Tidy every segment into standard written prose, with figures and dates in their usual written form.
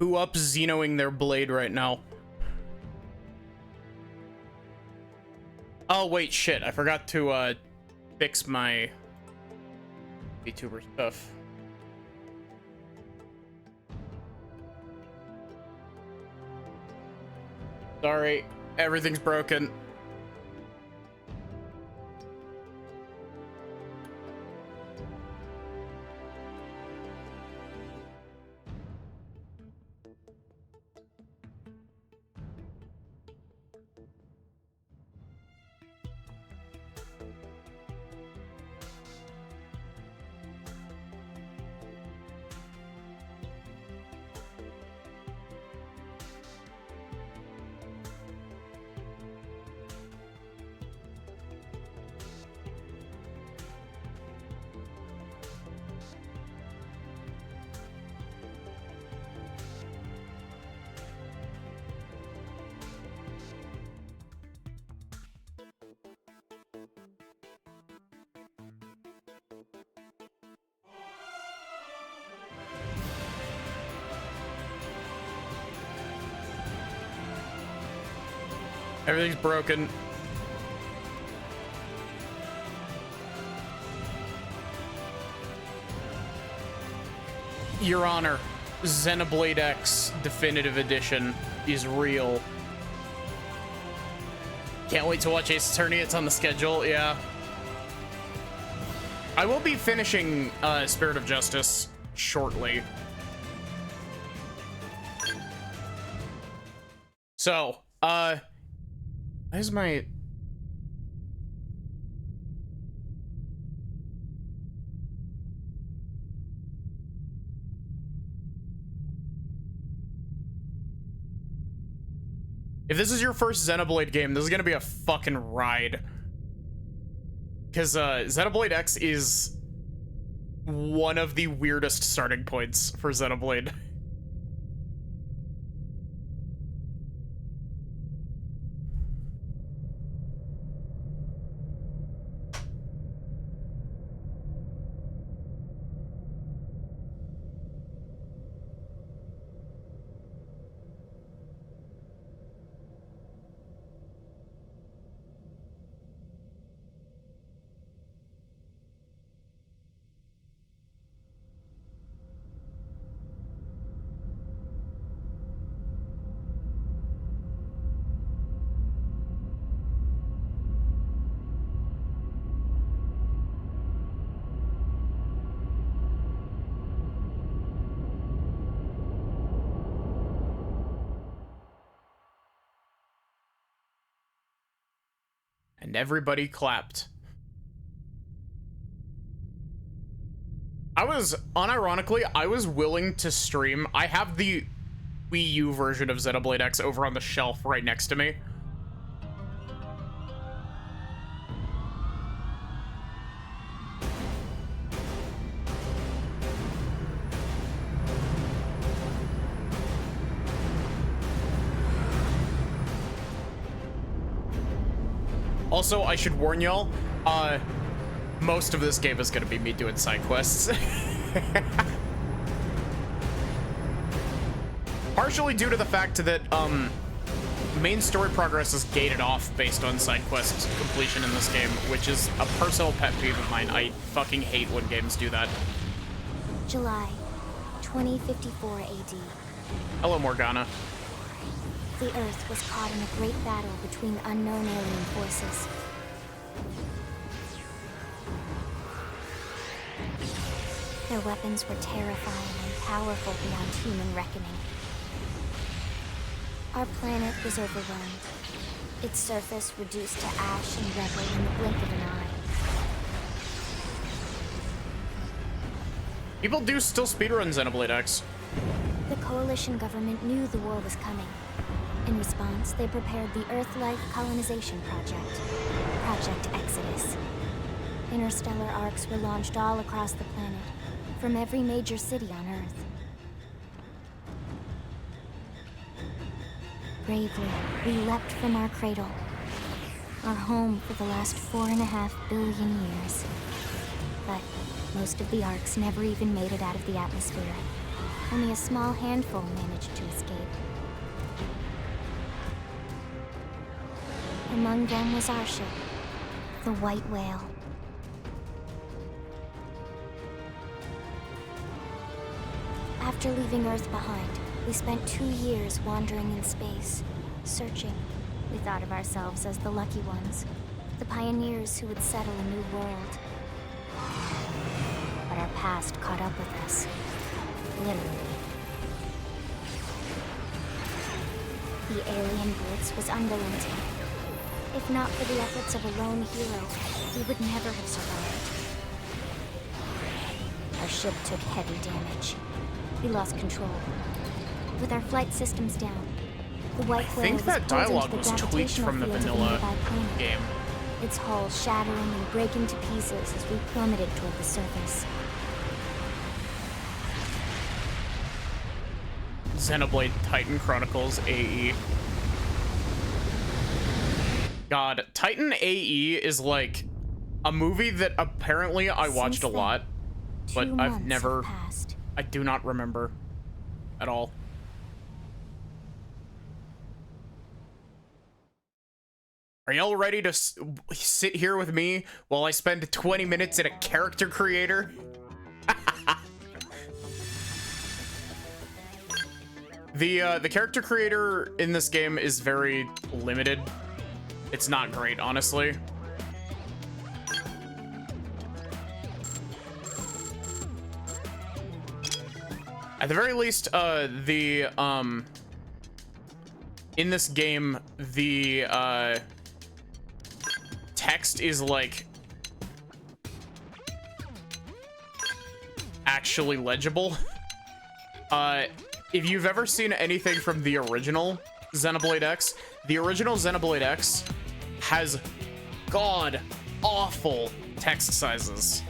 Who up Xenoing their blade right now? Oh, wait, shit. I forgot to, fix my VTuber stuff. Sorry. Everything's broken. Everything's broken. Your Honor, Xenoblade X Definitive Edition is real. Can't wait to watch Ace Attorney. It's on the schedule, yeah. I will be finishing Spirit of Justice shortly. So, where's my... If this is your first Xenoblade game, this is gonna be a fucking ride. Because Xenoblade X is one of the weirdest starting points for Xenoblade. And everybody clapped. I was, unironically, I was willing to stream. I have the Wii U version of Xenoblade X over on the shelf right next to me. Also, I should warn y'all, most of this game is gonna be me doing side quests. Partially due to the fact that, main story progress is gated off based on side quest completion in this game, which is a personal pet peeve of mine. I fucking hate when games do that. July 2054 AD. Hello, Morgana. The Earth was caught in a great battle between unknown alien forces. Their weapons were terrifying and powerful beyond human reckoning. Our planet was overwhelmed. Its surface reduced to ash and rubble in the blink of an eye. People do still speedrun Xenoblade X. The Coalition government knew the war was coming. In response, they prepared the Earth-Life Colonization Project, Project Exodus. Interstellar arcs were launched all across the planet, from every major city on Earth. Bravely, we leapt from our cradle, our home for the last 4.5 billion years. But most of the arcs never even made it out of the atmosphere. Only a small handful managed to escape. Among them was our ship, the White Whale. After leaving Earth behind, we spent 2 years wandering in space, searching. We thought of ourselves as the lucky ones, the pioneers who would settle a new world. But our past caught up with us, literally. The alien blitz was unrelenting. If not for the efforts of a lone hero, we would never have survived. Our ship took heavy damage. We lost control. With our flight systems down, the White Whale I think that dialogue was tweaked from the vanilla game. Its hull shattering and breaking to pieces as we plummeted toward the surface. Xenoblade Titan Chronicles AE. God, Titan AE is like a movie that apparently I watched a lot, but I've never, I do not remember at all. Are y'all ready to sit here with me while I spend 20 minutes in a character creator? The character creator in this game is very limited. It's not great, honestly. At the very least, in this game, the text is like actually legible. If you've ever seen anything from the original Xenoblade X, the original Xenoblade X has god-awful text sizes.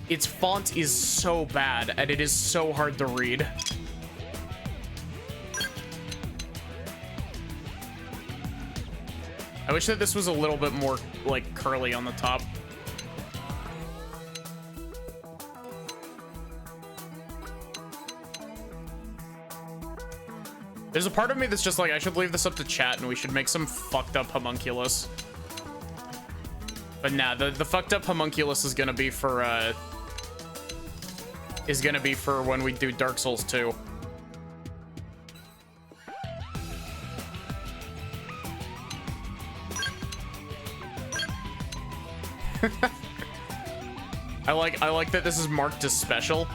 Its font is so bad, and it is so hard to read. I wish that this was a little bit more, like, curly on the top. There's a part of me that's just like, I should leave this up to chat and we should make some fucked up homunculus. But nah, the fucked up homunculus is gonna be for when we do Dark Souls 2. I like that this is marked as special.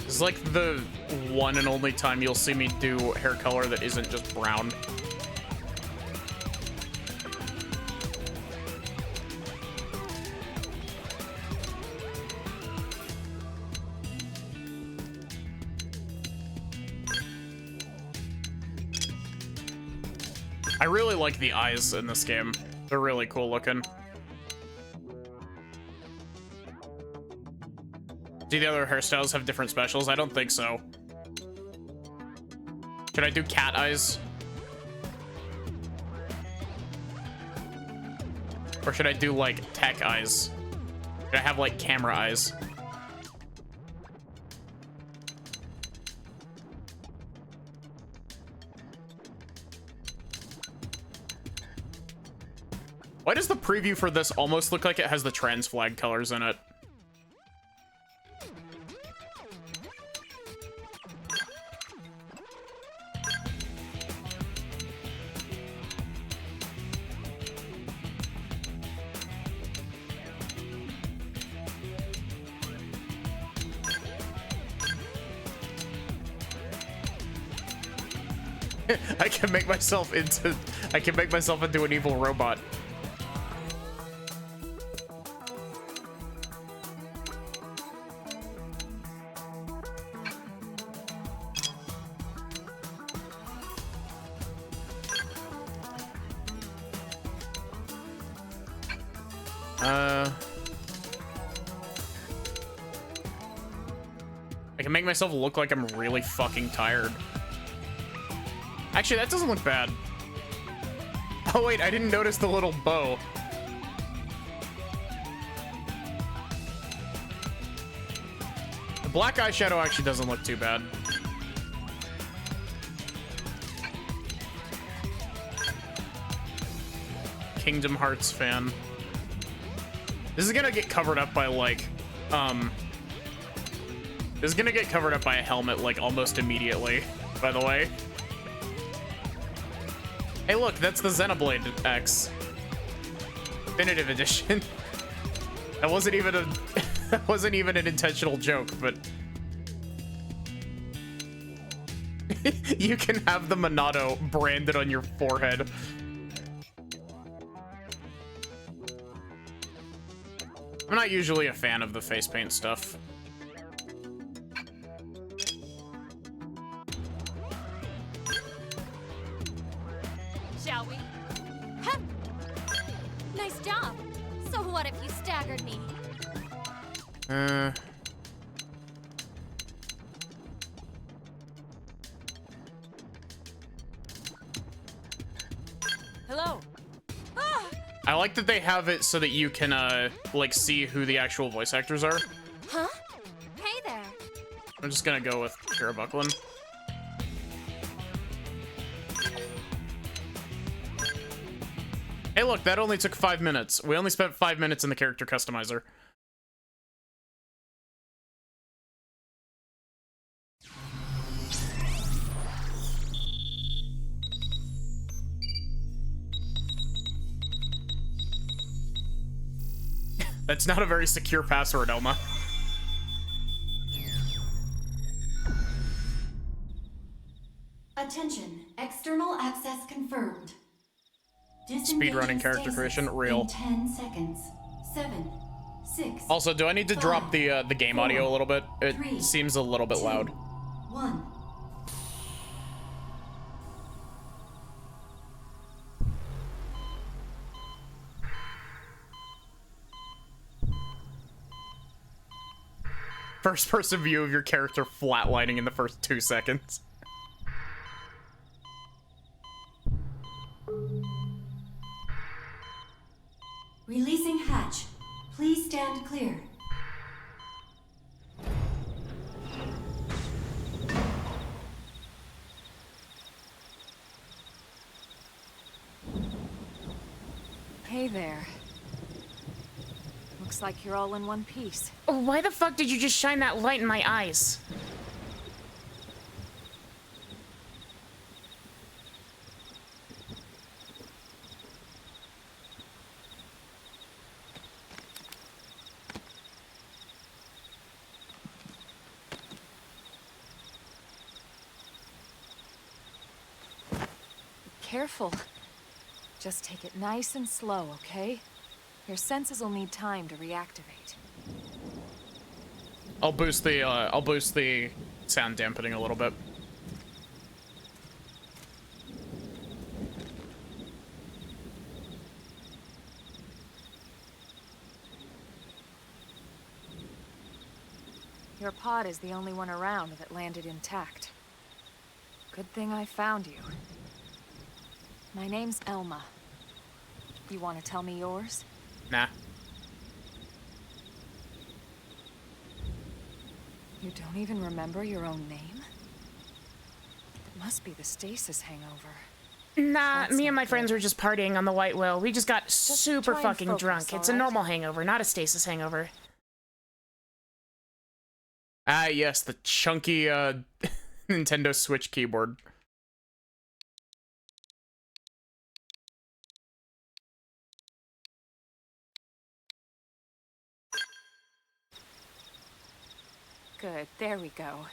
This is like the one and only time you'll see me do hair color that isn't just brown. I really like the eyes in this game. They're really cool looking. Do the other hairstyles have different specials? I don't think so. Should I do cat eyes? Or should I do like tech eyes? Should I have like camera eyes? Why does the preview for this almost look like it has the trans flag colors in it? I can make myself into an evil robot. can make myself look like I'm really fucking tired. Actually, that doesn't look bad. Oh wait, I didn't notice the little bow. The black eyeshadow actually doesn't look too bad. Kingdom Hearts fan. This is gonna get covered up by like, this is gonna get covered up by a helmet like almost immediately, by the way. Hey look, that's the Xenoblade X. Definitive Edition. That wasn't even a, that wasn't even an intentional joke, but you can have the Monado branded on your forehead. I'm not usually a fan of the face paint stuff. Shall we? Huh. Nice job. So what if you staggered me? Hello. Ah! I like that they have it so that you can, like, see who the actual voice actors are. Huh? Hey there. I'm just gonna go with Kira Buckland. Hey, look, that only took 5 minutes. We only spent 5 minutes in the character customizer. That's not a very secure password, Elma. Attention, external access confirmed. Speedrunning character creation, real. In 10 seconds. 7, 6. Also, do I need to drop the game audio a little bit? It seems a little bit loud. 1. First person view of your character flatlining in the first 2 seconds. Releasing hatch. Please stand clear. Hey there. Looks like you're all in one piece. Why the fuck did you just shine that light in my eyes? Careful. Just take it nice and slow, okay? Your senses will need time to reactivate. I'll boost the sound dampening a little bit. Your pod is the only one around that landed intact. Good thing I found you. My name's Elma. You want to tell me yours? Nah. You don't even remember your own name? It must be the stasis hangover. Nah, That's me and not my friends good. were just partying on the White Whale. We just got super try and fucking focus, drunk. It's a alright? normal hangover, not a stasis hangover. Ah, yes, the chunky, Nintendo Switch keyboard. Good, there we go.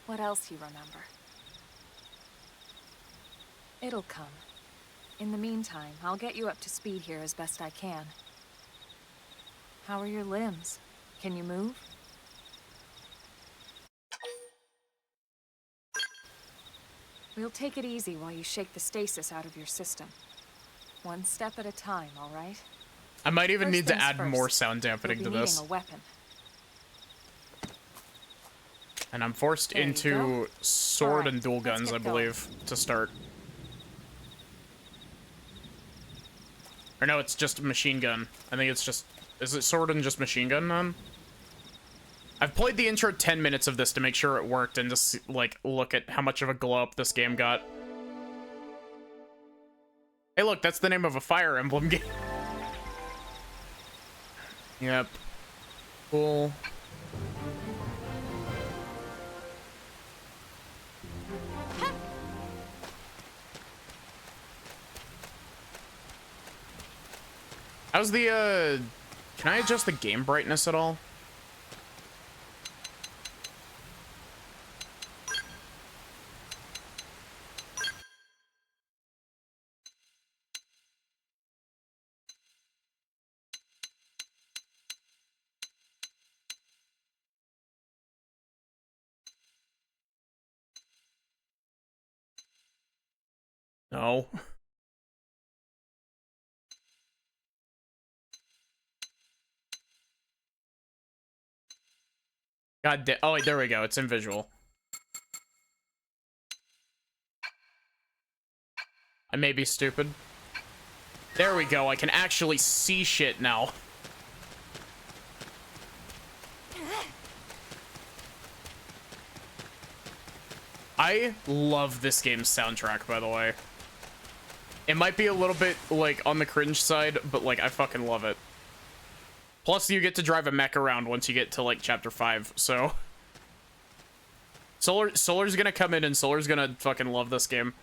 What else you remember? It'll come. In the meantime, I'll get you up to speed here as best I can. How are your limbs? Can you move? We'll take it easy while you shake the stasis out of your system. One step at a time, all right? I might even First need to things add more first, sound dampening you'll to be this. needing a weapon. And I'm forced There you into go. sword Alright, and dual let's guns, I get going. believe, to start. Or no, it's just machine gun. I think it's just... Is it sword and just machine gun, then? I've played the intro 10 minutes of this to make sure it worked and just, like, look at how much of a glow up this game got. Hey, look, that's the name of a Fire Emblem game. Yep. Cool. How's the, can I adjust the game brightness at all? No. God damn. Oh, wait, there we go. It's in visual. I may be stupid. There we go. I can actually see shit now. I love this game's soundtrack, by the way. It might be a little bit, like, on the cringe side, but, like, I fucking love it. Plus, you get to drive a mech around once you get to, like, Chapter 5, so... Solar's gonna come in, and Solar's gonna fucking love this game.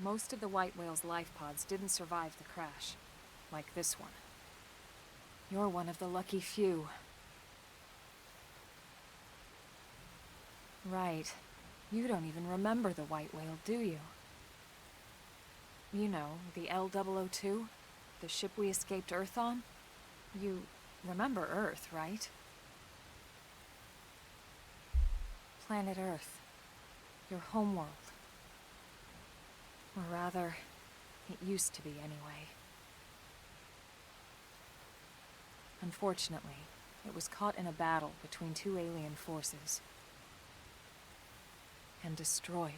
Most of the White Whale's life pods didn't survive the crash, like this one. You're one of the lucky few. Right. You don't even remember the White Whale, do you? You know, the L-002? The ship we escaped Earth on? You remember Earth, right? Planet Earth. Your homeworld. Or rather, it used to be anyway. Unfortunately, it was caught in a battle between two alien forces. And destroyed.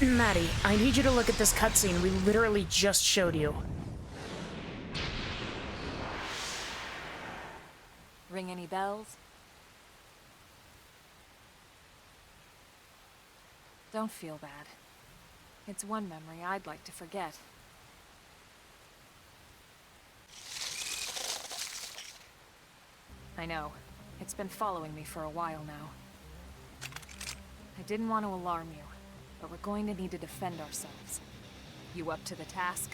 Maddie, I need you to look at this cutscene we literally just showed you. Ring any bells? Don't feel bad. It's one memory I'd like to forget. I know. It's been following me for a while now. I didn't want to alarm you, but we're going to need to defend ourselves. You up to the task?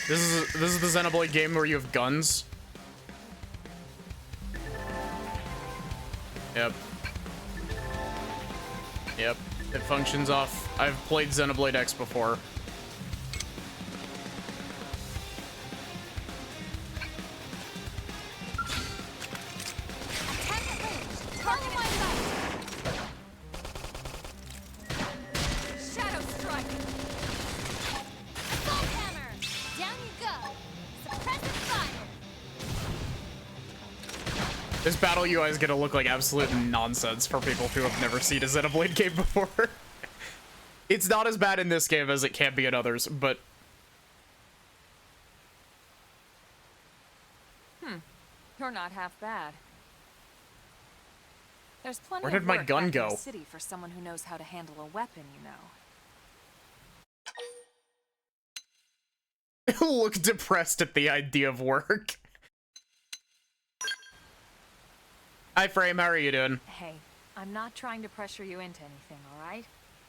This is the Xenoblade game where you have guns. Yep. Yep. It functions off. I've played Xenoblade X before. This battle UI is gonna look like absolute nonsense for people who have never seen a Xenoblade game before. It's not as bad in this game as it can be in others, but... You're not half bad. There's plenty Where did of my work gun back in go? the city for someone who knows how to handle a weapon, you know. Look depressed at the idea of work. Hi, Frame. How are you doing? Hey, I'm not trying to pressure you into anything, all right?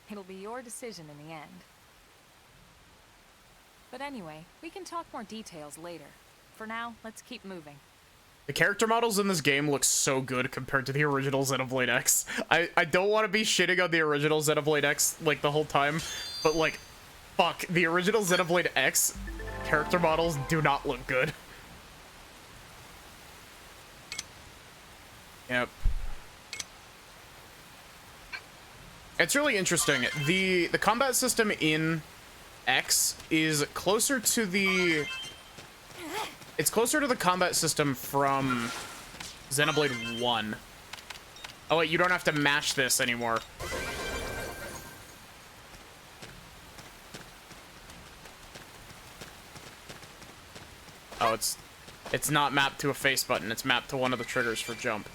It'll be your decision in the end. But anyway, we can talk more details later. For now, let's keep moving. The character models in this game look so good compared to the original Xenoblade X. I don't want to be shitting on the original Xenoblade X, like, the whole time, but, like, fuck, the original Xenoblade X character models do not look good. Yep. It's really interesting. The combat system in X is closer to the... It's closer to the combat system from Xenoblade 1. Oh, wait, you don't have to mash this anymore. Oh, it's not mapped to a face button. It's mapped to one of the triggers for jump.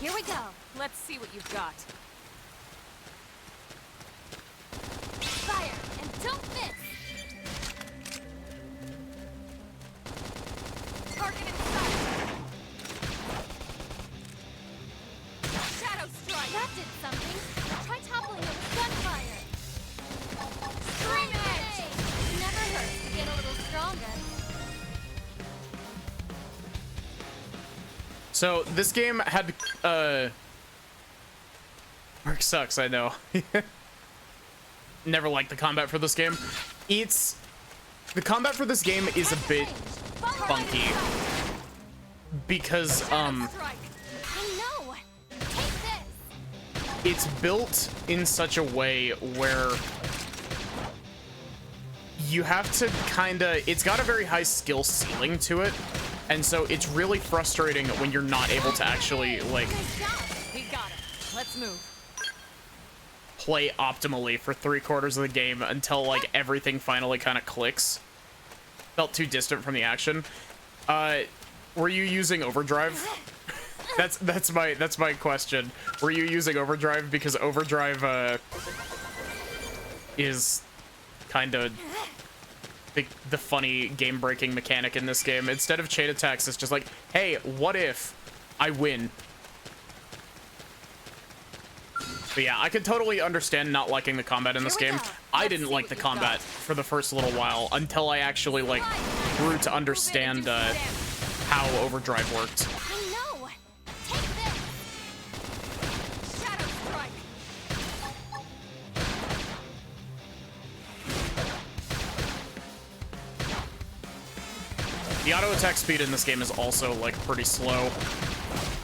Here we go. Let's see what you've got. Fire, and don't miss! Target in sight. Shadow strike. That did something. Try toppling it with gunfire. Scream edge. Never hurts to get a little stronger. So this game had Mark sucks, I know. Never liked the combat for this game. The combat for this game is a bit funky because I know. Take this. it's built in such a way where you have to it's got a very high skill ceiling to it, and so it's really frustrating when you're not able to actually like We got it. Let's move. play optimally for 3/4 of the game until like everything finally kind of clicks. Felt too distant from the action. Were you using overdrive? That's my question. Were you using overdrive? Because overdrive is kind of the funny game-breaking mechanic in this game. Instead of chain attacks, it's just like, hey, what if I win? But yeah, I could totally understand not liking the combat in this game. I didn't like the combat for the first little while until I actually like grew to understand how overdrive worked. I know. Take this. Shadow strike. The auto attack speed in this game is also like pretty slow,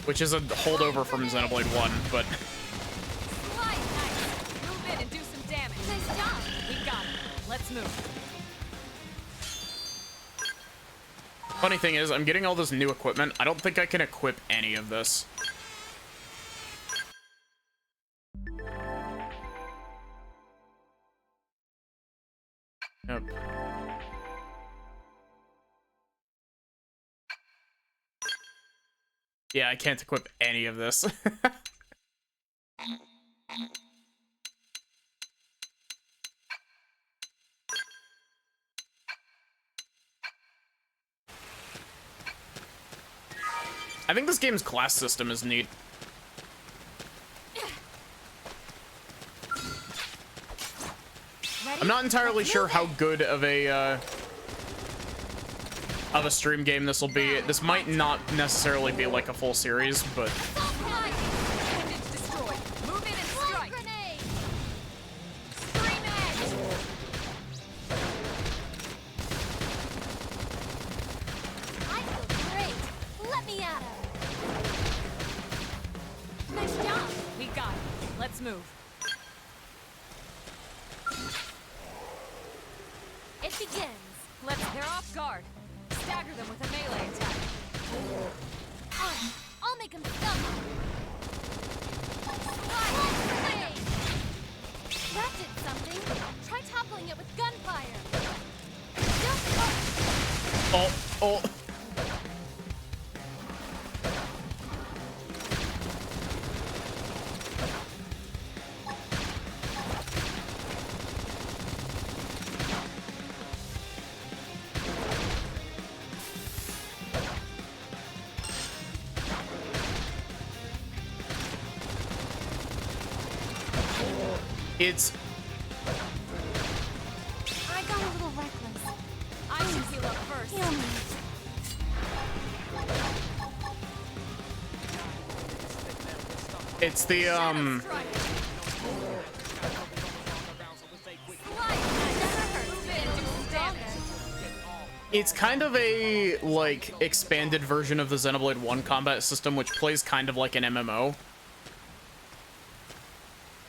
which is a holdover from Xenoblade 1, but Slide knife. Move in and do some damage. Nice job. We got it. Let's move. funny thing is, I'm getting all this new equipment. I don't think I can equip any of this. Yep. Yeah, I can't equip any of this. I think this game's class system is neat. I'm not entirely sure how good of a stream game this will be. This might not necessarily be like a full series, but Bandage destroyed. Move in and strike. Grenade. Scream edge. I feel great. Let me at him. Nice job. We got it. Let's move. It begins. They're off guard. Stagger them with a melee attack. I'll make him stumble. Grenade. That did something. Try toppling it with gunfire. oh. It's I got a little reckless. I should heal up first. Heal me. it's the Shadow strike. Slide knife. Never hurts. Move in and do some damage. It's kind of a, like, expanded version of the Xenoblade 1 combat system, which plays kind of like an MMO.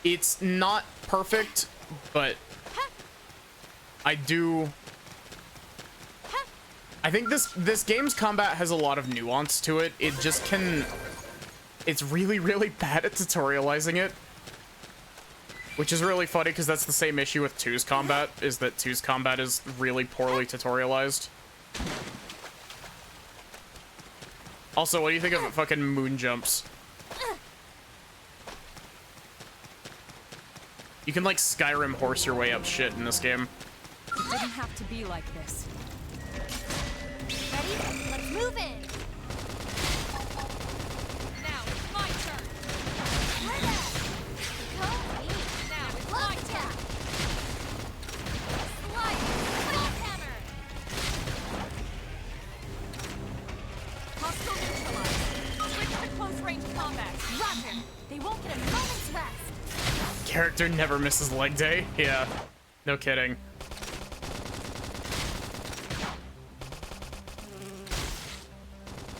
It's not perfect, but I think this game's combat has a lot of nuance to it. It just can... It's really, really bad at tutorializing it. Which is really funny, because that's the same issue with 2's combat, is that 2's combat is really poorly tutorialized. Also, what do you think of fucking moon jumps? You can, like, Skyrim horse your way up shit in this game. It didn't have to be like this. Ready? Let's move in. Now it's my turn. Go me. Now it's my turn. Slide. Hammer. Hostile neutralized. Switch to close range combat. Roger. They won't get a moment's rest. Character never misses leg day? Yeah. No kidding.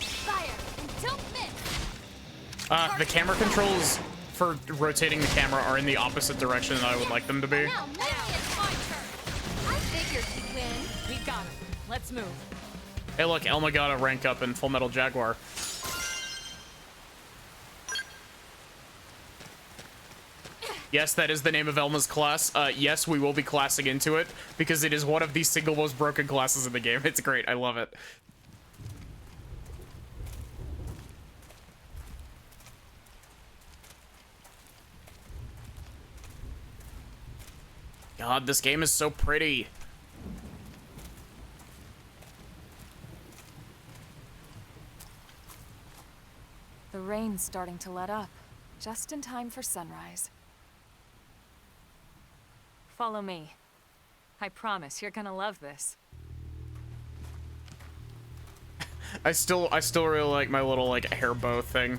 Fire and don't miss. The camera controls for rotating the camera are in the opposite direction than I would like them to be. Now it's my turn. I figured you'd win. We got him. Let's move. Hey look, Elma got a rank up in Full Metal Jaguar. Yes, that is the name of Elma's class. Yes, we will be classing into it, because it is one of the single most broken classes in the game. It's great, I love it. God, this game is so pretty. The rain's starting to let up, just in time for sunrise. Follow me. I promise you're gonna love this. I still really like my little, like, hair bow thing.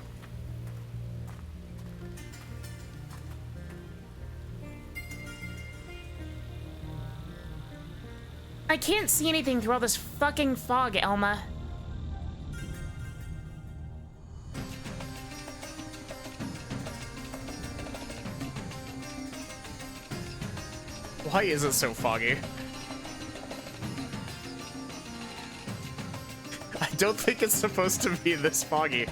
I can't see anything through all this fucking fog, Elma. Why is it so foggy? I don't think it's supposed to be this foggy.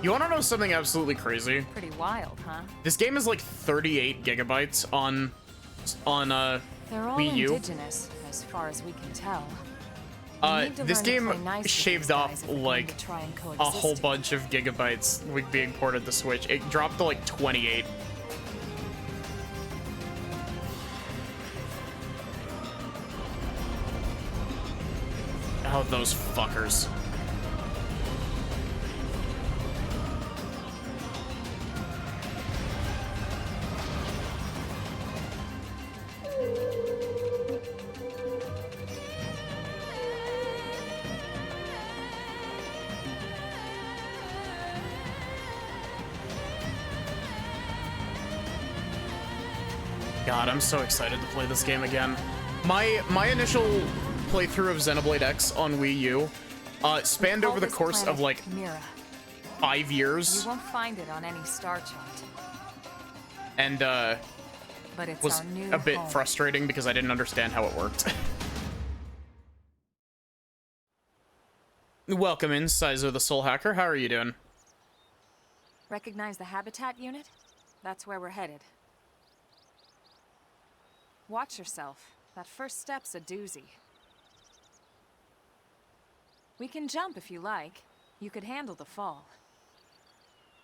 You want to know something absolutely crazy? Pretty wild, huh? This game is like 38 gigabytes on They're all Wii U. indigenous, as far as we can tell. This game shaved off like a whole bunch of gigabytes being ported to Switch. It dropped to like 28. Oh, those fuckers. God, I'm so excited to play this game again. My initial playthrough of Xenoblade X on Wii U spanned over the course of like Mira. 5 years, You won't find it on any star chart, and but it's was our new a bit home. frustrating because I didn't understand how it worked. Welcome in, Sizo the Soul Hacker. How are you doing? Recognize the habitat unit? That's where we're headed. Watch yourself. That first step's a doozy. We can jump if you like. You could handle the fall.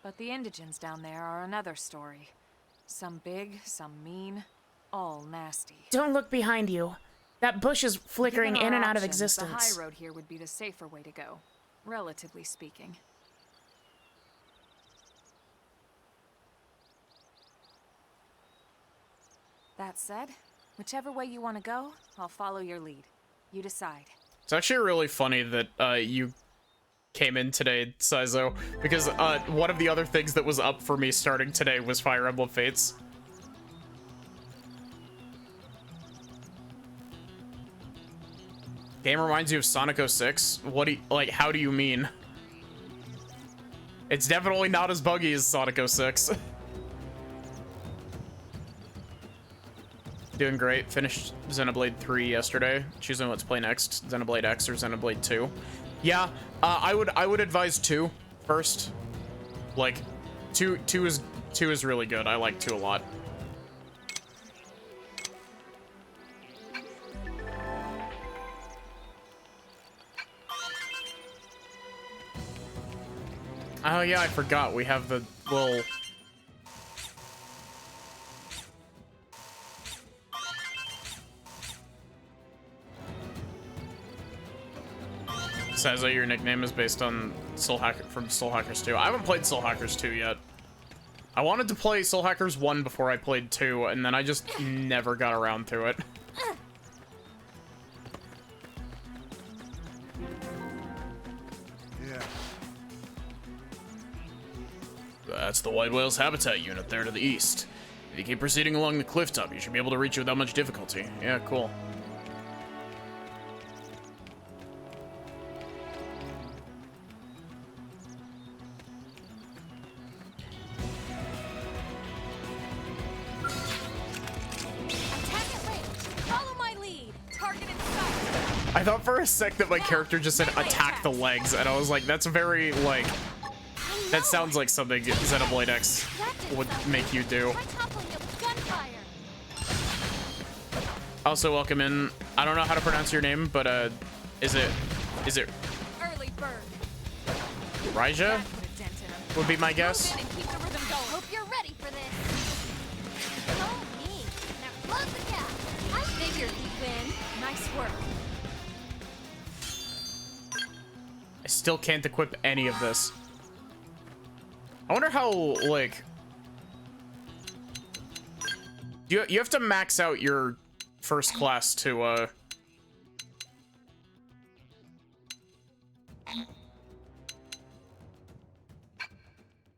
But the indigents down there are another story. Some big, some mean, all nasty. Don't look behind you. That bush is flickering Given in our and out of options, existence. The high road here would be the safer way to go, relatively speaking. That said, whichever way you want to go, I'll follow your lead. You decide. It's actually really funny that you came in today, Saizo, because one of the other things that was up for me starting today was Fire Emblem Fates. Game reminds you of Sonic 06? What do you, like, how do you mean? It's definitely not as buggy as Sonic 06. Doing great. Finished Xenoblade 3 yesterday. Choosing what to play next, Xenoblade X or Xenoblade 2. Yeah, I would advise 2 first. Like, 2 is really good. I like 2 a lot. Oh yeah, I forgot. We have the little... Says that your nickname is based on Soul Hacker from Soul Hackers 2. I haven't played Soul Hackers 2 yet. I wanted to play Soul Hackers 1 before I played 2, and then I just never got around to it. Yeah. That's the White Whale's habitat unit there to the east. If you keep proceeding along the cliff top, you should be able to reach it without much difficulty. Yeah, cool. I thought for a sec that my character just said attack the legs, and I was like, that's very, like, that sounds like something Xenoblade X would make you do. Also, welcome in. I don't know how to pronounce your name, but is it Early bird. Raija? Would be my guess. Hope you're ready for this. Oh, me. Now close the gap. I figured you'd win. Nice work. I still can't equip any of this. I wonder how, like... You have to max out your first class to,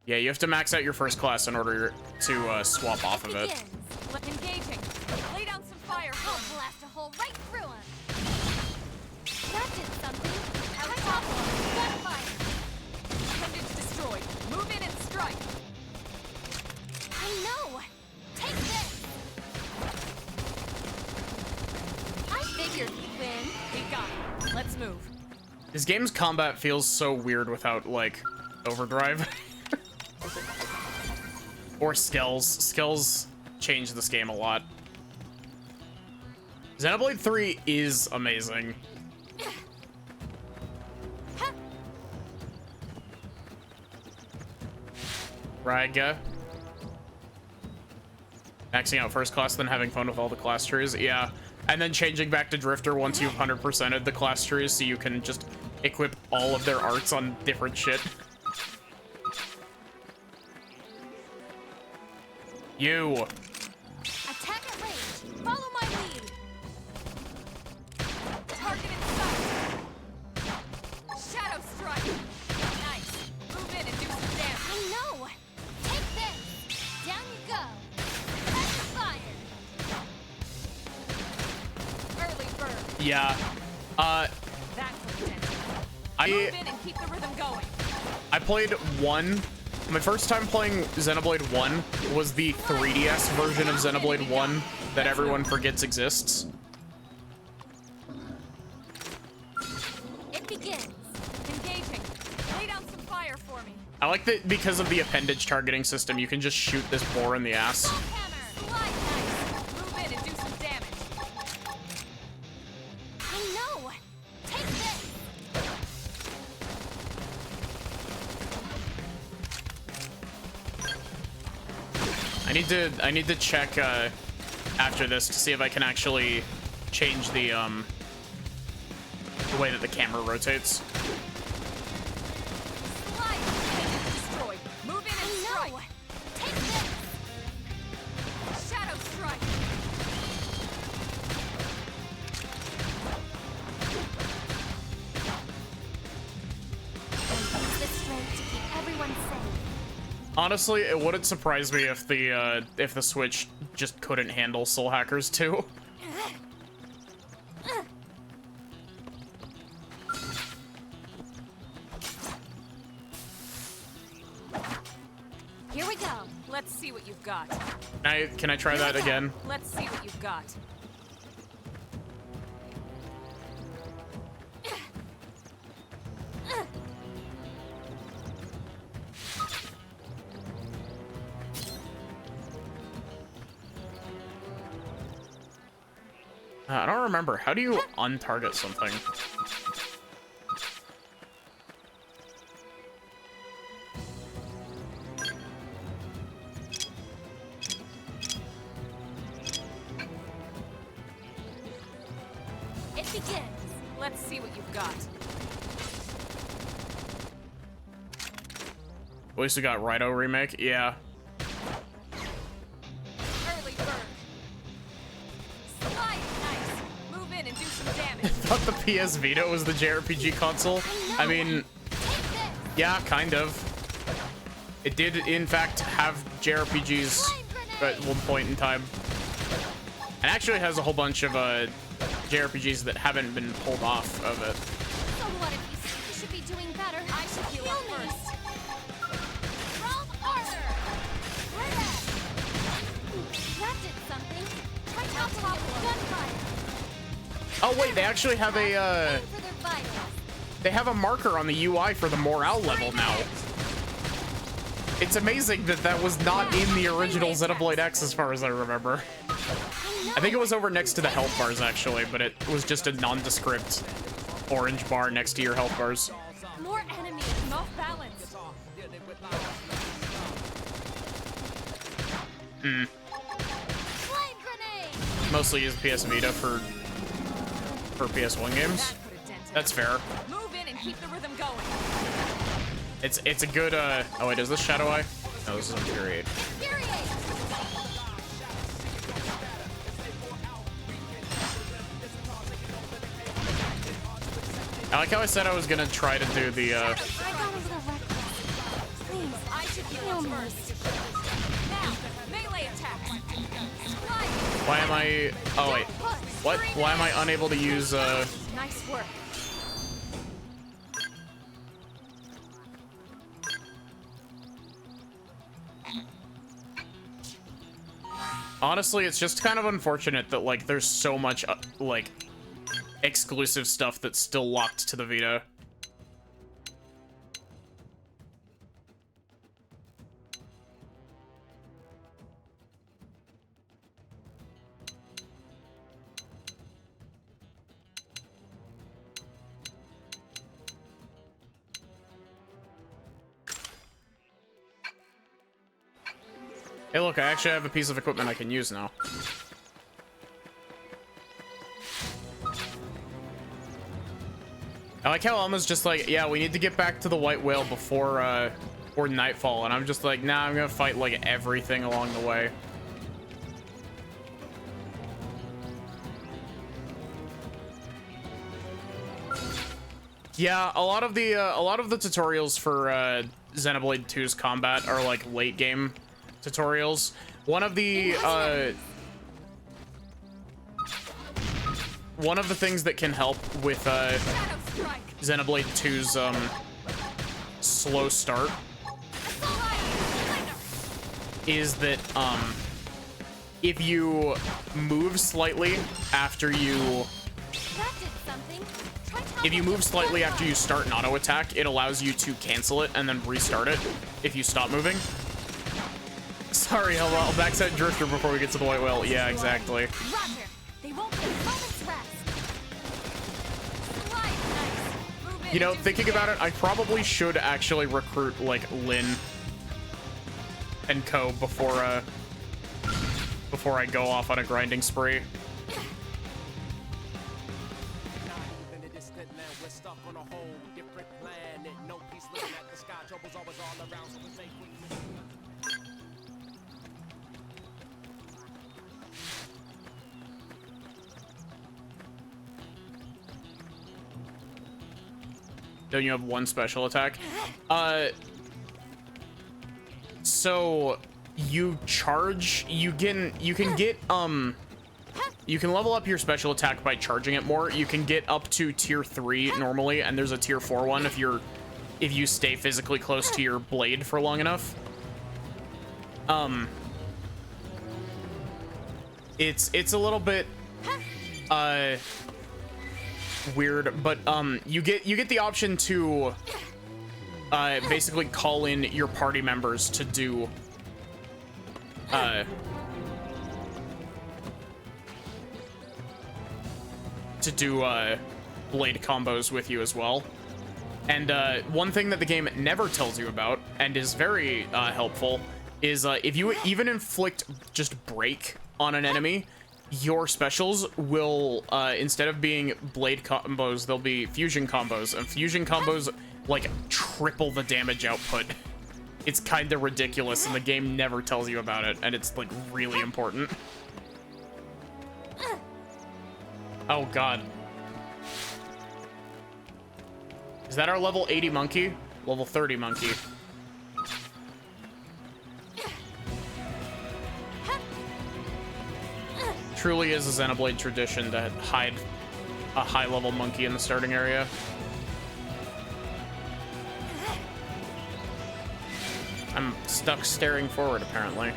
Yeah, you have to max out your first class in order to, swap off of it. Engaging. Lay down some fire. I'll blast a hole right through him. That did something. Out top of him. Gunfire. Appendage destroyed. Move in and strike. I know. Take this. I figured you'd win. We got it. Let's move. This game's combat feels so weird without, like, overdrive. Or skills. Skills change this game a lot. Xenoblade 3 is amazing. Raga. Maxing out first class, then having fun with all the class trees. Yeah. And then changing back to Drifter once you've 100%ed the class trees so you can just equip all of their arts on different shit. You. Attack at range. Follow my lead. Target in sight. Shadow strike. Nice. Move in and do some damage. I know. Take this. Down you go. Pressure fire. Early bird. Yeah. That's intense. I Move in and keep the rhythm going. played 1. My first time playing Xenoblade 1 was the 3DS version of Xenoblade 1 that everyone forgets exists. It begins. Engaging. Lay down some fire for me. I like that because of the appendage targeting system, you can just shoot this boar in the ass. Hammer. Slide nice. Move in and do some damage. I know. Take this. I need to check after this to see if I can actually change the way that the camera rotates. Destroyed. Move in and strike. Take this! Shadow strike. Use this strength to keep everyone safe. Honestly, it wouldn't surprise me if the Switch just couldn't handle Soul Hackers 2. Here we go. Let's see what you've got. Can I try that again? Let's see what you've got. I don't remember. How do you untarget something? It begins. Let's see what you've got. At least we got Rhino remake. Yeah. Early bird. Slide. Nice. Move in and do some damage. I thought the PS Vita was the JRPG console. I mean, yeah, kind of. It did, in fact, have JRPGs at one point in time. It actually has a whole bunch of JRPGs that haven't been pulled off of it. So what if you should be doing better? I should heal up Heal me. first. Roll harder. That did something. Try top gunfire. Oh wait, they actually have a Aim for their vitals. they have a marker on the UI for the morale level now. It's amazing that that was not in the original Xenoblade X, as far as I remember. I think it was over next to the health bars, actually, but it was just a nondescript orange bar next to your health bars. More enemies. Off balance. Flame grenade. Mostly use PS Vita for PS1 games. That put a dent in That's it. fair. Move in and keep the rhythm going. It's a good oh wait, is this Shadow Eye? No, this is Infuriate. Infuriate. I like how I said I was gonna try to do the I got a little reckless. Please, I should heal heal up me. first. Now, melee attack. Slide. why am I oh wait. What? Why am I unable to use Nice work. honestly, it's just kind of unfortunate that like there's so much like exclusive stuff that's still locked to the Vita. Hey, look, I actually have a piece of equipment I can use now. I like how Elma's just like, yeah, we need to get back to the White Whale before nightfall, and I'm just like, nah, I'm gonna fight like everything along the way. Yeah, a lot of the tutorials for Xenoblade 2's combat are like late game tutorials. One of the things that can help with Shadow strike. Xenoblade 2's slow start is that if you move slightly after you That did something. Try top if you move slightly after you start an auto attack, it allows you to cancel it and then restart it if you stop moving. Sorry, I'll backside Drifter before we get to the White Whale. Yeah, exactly. Roger. They won't get a moment's rest. Slide. Nice. Move in You know, and do thinking some about it, damage. I probably should actually recruit like Lynn and co before I go off on a grinding spree. Don't you have one special attack? So you charge, you can get, you can level up your special attack by charging it more. You can get up to tier 3 normally, and there's a tier 4 one if you stay physically close to your blade for long enough. It's a little bit, weird, but you get the option to basically call in your party members to do blade combos with you as well. And one thing that the game never tells you about, and is very helpful, is if you even inflict just break on an enemy, your specials will, instead of being blade combos, they'll be fusion combos. And fusion combos, like, triple the damage output. It's kind of ridiculous, and the game never tells you about it, and it's, like, really important. Oh, God. Is that our level 80 monkey? Level 30 monkey. Truly is a Xenoblade tradition to hide a high-level monkey in the starting area. I'm stuck staring forward, apparently.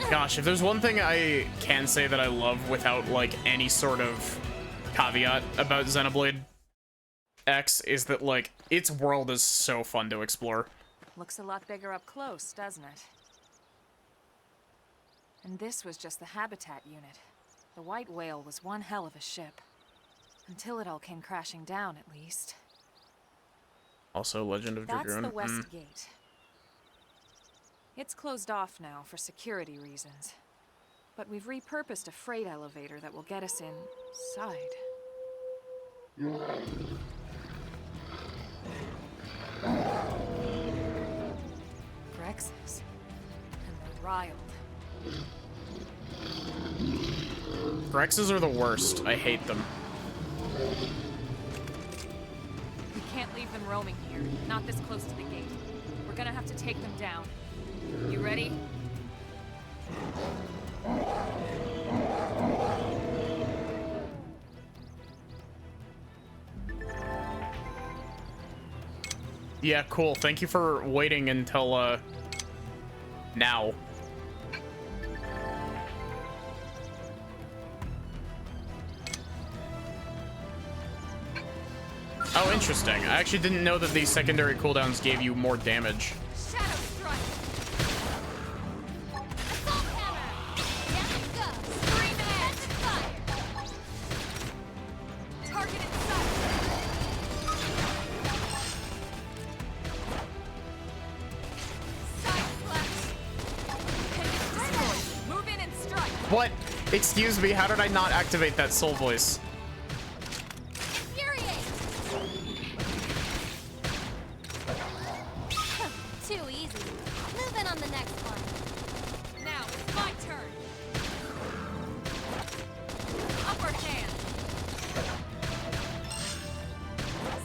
Gosh, if there's one thing I can say that I love without, like, any sort of caveat about Xenoblade X is that, like, its world is so fun to explore. Looks a lot bigger up close, doesn't it? And this was just the habitat unit. The White Whale was one hell of a ship. Until it all came crashing down, at least. Also, Legend of Dragoon. That's the West Gate. It's closed off now for security reasons. But we've repurposed a freight elevator that will get us inside. Grexes. And they're riled. Grexes are the worst. I hate them. We can't leave them roaming here. Not this close to the gate. We're gonna have to take them down. You ready? Yeah, cool. Thank you for waiting until, now. Oh, interesting. I actually didn't know that these secondary cooldowns gave you more damage. Shadow strike. Assault hammer. Yes, go. Scream and fire. Target in sight. Side slash. Pin destroyed. Move in and strike. What? Excuse me, how did I not activate that soul voice? Too easy. Move in on the next one. Now it's my turn. Upper hand.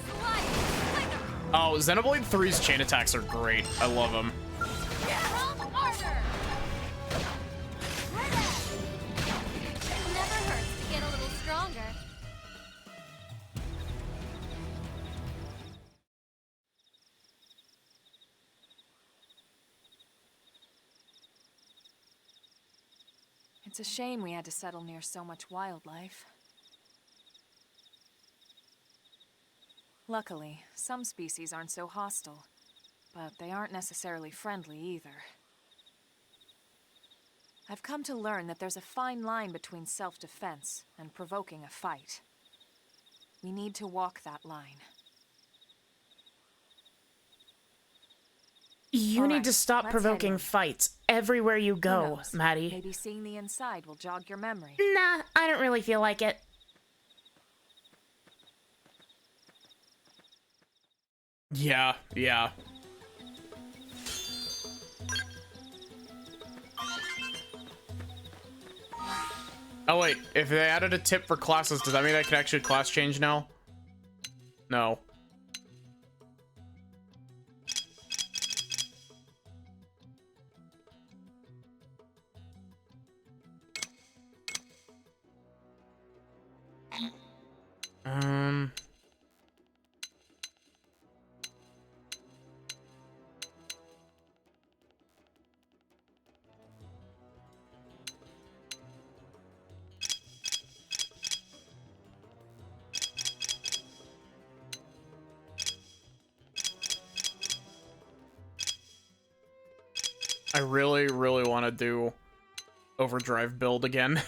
Slide. Slinger. Oh, Xenoblade 3's chain attacks are great. I love them. Realm Arbor. Never hurts to get a little stronger. It's a shame we had to settle near so much wildlife. Luckily, some species aren't so hostile, but they aren't necessarily friendly either. I've come to learn that there's a fine line between self-defense and provoking a fight. We need to walk that line. You All need right, to stop let's provoking head in. fights everywhere you Who go, knows? Maddie. Maybe seeing the inside will jog your memory. Nah, I don't really feel like it. Yeah, yeah. Oh wait, if they added a tip for classes, does that mean I can actually class change now? No. Um... I really, really want to do overdrive build again.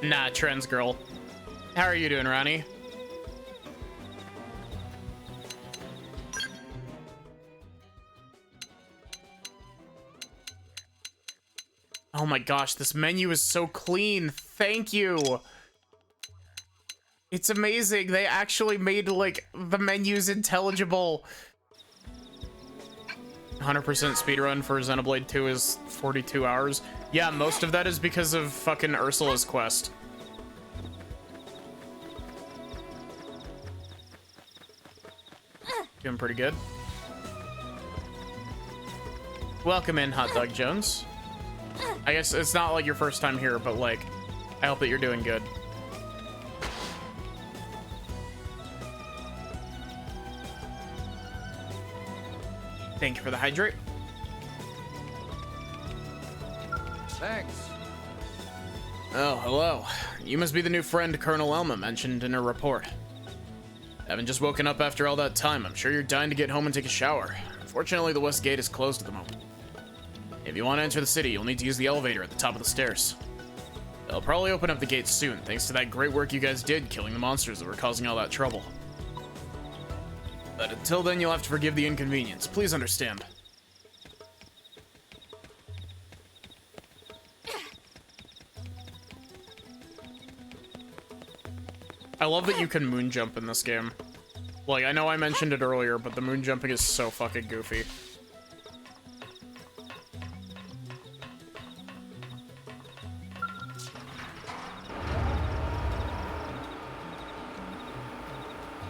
Nah, trends girl. How are you doing, Ronnie? Oh my gosh, this menu is so clean. Thank you. It's amazing. They actually made, like, the menus intelligible. 100% speedrun for Xenoblade 2 is 42 hours. Yeah, most of that is because of fucking Ursula's quest. Doing pretty good. Welcome in, Hot Dog Jones. I guess it's not like your first time here, but like, I hope that you're doing good. Thank you for the hydrate. Thanks. Oh, hello. You must be the new friend Colonel Elma mentioned in her report. Having just woken up after all that time, I'm sure you're dying to get home and take a shower. Unfortunately, the west gate is closed at the moment. If you want to enter the city, you'll need to use the elevator at the top of the stairs. They'll probably open up the gate soon, thanks to that great work you guys did killing the monsters that were causing all that trouble. But until then, you'll have to forgive the inconvenience. Please understand. I love that you can moon jump in this game. Like, I know I mentioned it earlier, but the moon jumping is so fucking goofy.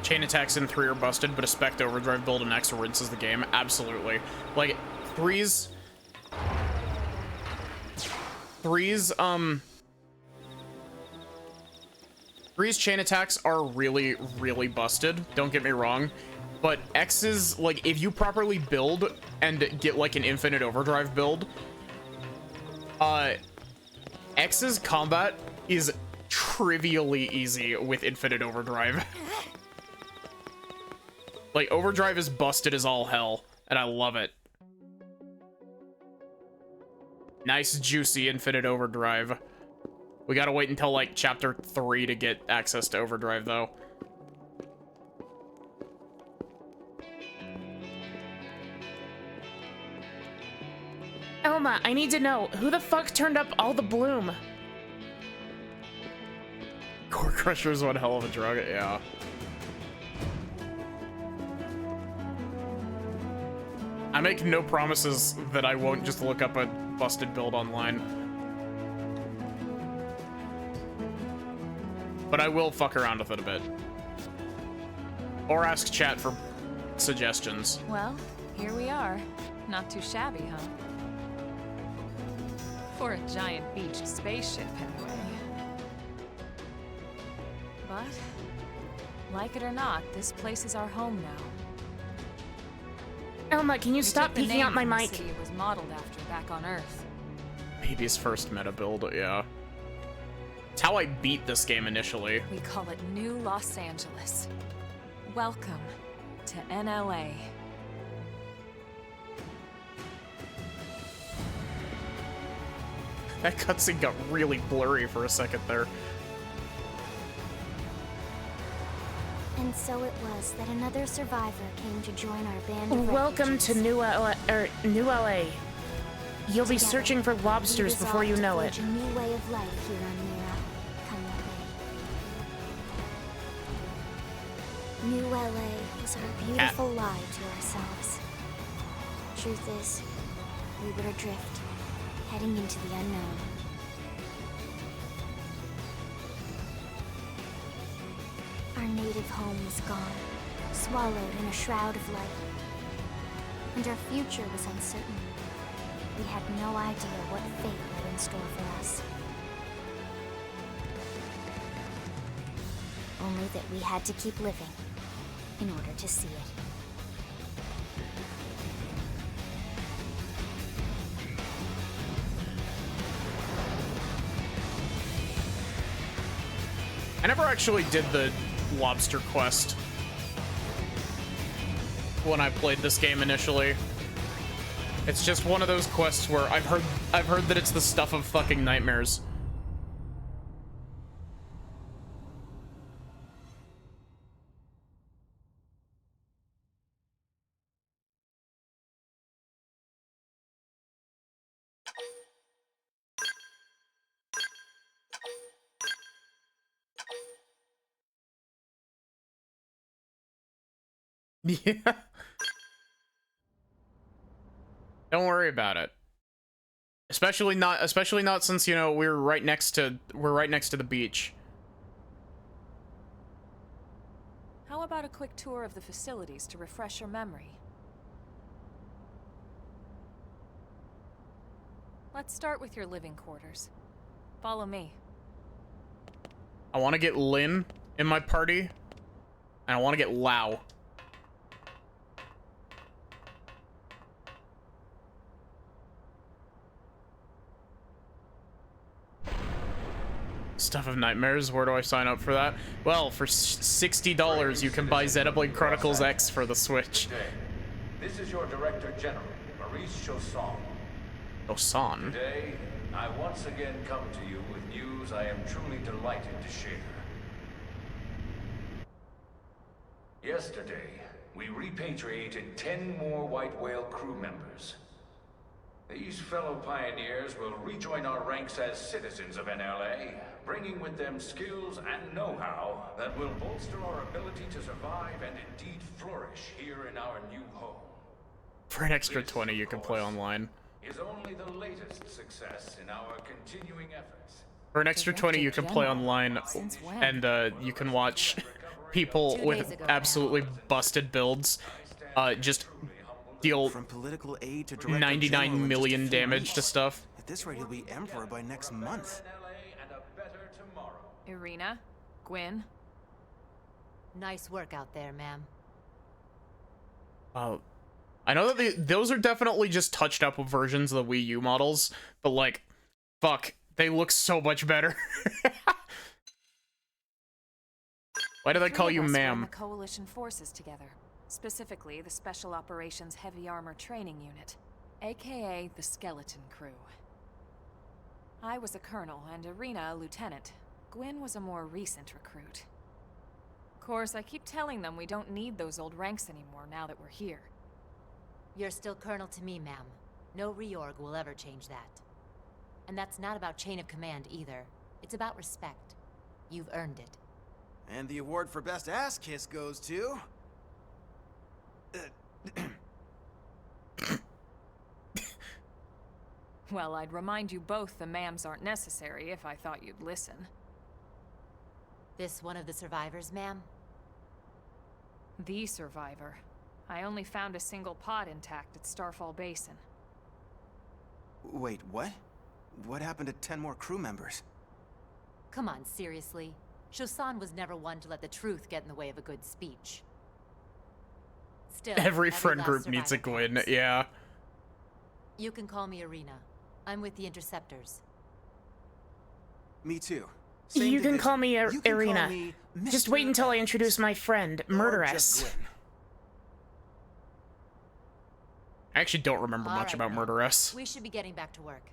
Chain attacks in 3 are busted, but a Spect Overdrive build in X rinses the game. Absolutely. Like, 3's chain attacks are really, really busted. Don't get me wrong. But X's, like, if you properly build and get, like, an infinite overdrive build, X's combat is trivially easy with infinite overdrive. Like, overdrive is busted as all hell, and I love it. Nice, juicy infinite overdrive. We gotta wait until, like, chapter 3 to get access to overdrive, though. Elma, I need to know, who the fuck turned up all the bloom? Core Crusher is one hell of a drug, yeah. I make no promises that I won't just look up a busted build online. But I will fuck around with it a bit. Or ask chat for suggestions. Well, here we are. Not too shabby, huh? For a giant beach spaceship, anyway. But, like it or not, this place is our home now. Elma, can you We stop took the peeking name out my from the mic? city it was modeled after back on Earth. Baby's first meta build, yeah. It's how I beat this game initially. We call it New Los Angeles. Welcome to NLA. That cutscene got really blurry for a second there. And so it was that another survivor came to join our band of Welcome to refugees. New LA. You'll be Together, searching for we lobsters before you resolved know to it. forge a new way of life here on Mira. Come what may. New LA was our beautiful lie to ourselves. Truth is, we were adrift, heading into the unknown. Our native home was gone, swallowed in a shroud of light. And our future was uncertain. We had no idea what fate lay in store for us. Only that we had to keep living in order to see it. I never actually did the lobster quest when I played this game initially. It's just one of those quests where I've heard that it's the stuff of fucking nightmares. Yeah. Don't worry about it. Especially not since, you know, we're right next to the beach. How about a quick tour of the facilities to refresh your memory? Let's start with your living quarters. Follow me. I want to get Lin in my party, and I want to get Lao. Stuff of nightmares. Where do I sign up for that? Well, for $60, you can buy Xenoblade Chronicles X for the Switch. This is your Director General, Maurice Chausson. Osan. Today, I once again come to you with news I am truly delighted to share. Yesterday, we repatriated 10 more White Whale crew members. These fellow pioneers will rejoin our ranks as citizens of NLA, bringing with them skills and know-how that will bolster our ability to survive and indeed flourish here in our new home. For an extra 20, you can play online. Is only the latest success in our continuing efforts. For an extra 20, you can play online, Since when? and you can watch people 2 with days ago absolutely busted builds just deal From political aid to director 99 general in million just a few damage weeks. to stuff. At this rate, he'll be emperor by next month. NLA and a better tomorrow. Irina? Gwyn? Nice work out there, ma'am. I know that those are definitely just touched up versions of the Wii U models, but like, fuck, they look so much better. Why do they call Three you of us were in ma'am? the Coalition forces together. Specifically, the Special Operations Heavy Armor Training Unit, aka the Skeleton Crew. I was a colonel and Irina a lieutenant. Gwyn was a more recent recruit. Of course, I keep telling them we don't need those old ranks anymore now that we're here. You're still colonel to me, ma'am. No reorg will ever change that. And that's not about chain of command either. It's about respect. You've earned it. And the award for best ass kiss goes to... Well, I'd remind you both the ma'ams aren't necessary if I thought you'd listen. This one of the survivors, ma'am? The survivor. I only found a single pod intact at Starfall Basin. Wait, what? What happened to 10 more crew members? Come on, seriously? Chausson was never one to let the truth get in the way of a good speech. Still, Every friend last group needs a survivor Gwyn, counts. yeah. You can call me Arena. I'm with the Interceptors. Me too. You can division. call me You can Arena. call me Just wait Mr. until I X, introduce my friend, or just Murderess. Gwyn. I actually don't remember All much right, about then. Murderess. We should be getting back to work.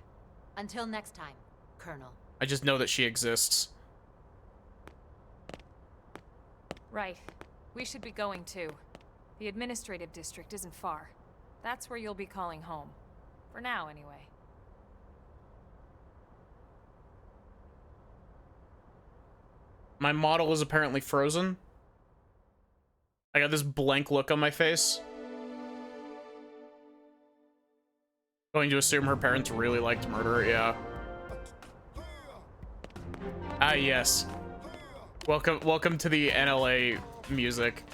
Until next time, Colonel. I just know that she exists. Right. We should be going too. The administrative district isn't far. That's where you'll be calling home. For now, anyway. My model is apparently frozen. I got this blank look on my face. Going to assume her parents really liked Murder, yeah. Ah, yes. Welcome to the NLA music.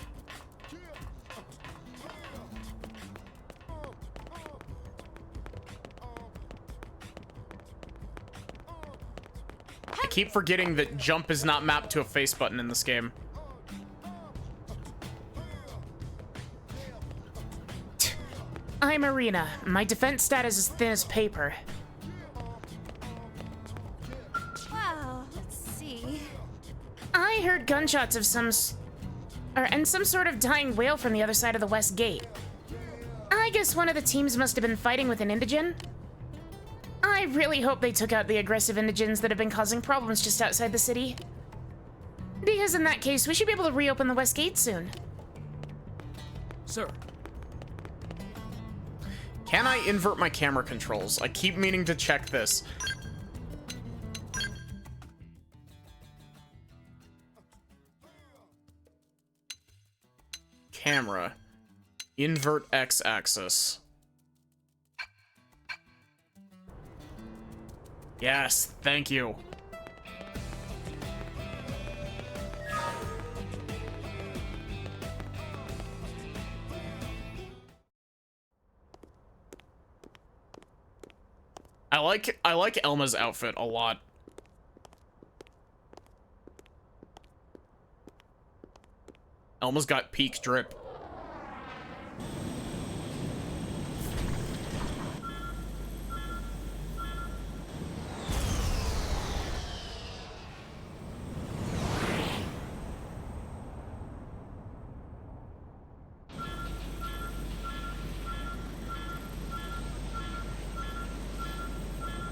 I keep forgetting that jump is not mapped to a face button in this game. I'm Arena. My defense status is thin as paper. Wow, let's see. I heard gunshots of some sort of dying whale from the other side of the west gate. I guess one of the teams must have been fighting with an indigen. I really hope they took out the aggressive indigens that have been causing problems just outside the city. Because in that case, we should be able to reopen the west gate soon. Sir. Can I invert my camera controls? I keep meaning to check this. Camera. Invert x-axis. Yes, thank you. I like Elma's outfit a lot. Elma's got peak drip.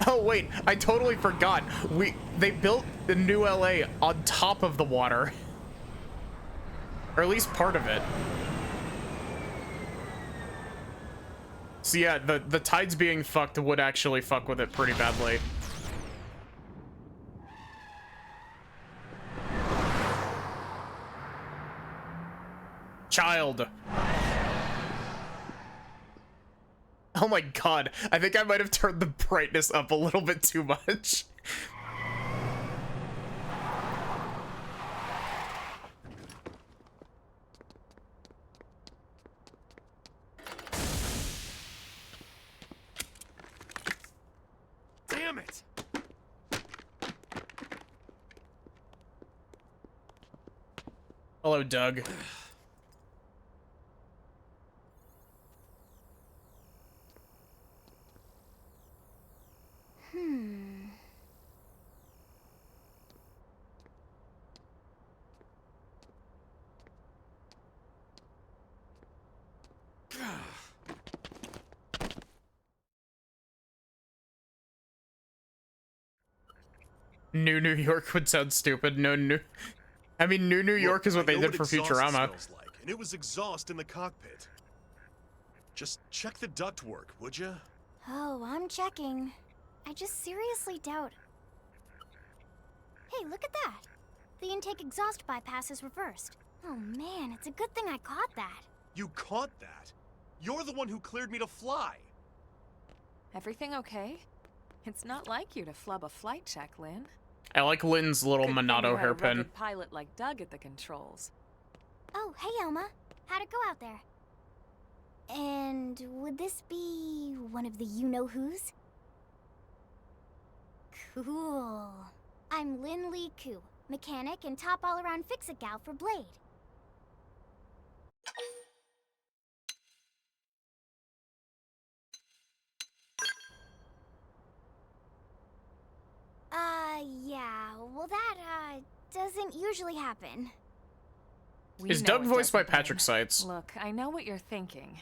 Oh wait, I totally forgot. They built the new LA on top of the water. Or at least part of it. So yeah, the tides being fucked would actually fuck with it pretty badly. Child. Oh my god, I think I might have turned the brightness up a little bit too much. Damn it! Hello, Doug. New York would sound stupid. I mean, New York is what they did for Futurama. Smells like, and it was exhaust in the cockpit. Just check the ductwork, would you? Oh, I'm checking. I just seriously doubt. Hey, look at that. The intake exhaust bypass is reversed. Oh man, it's a good thing I caught that. You caught that? You're the one who cleared me to fly. Everything okay? It's not like you to flub a flight check, Lynn. I like Lynn's little Good thing Monado you had a hairpin. rugged pilot like Doug at the controls. Oh, hey Elma. How'd it go out there? And would this be one of the you-know-whos? Cool. I'm Lynn Lee Koo, mechanic and top all-around fix-it gal for Blade. doesn't usually happen. Is We know Doug it voiced by doesn't, Patrick Lynn. Seitz? Look, I know what you're thinking.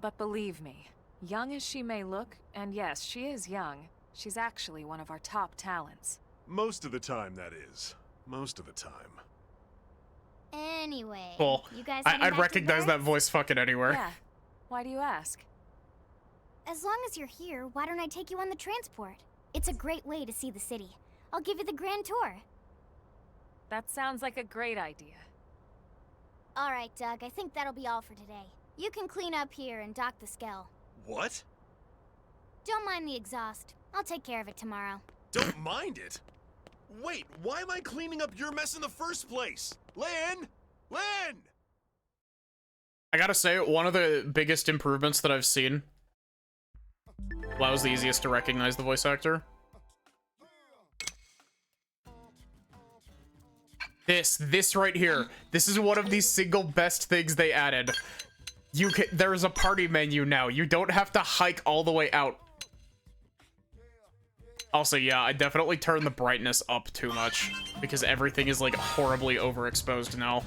But believe me, young as she may look, and yes, she is young, she's actually one of our top talents. Most of the time, that is. Most of the time. Anyway, Well, you guys I'd recognize that voice fucking anywhere. Yeah. Why do you ask? As long as you're here, why don't I take you on the transport? It's a great way to see the city. I'll give you the grand tour. That sounds like a great idea. All right, Doug, I think that'll be all for today. You can clean up here and dock the Skell. What? Don't mind the exhaust. I'll take care of it tomorrow. Don't mind it? Wait, why am I cleaning up your mess in the first place? Lynn! Lynn! I gotta say, one of the biggest improvements that I've seen. Well, that was the easiest to recognize the voice actor. This right here. This is one of the single best things they added. There's a party menu now. You don't have to hike all the way out. Also, yeah, I definitely turned the brightness up too much because everything is like horribly overexposed now.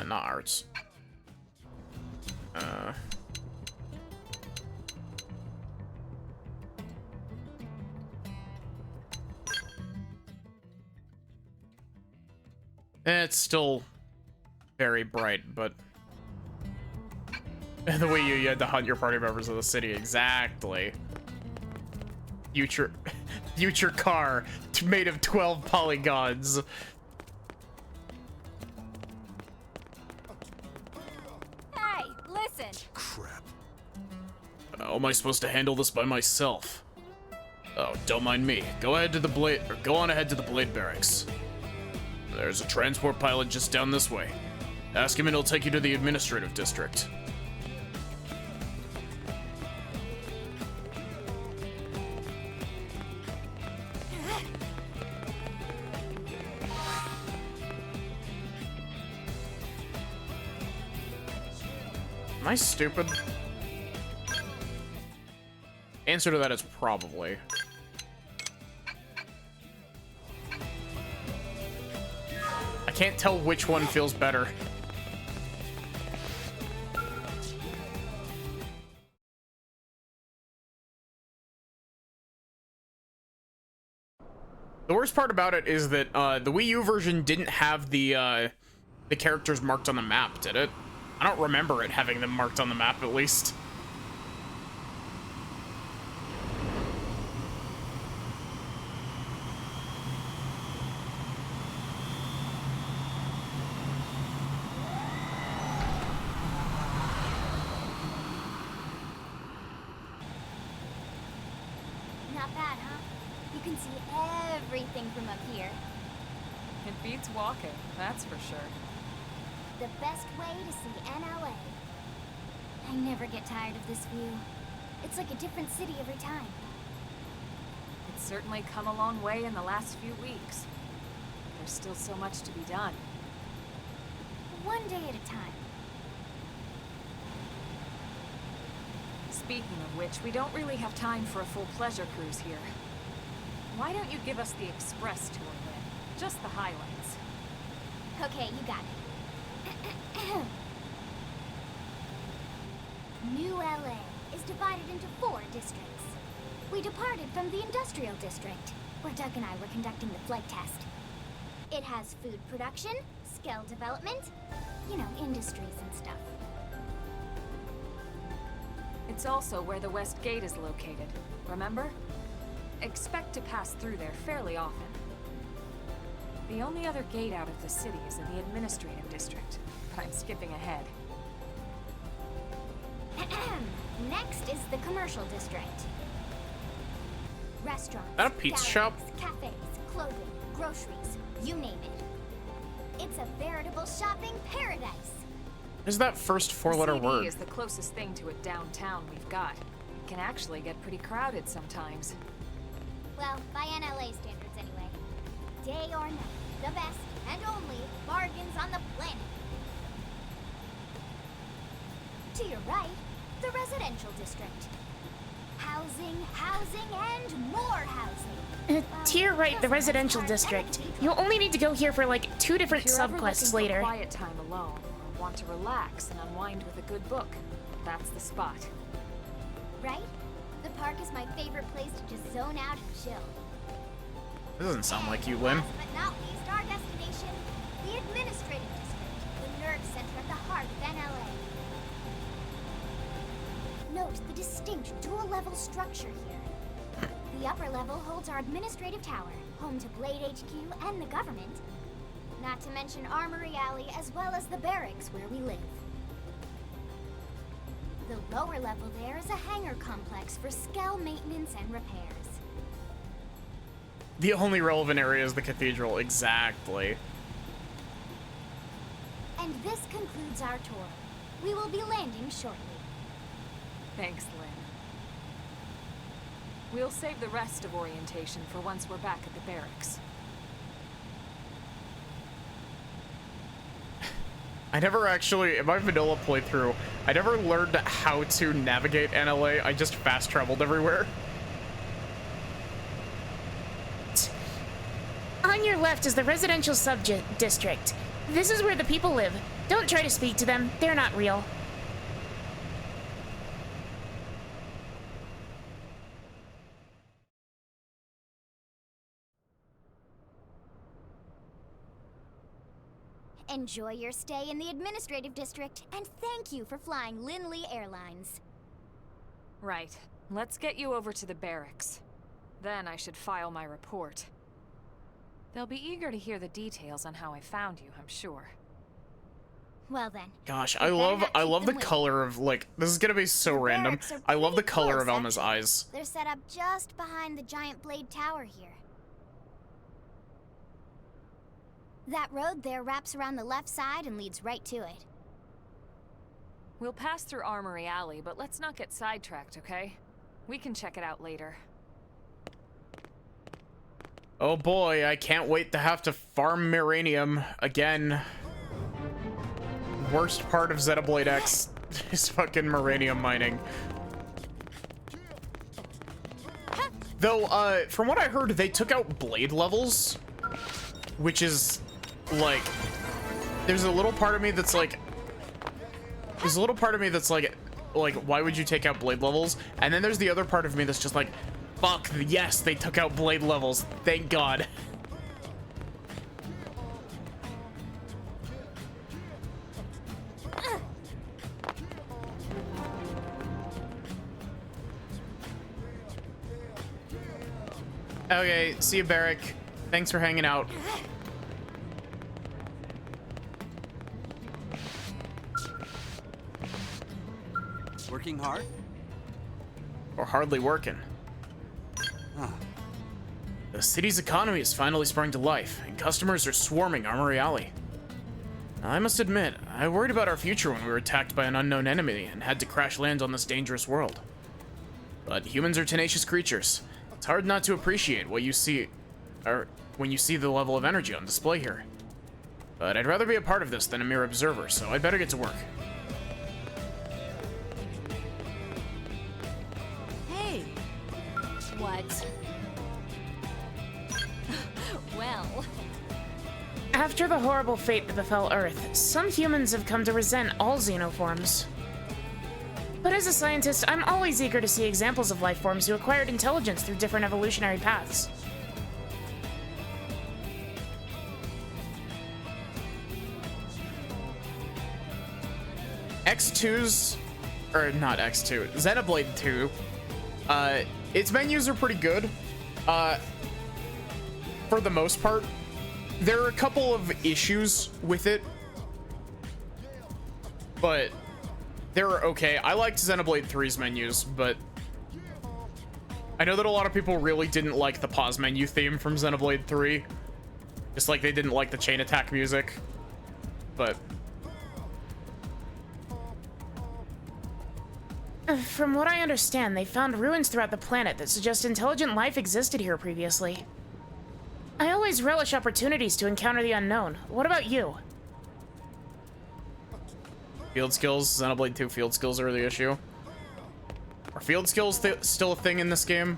Not arts. It's still very bright, but the way you had to hunt your party members of the city, exactly. Future car made of 12 polygons. Hey, listen! Crap. How am I supposed to handle this by myself? Oh, don't mind me. Go on ahead to the Blade Barracks. There's a transport pilot just down this way. Ask him and he'll take you to the administrative district. Am I stupid? Answer to that is probably. I can't tell which one feels better. The worst part about it is that the Wii U version didn't have the characters marked on the map, did it? I don't remember it having them marked on the map, at least. Not bad, huh? You can see everything from up here. It beats walking, that's for sure. The best way to see NLA. I never get tired of this view. It's like a different city every time. It's certainly come a long way in the last few weeks. There's still so much to be done. One day at a time. Speaking of which, we don't really have time for a full pleasure cruise here. Why don't you give us the express tour, Lynn? Just the highlights. Okay, you got it. New LA is divided into 4 districts. We departed from the industrial district, where Doug and I were conducting the flight test. It has food production, skill development, you know, industries and stuff. It's also where the West Gate is located, remember? Expect to pass through there fairly often. The only other gate out of the city is in the administrative district, but I'm skipping ahead. Next is the commercial district. Restaurants, That a pizza shop? cafes, clothing, groceries, you name it. It's a veritable shopping paradise. Is that first 4-letter CD word? is the closest thing to a downtown we've got. It can actually get pretty crowded sometimes. Well, by NLA standards anyway. Day or night. The best and only bargains on the planet. To your right, the residential district. Housing, housing, and more housing. To your right, the residential district. You'll only need to go here for like 2 different If you're ever subquests looking for later. quiet time alone, or want to relax and unwind with a good book, that's the spot. Right? The park is my favorite place to just zone out and chill. This doesn't sound like you, Lynn. Last but not least, our destination, the administrative district, the nerve center at the heart of NLA. Note the distinct dual-level structure here. The upper level holds our administrative tower, home to Blade HQ and the government. Not to mention Armory Alley, as well as the barracks where we live. The lower level there is a hangar complex for Skell maintenance and repairs. The only relevant area is the cathedral. Exactly. And this concludes our tour. We will be landing shortly. Thanks, Lynn. We'll save the rest of orientation for once we're back at the barracks. I never actually, in my vanilla playthrough, I never learned how to navigate NLA. I just fast traveled everywhere. On your left is the residential sub-district. This is where the people live. Don't try to speak to them. They're not real. Enjoy your stay in the administrative district, and thank you for flying Lindley Airlines. Right. Let's get you over to the barracks. Then I should file my report. They'll be eager to hear the details on how I found you, I'm sure. Well then. Gosh, You I better love not keep the them waiting. color of, like, this is gonna be so random. barracks are I love the pretty color close, of Elma's actually. eyes. They're set up just behind the giant blade tower here. That road there wraps around the left side and leads right to it. We'll pass through Armory Alley, but let's not get sidetracked, okay? We can check it out later. Oh boy, I can't wait to have to farm Miranium again. Worst part of Xenoblade X is fucking Miranium mining. Though, from what I heard, they took out blade levels, which is, like, there's a little part of me that's like, why would you take out blade levels? And then there's the other part of me that's just like, fuck, yes, they took out blade levels. Thank God. Okay, see you, Barrick. Thanks for hanging out. Working hard? Or hardly working. Huh. The city's economy is finally sprung to life, and customers are swarming Armory Alley. I must admit, I worried about our future when we were attacked by an unknown enemy and had to crash land on this dangerous world. But humans are tenacious creatures. It's hard not to appreciate what you see, or when you see the level of energy on display here. But I'd rather be a part of this than a mere observer, so I'd better get to work. Hey! What? Well... After the horrible fate that befell Earth, some humans have come to resent all xenoforms. But as a scientist, I'm always eager to see examples of life forms who acquired intelligence through different evolutionary paths. X2's, or not X2, Xenoblade 2, its menus are pretty good, for the most part. There are a couple of issues with it, but they're okay. I liked Xenoblade 3's menus, but I know that a lot of people really didn't like the pause menu theme from Xenoblade 3, just like they didn't like the chain attack music, but... From what I understand, they found ruins throughout the planet that suggest intelligent life existed here previously. I always relish opportunities to encounter the unknown. What about you? Field skills, Xenoblade 2 field skills are the issue. Are field skills still a thing in this game?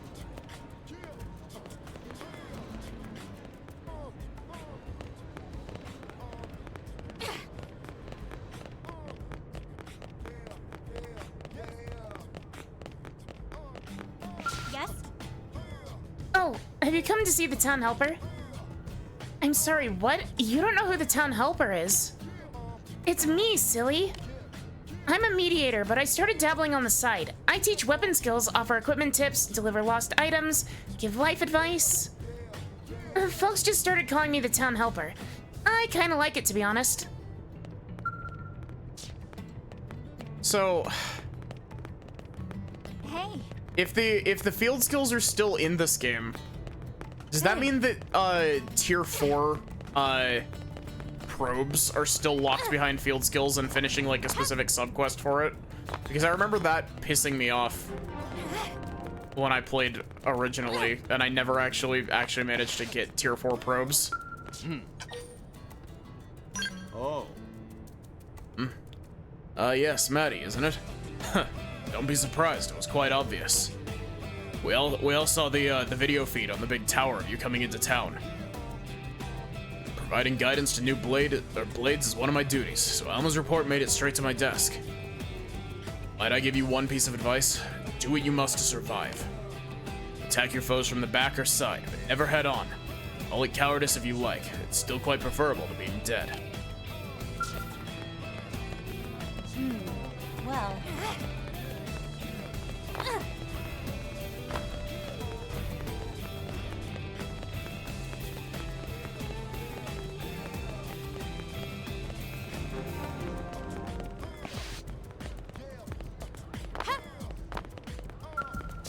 Yes? Oh, have you come to see the town helper? I'm sorry, what? You don't know who the town helper is? It's me, silly. I'm a mediator, but I started dabbling on the side. I teach weapon skills, offer equipment tips, deliver lost items, give life advice. Folks just started calling me the town helper. I kinda like it, to be honest. So, Hey. if the field skills are still in this game, does that mean that tier 4 probes are still locked behind field skills and finishing like a specific subquest for it? Because I remember that pissing me off when I played originally, and I never actually managed to get tier 4 probes. Oh. Yes, Maddie, isn't it? Don't be surprised, it was quite obvious. We all saw the video feed on the big tower of you coming into town. Providing guidance to new blades is one of my duties, so Alma's report made it straight to my desk. Might I give you one piece of advice? Do what you must to survive. Attack your foes from the back or side, but never head on. Call it cowardice if you like. It's still quite preferable to being dead. Well.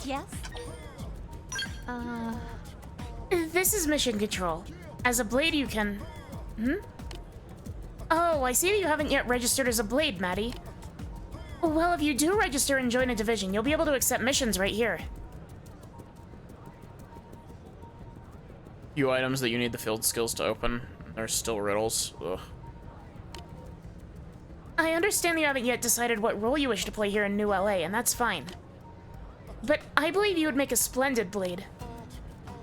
Yes? This is mission control. As a blade, you can... Oh, I see that you haven't yet registered as a blade, Maddie. Well, if you do register and join a division, you'll be able to accept missions right here. Few items that you need the field skills to open. There's still riddles. Ugh. I understand that you haven't yet decided what role you wish to play here in New LA, and that's fine. But I believe you would make a splendid blade.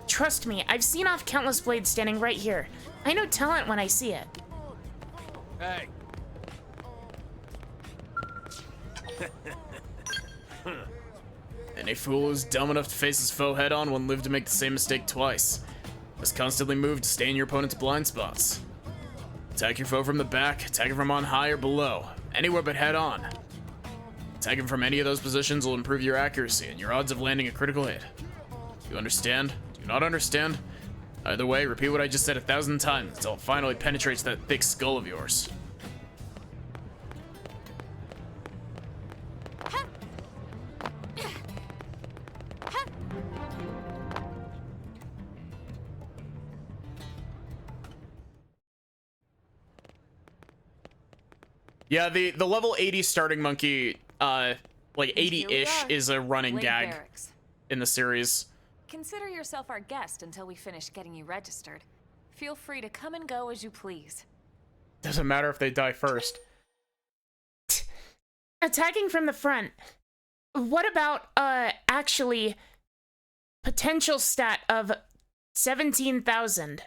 Trust me, I've seen off countless blades standing right here. I know talent when I see it. Hey. Any fool who's dumb enough to face his foe head-on won't live to make the same mistake twice. Must constantly move to stay in your opponent's blind spots. Attack your foe from the back, attack him from on high or below. Anywhere but head-on. Attacking from any of those positions will improve your accuracy and your odds of landing a critical hit. You understand? Do you not understand? Either way, repeat what I just said 1,000 times until it finally penetrates that thick skull of yours. Yeah, the level 80 starting monkey, like 80-ish, is a running gag Barracks. in the series. Consider yourself our guest until we finish getting you registered. Feel free to come and go as you please. Doesn't matter if they die first. Attacking from the front. What about, actually, potential stat of 17,000.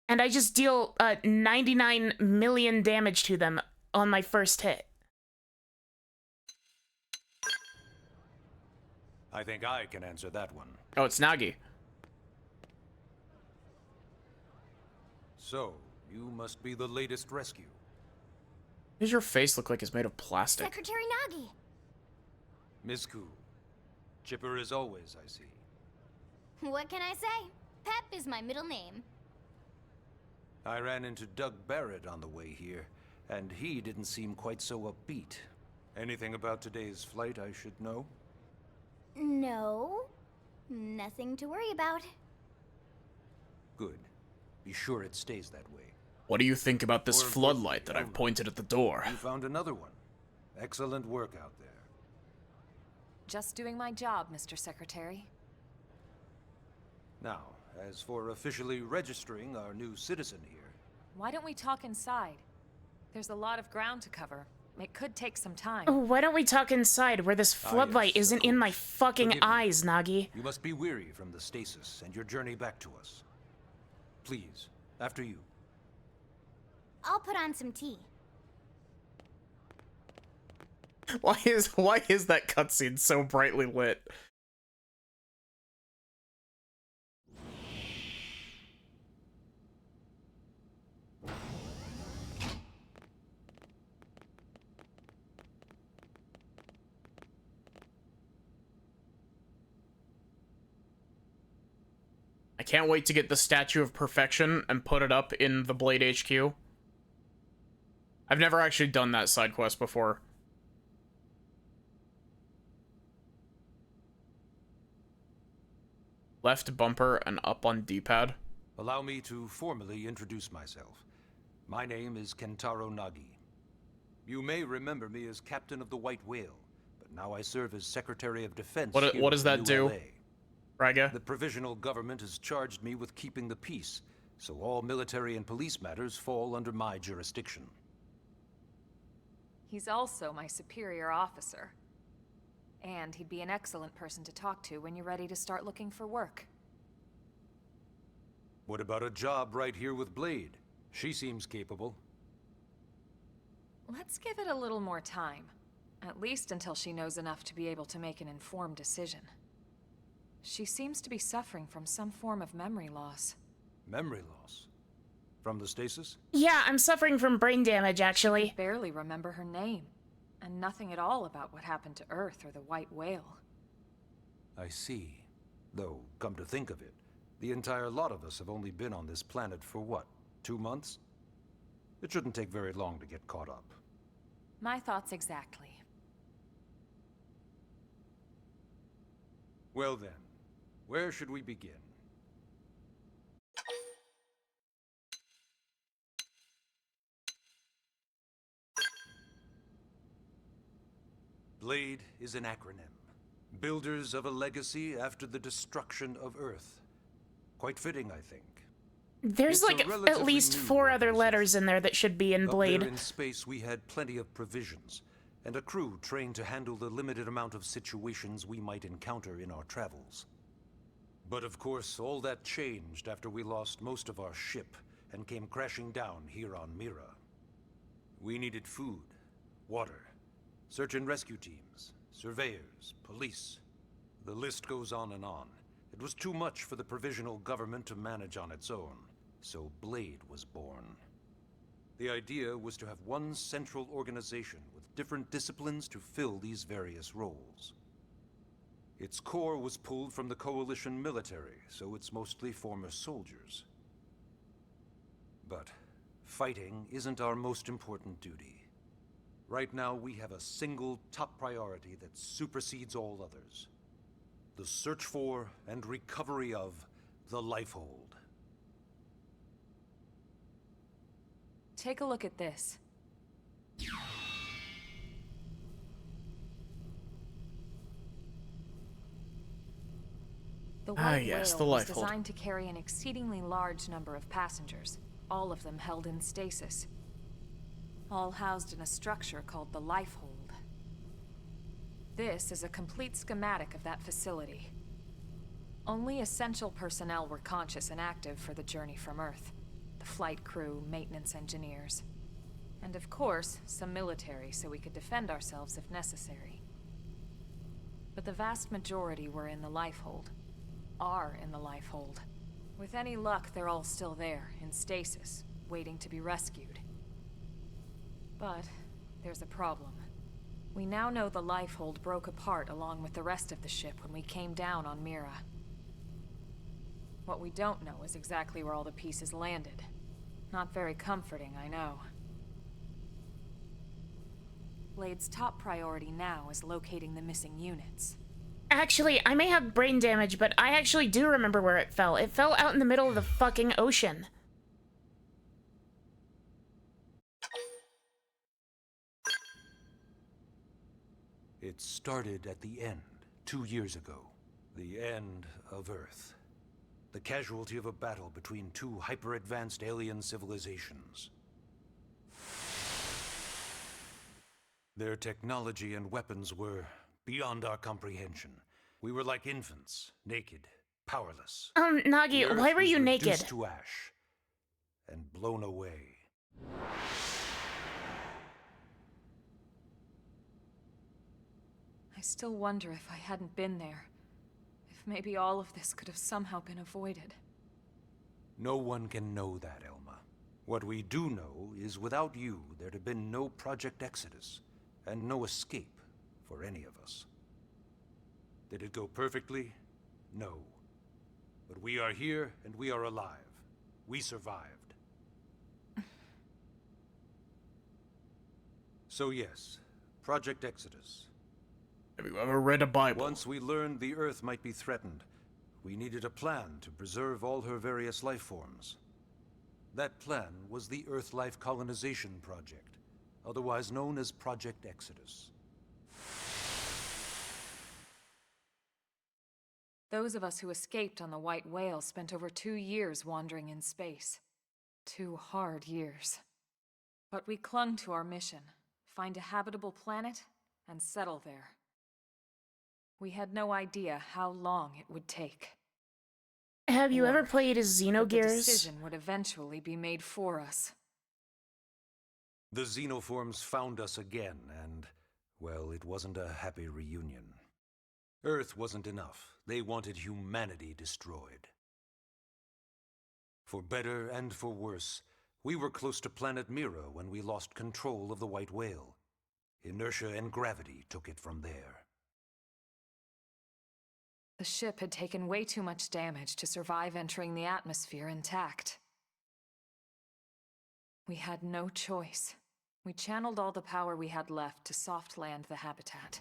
And I just deal, 99 million damage to them on my first hit. I think I can answer that one. Oh, it's Nagi. So, you must be the latest rescue. Does your face look like it's made of plastic? Secretary Nagi. Miss Ku. Chipper as always, I see. What can I say? Pep is my middle name. I ran into Doug Barrett on the way here, and he didn't seem quite so upbeat. Anything about today's flight I should know? No. Nothing to worry about. Good. Be sure it stays that way. What do you think about this More floodlight that importantly, I've pointed at the door? You found another one. Excellent work out there. Just doing my job, Mr. Secretary. Now, as for officially registering our new citizen here. Why don't we talk inside? There's a lot of ground to cover. It could take some time. Oh, why don't we talk inside where this floodlight yes, of isn't in my course. fucking Forgive me. eyes, Nagi? You must be weary from the stasis and your journey back to us. Please, after you. I'll put on some tea. Why is that cutscene so brightly lit? I can't wait to get the Statue of Perfection and put it up in the Blade HQ. I've never actually done that side quest before. Left bumper and up on D-pad. Allow me to formally introduce myself. My name is Kentaro Nagi. You may remember me as Captain of the White Whale, but now I serve as Secretary of Defense. What does that do? LA. Raga? The provisional government has charged me with keeping the peace, so all military and police matters fall under my jurisdiction. He's also my superior officer. And he'd be an excellent person to talk to when you're ready to start looking for work. What about a job right here with Blade? She seems capable. Let's give it a little more time. At least until she knows enough to be able to make an informed decision. She seems to be suffering from some form of memory loss. Memory loss? From the stasis? Yeah, I'm suffering from brain damage, actually. I barely remember her name. And nothing at all about what happened to Earth or the White Whale. I see. Though, come to think of it, the entire lot of us have only been on this planet for what, 2 months? It shouldn't take very long to get caught up. My thoughts exactly. Well then, where should we begin? Blade is an acronym. Builders of a legacy after the destruction of Earth. Quite fitting, I think. There's It's a like at relatively least new 4 other organization. letters in there that should be in Up Blade. there in space, we had plenty of provisions, and a crew trained to handle the limited amount of situations we might encounter in our travels. But of course, all that changed after we lost most of our ship and came crashing down here on Mira. We needed food, water, search and rescue teams, surveyors, police. The list goes on and on. It was too much for the provisional government to manage on its own, so Blade was born. The idea was to have one central organization with different disciplines to fill these various roles. Its core was pulled from the Coalition military, so it's mostly former soldiers. But fighting isn't our most important duty. Right now, we have a single top priority that supersedes all others. The search for and recovery of the Lifehold. Take a look at this. The White yes, Whale the was Lifehold. designed to carry an exceedingly large number of passengers, all of them held in stasis. All housed in a structure called the Lifehold. This is a complete schematic of that facility. Only essential personnel were conscious and active for the journey from Earth. The flight crew, maintenance engineers. And of course, some military so we could defend ourselves if necessary. But the vast majority were in the Lifehold. Are in the Lifehold. With any luck, they're all still there, in stasis, waiting to be rescued. But there's a problem. We now know the Lifehold broke apart along with the rest of the ship when we came down on Mira. What we don't know is exactly where all the pieces landed. Not very comforting, I know. Blade's top priority now is locating the missing units. Actually, I may have brain damage, but I actually do remember where it fell. It fell out in the middle of the fucking ocean. It started at the end, 2 years ago. The end of Earth. the casualty of a battle between two hyper-advanced alien civilizations. Their technology and weapons were beyond our comprehension. We were like infants, naked, powerless. Nagi, The why Earth were was you reduced naked? to ash and blown away. I still wonder if I hadn't been there, if maybe all of this could have somehow been avoided. No one can know that, Elma. What we do know is without you, there'd have been no Project Exodus, and no escape for any of us. Did it go perfectly? No. But we are here, and we are alive. We survived. So yes, Project Exodus. Have you ever read a Bible? Once we learned the Earth might be threatened, we needed a plan to preserve all her various life forms. That plan was the Earth Life Colonization Project, otherwise known as Project Exodus. Those of us who escaped on the White Whale spent over 2 years wandering in space. 2 hard years. But we clung to our mission, find a habitable planet, and settle there. We had no idea how long it would take. Have you ever played as The Xenogears? decision would eventually be made for us. The xenoforms found us again, and, well, it wasn't a happy reunion. Earth wasn't enough. They wanted humanity destroyed. For better and for worse, we were close to planet Mira when we lost control of the White Whale. Inertia and gravity took it from there. The ship had taken way too much damage to survive entering the atmosphere intact. We had no choice. We channeled all the power we had left to soft land the habitat.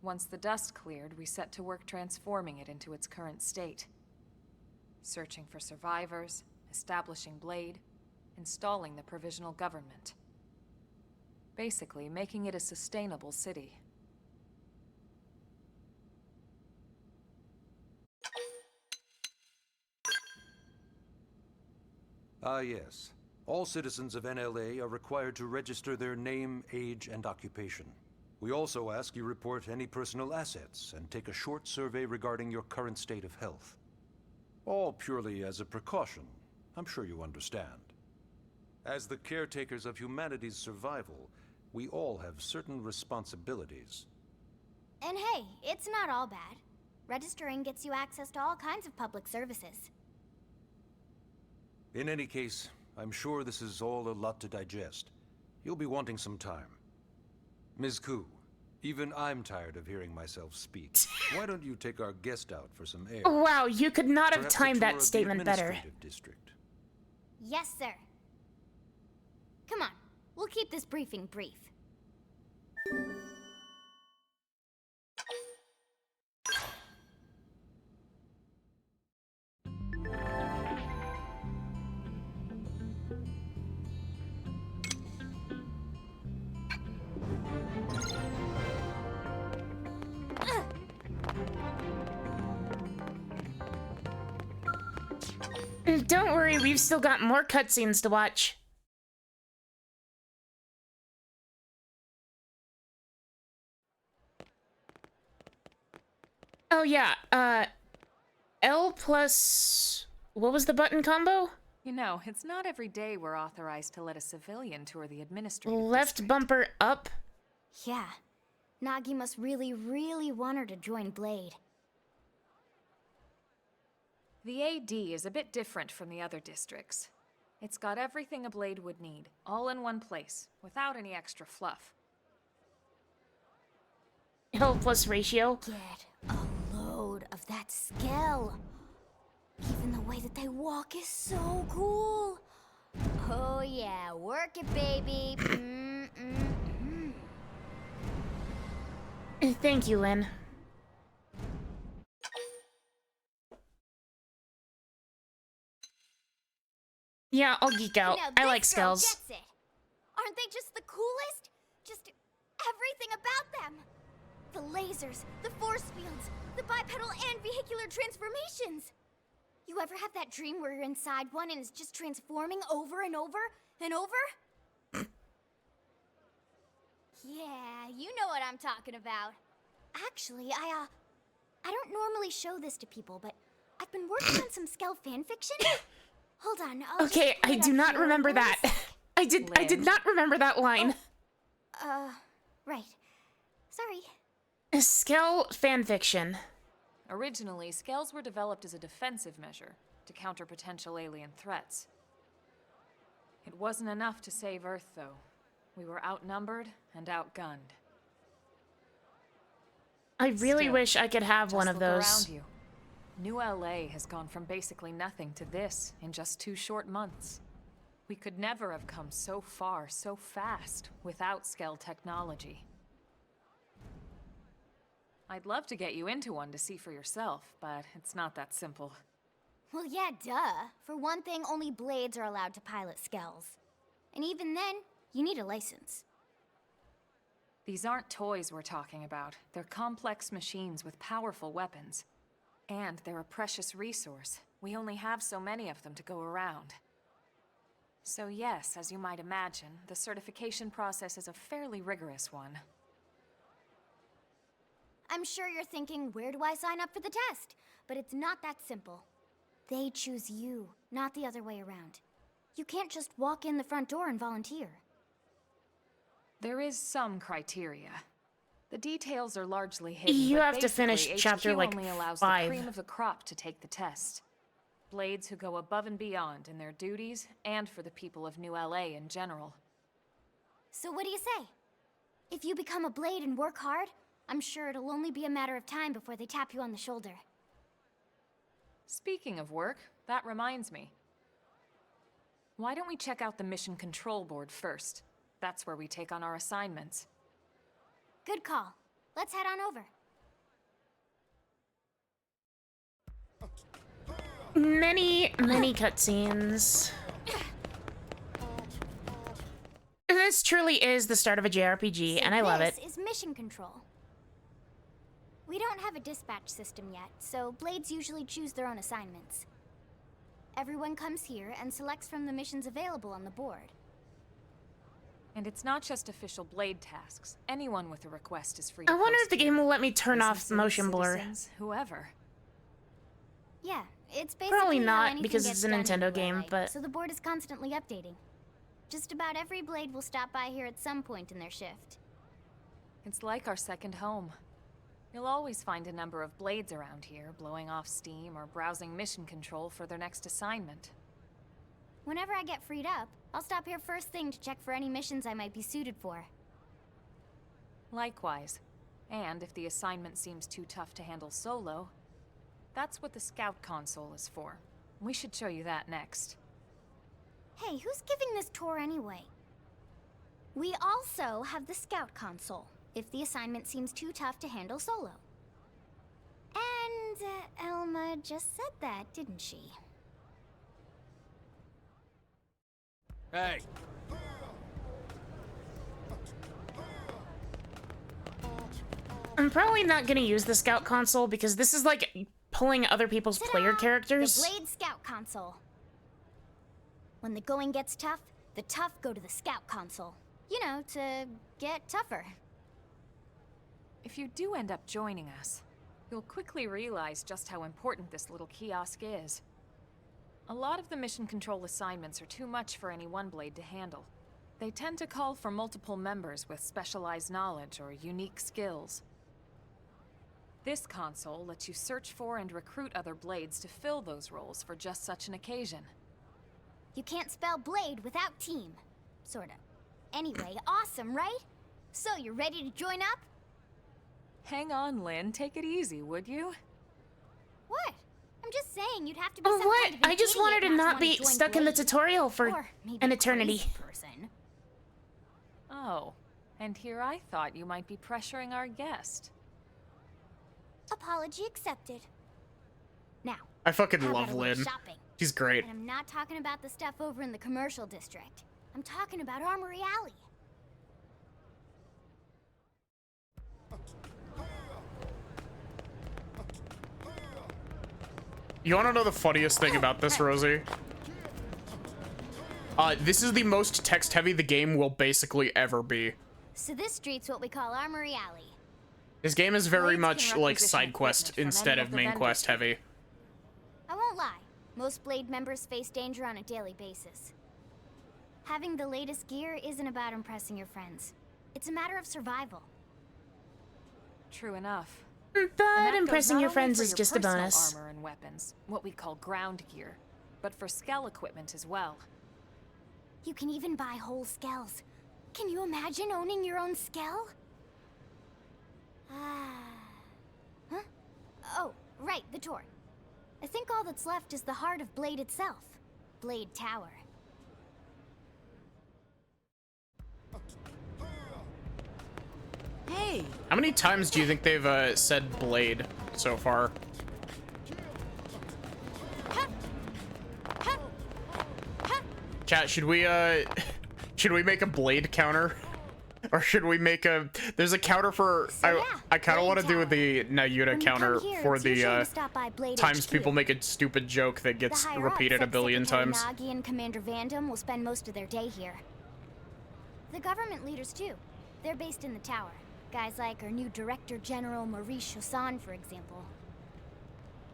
Once the dust cleared, we set to work transforming it into its current state. Searching for survivors, establishing Blade, installing the provisional government. Basically, making it a sustainable city. Ah, yes. All citizens of NLA are required to register their name, age, and occupation. We also ask you report any personal assets and take a short survey regarding your current state of health. All purely as a precaution. I'm sure you understand. As the caretakers of humanity's survival, we all have certain responsibilities. And hey, it's not all bad. Registering gets you access to all kinds of public services. In any case, I'm sure this is all a lot to digest. You'll be wanting some time. Ms. Koo, even I'm tired of hearing myself speak. Why don't you take our guest out for some air? Wow, you could not have Perhaps a timed tour that of the statement better. administrative district. Yes, sir. Come on, we'll keep this briefing brief. Don't worry, we've still got more cutscenes to watch. Oh yeah, L plus... what was the button combo? You know, it's not every day we're authorized to let a civilian tour the administrative Left district. bumper up. Yeah. Nagi must really, really want her to join Blade. The AD is a bit different from the other districts. It's got everything a Blade would need, all in one place, without any extra fluff. L plus ratio. Get a load of that skill. Even the way that they walk is so cool. Oh yeah, work it, baby. Thank you, Lynn. Yeah, I'll geek out. Now I like this girl skills. gets it. Aren't they just the coolest? Just everything about them. The lasers, the force fields, the bipedal and vehicular transformations! You ever have that dream where you're inside one and it's just transforming over and over and over? Yeah, you know what I'm talking about. Actually, I don't normally show this to people, but I've been working on some Skell fanfiction. Hold on, Okay, I do not remember that. I did not remember that line. Right. Sorry. Skell fanfiction. Originally, Skells were developed as a defensive measure to counter potential alien threats. It wasn't enough to save Earth, though. We were outnumbered and outgunned. I really wish I could have one of Just look those. around you. New LA has gone from basically nothing to this in just 2 short months. We could never have come so far, so fast, without Skell technology. I'd love to get you into one to see for yourself, but it's not that simple. Well, yeah, duh. For one thing, only Blades are allowed to pilot Skells. And even then, you need a license. These aren't toys we're talking about. They're complex machines with powerful weapons. And they're a precious resource. We only have so many of them to go around. So yes, as you might imagine, the certification process is a fairly rigorous one. I'm sure you're thinking, where do I sign up for the test? But it's not that simple. They choose you, not the other way around. You can't just walk in the front door and volunteer. There is some criteria. The details are largely hidden. You but have to finish basically, chapter, HQ like, only allows 5. the cream of the crop to take the test. Blades who go above and beyond in their duties and for the people of New LA in general. So what do you say? If you become a Blade and work hard, I'm sure it'll only be a matter of time before they tap you on the shoulder. Speaking of work, that reminds me. Why don't we check out the mission control board first? That's where we take on our assignments. Good call. Let's head on over. Many cutscenes. This truly is the start of a JRPG, and I love it. This is mission control. We don't have a dispatch system yet, so Blades usually choose their own assignments. Everyone comes here and selects from the missions available on the board. And it's not just official Blade tasks. Anyone with a request is free I to wonder post if the here. game will let me turn off Businesses, motion blur. citizens, whoever. Yeah, it's basically Probably how not, anything because gets it's a done in Nintendo ULA, game, but... So the board is constantly updating. Just about every Blade will stop by here at some point in their shift. It's like our second home. You'll always find a number of Blades around here, blowing off steam or browsing mission control for their next assignment. Whenever I get freed up, I'll stop here first thing to check for any missions I might be suited for. Likewise. And if the assignment seems too tough to handle solo, that's what the Scout console is for. We should show you that next. Hey, who's giving this tour anyway? We also have the Scout console, if the assignment seems too tough to handle solo. And Elma just said that, didn't she? Hey, I'm probably not gonna use the Scout console because this is like pulling other people's player characters. The Blade Scout console. When the going gets tough, the tough go to the Scout console. You know, to get tougher. If you do end up joining us, you'll quickly realize just how important this little kiosk is. A lot of the mission control assignments are too much for any one Blade to handle. They tend to call for multiple members with specialized knowledge or unique skills. This console lets you search for and recruit other Blades to fill those roles for just such an occasion. You can't spell Blade without team. Sorta. Anyway, awesome, right? So, you're ready to join up? Hang on, Lynn. Take it easy, would you? What? I'm just saying you'd have to be Oh, some what? kind of an I just idiot wanted to not wanna be join stuck in the Blade. tutorial for Or maybe an a eternity. crazy person. Oh, and here I thought you might be pressuring our guest. Apology accepted. Now, I fucking how about love a little Lynn. shopping? She's great. And I'm not talking about the stuff over in the commercial district. I'm talking about Armory Alley. You want to know the funniest thing about this, Rosie? This is the most text-heavy the game will basically ever be. So this street's what we call Armory Alley. This game is very Blades much can like requisition side quest equipment from instead any of of the main vendors quest here. heavy. I won't lie, most Blade members face danger on a daily basis. Having the latest gear isn't about impressing your friends. It's a matter of survival. True enough. But And that impressing goes your not only friends for is your just a personal bonus. Armor and weapons, what we call ground gear, but for Skell equipment as well. You can even buy whole skells. Can you imagine owning your own skell? Huh? Oh, right, the tour. I think all that's left is the heart of Blade itself. Blade Tower. Hey! How many times do you think they've said blade so far? Chat, should we make a blade counter? Or should we make a... There's a counter for... So, I kind of Blade want to do Tower. the Nayuta When you counter come here, for it's usually the to stop by Blade times HQ. people make a stupid joke that gets The higher-ups, repeated a like billion Secretary times. Nagi and Commander Vandam will spend most of their day here. The government leaders, too. They're based in the tower. Guys like our new Director General Maurice Chosan, for example.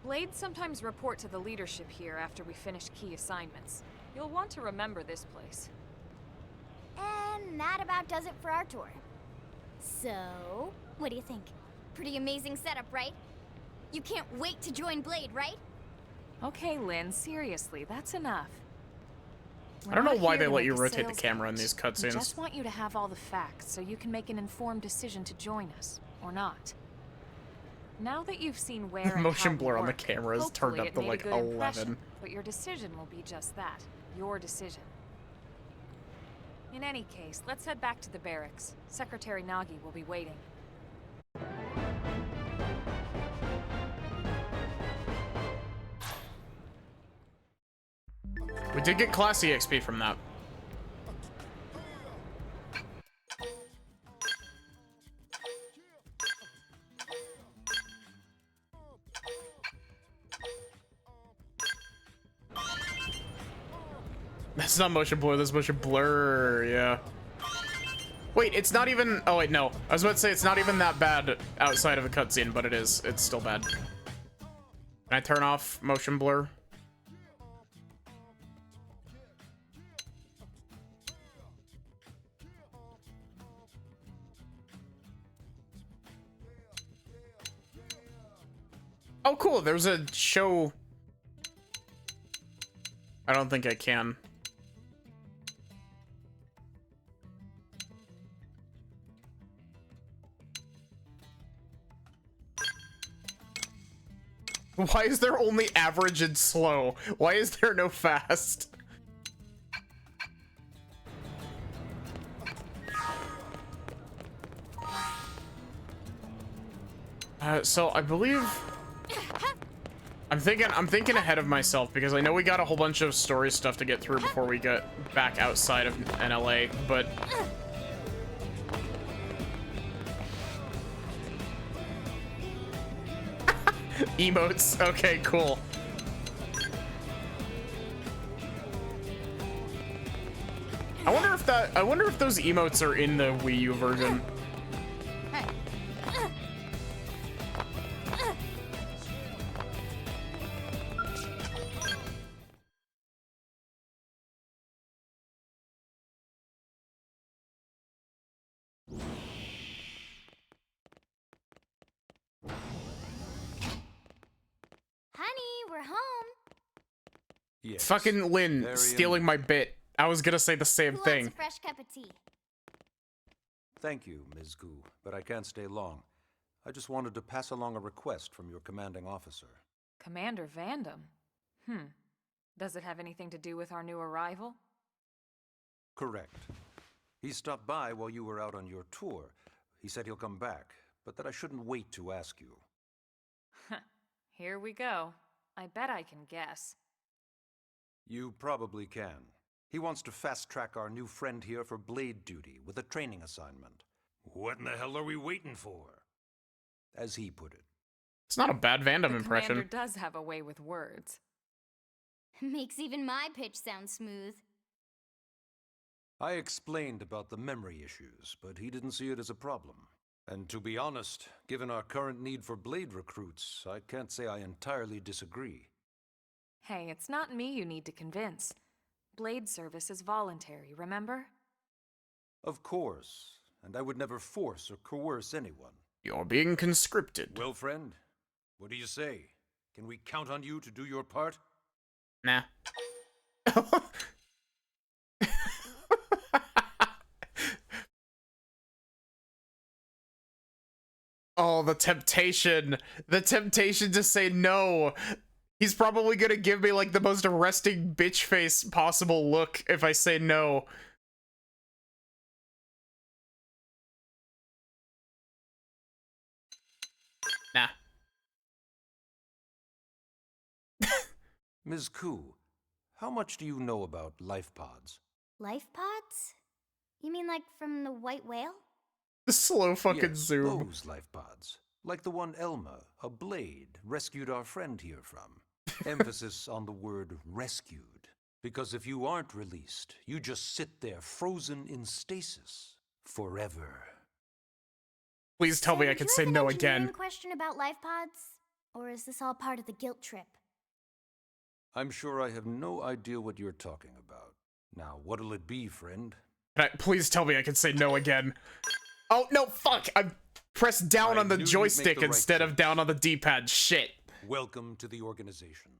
Blades sometimes report to the leadership here after we finish key assignments. You'll want to remember this place. And that about does it for our tour. So, what do you think? Pretty amazing setup, right? You can't wait to join Blade, right? Okay, Lynn, seriously, that's enough. I don't know We're not why here they to let make you a rotate the sales camera in pitch. these We cutscenes. just want you to have all the facts so you can make an informed decision to join us, or not. Now that you've seen where and Motion how we blur on the work, camera is turned hopefully up to it made a like good 11. impression, but your decision will be just that, your decision. In any case, let's head back to the barracks. Secretary Nagi will be waiting. We did get classy XP from that. That's not motion blur, that's motion blur, yeah. Wait, it's not even... Oh, wait, no. I was about to say it's not even that bad outside of a cutscene, but it is. It's still bad. Can I turn off motion blur? Oh, cool. There's a show... I don't think I can. Why is there only average and slow? Why is there no fast? So I believe I'm thinking ahead of myself because I know we got a whole bunch of story stuff to get through before we get back outside of NLA, but emotes. Okay, cool. I wonder if those emotes are in the Wii U version. Honey, we're home. Yes. Fucking Lynn Very stealing my bit. I was gonna say the same Who thing. wants a fresh cup of tea? Thank you, Ms. Gu, but I can't stay long. I just wanted to pass along a request from your commanding officer. Commander Vandam? Does it have anything to do with our new arrival? Correct. He stopped by while you were out on your tour. He said he'll come back, but that I shouldn't wait to ask you. Here we go. I bet I can guess. You probably can. He wants to fast-track our new friend here for blade duty with a training assignment. What in the hell are we waiting for? As he put it, It's not a bad Vandam The impression. commander does have a way with words. Makes even my pitch sound smooth. I explained about the memory issues, but he didn't see it as a problem. And to be honest, given our current need for Blade recruits, I can't say I entirely disagree. Hey, it's not me you need to convince. Blade service is voluntary, remember? Of course, and I would never force or coerce anyone. You're being conscripted. Well, friend, what do you say? Can we count on you to do your part? Nah. Oh, the temptation. The temptation to say no. He's probably gonna give me like the most arresting bitch face possible look if I say no. Nah. Ms. Koo, how much do you know about life pods? Life pods? You mean like from the white whale? The slow fucking Yes, zoom. those life pods. Like the one Elma, a Blade, rescued our friend here from. Emphasis on the word rescued. Because if you aren't released, you just sit there frozen in stasis. Forever. Please tell me I Did can you say have an no engineering again. question about life pods? Or is this all part of the guilt trip? I'm sure I have no idea what you're talking about. Now, what'll it be, friend? Please tell me I can say no again. Oh, no, fuck! I pressed down I on the knew you'd make joystick the right instead of choice. down on the D-pad. Shit. Welcome to the organization.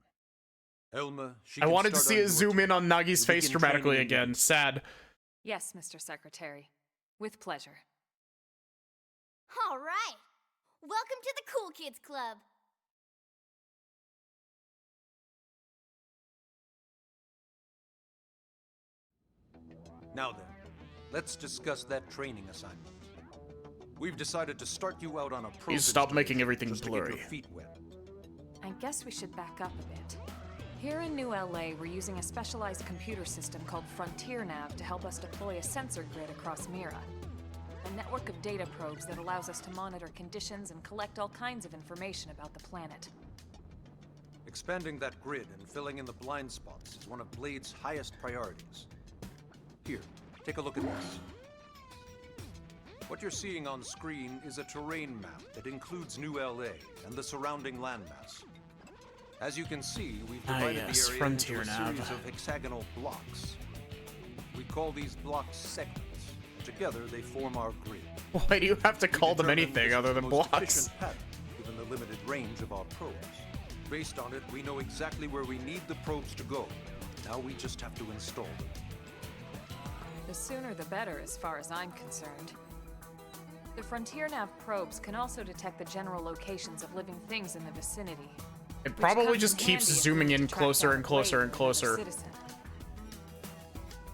Elma, she I can wanted to start see on it your zoom team. in on Nagi's You'll face begin dramatically training again. Sad. Yes, Mr. Secretary. With pleasure. All right! Welcome to the Cool Kids Club! Now then, let's discuss that training assignment. We've decided to start you out on a probe Please stop making installation everything just to get your blurry. feet wet. I guess we should back up a bit. Here in New LA, we're using a specialized computer system called Frontier Nav to help us deploy a sensor grid across Mira. A network of data probes that allows us to monitor conditions and collect all kinds of information about the planet. Expanding that grid and filling in the blind spots is one of Blade's highest priorities. Here, take a look at this. What you're seeing on screen is a terrain map that includes New LA and the surrounding landmass. As you can see, we've divided yes, the area Frontier into a Nav. series of hexagonal blocks. We call these blocks segments. Together, they form our grid. Why do you have to We call them determined anything this is other the than most blocks? efficient pattern, given the limited range of our probes. Based on it, we know exactly where we need the probes to go. Now we just have to install them. The sooner the better, as far as I'm concerned. The Frontier Nav probes can also detect the general locations of living things in the vicinity. It which probably comes just in keeps handy if zooming we need in to track closer down and a closer Blade and or another closer. citizen.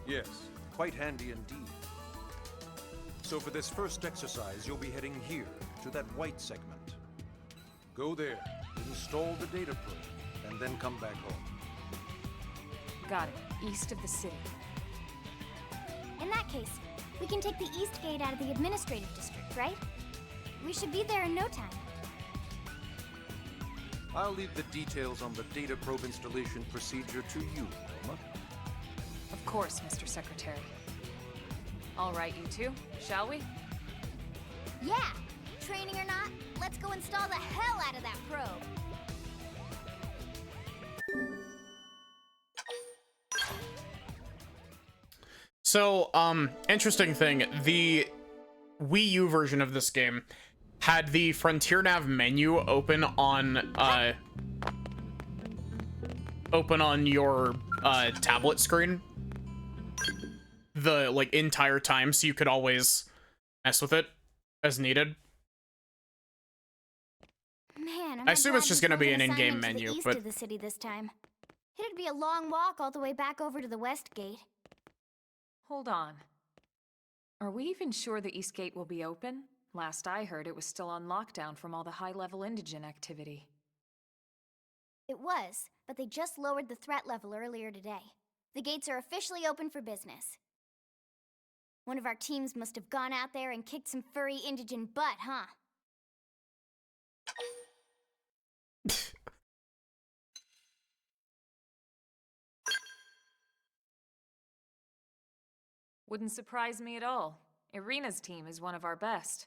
Yes, quite handy indeed. So for this first exercise, you'll be heading here, to that white segment. Go there, install the data probe, and then come back home. Got it. East of the city. In that case, we can take the East Gate out of the administrative district, right? We should be there in no time. I'll leave the details on the data probe installation procedure to you, Elma. Of course, Mr. Secretary. All right, you two, shall we? Yeah! Training or not, let's go install the hell out of that probe! So, interesting thing, the Wii U version of this game had the Frontier Nav menu open on your tablet screen the like entire time, so you could always mess with it as needed. Man, I'm I assume it's glad just we gonna be pulled an in-game assignment to menu, the east but of the city this time. It'd be a long walk all the way back over to the West Gate. Hold on. Are we even sure the East Gate will be open? Last I heard, it was still on lockdown from all the high-level indigen activity. It was, but they just lowered the threat level earlier today. The gates are officially open for business. One of our teams must have gone out there and kicked some furry indigen butt, huh? Wouldn't surprise me at all. Irina's team is one of our best.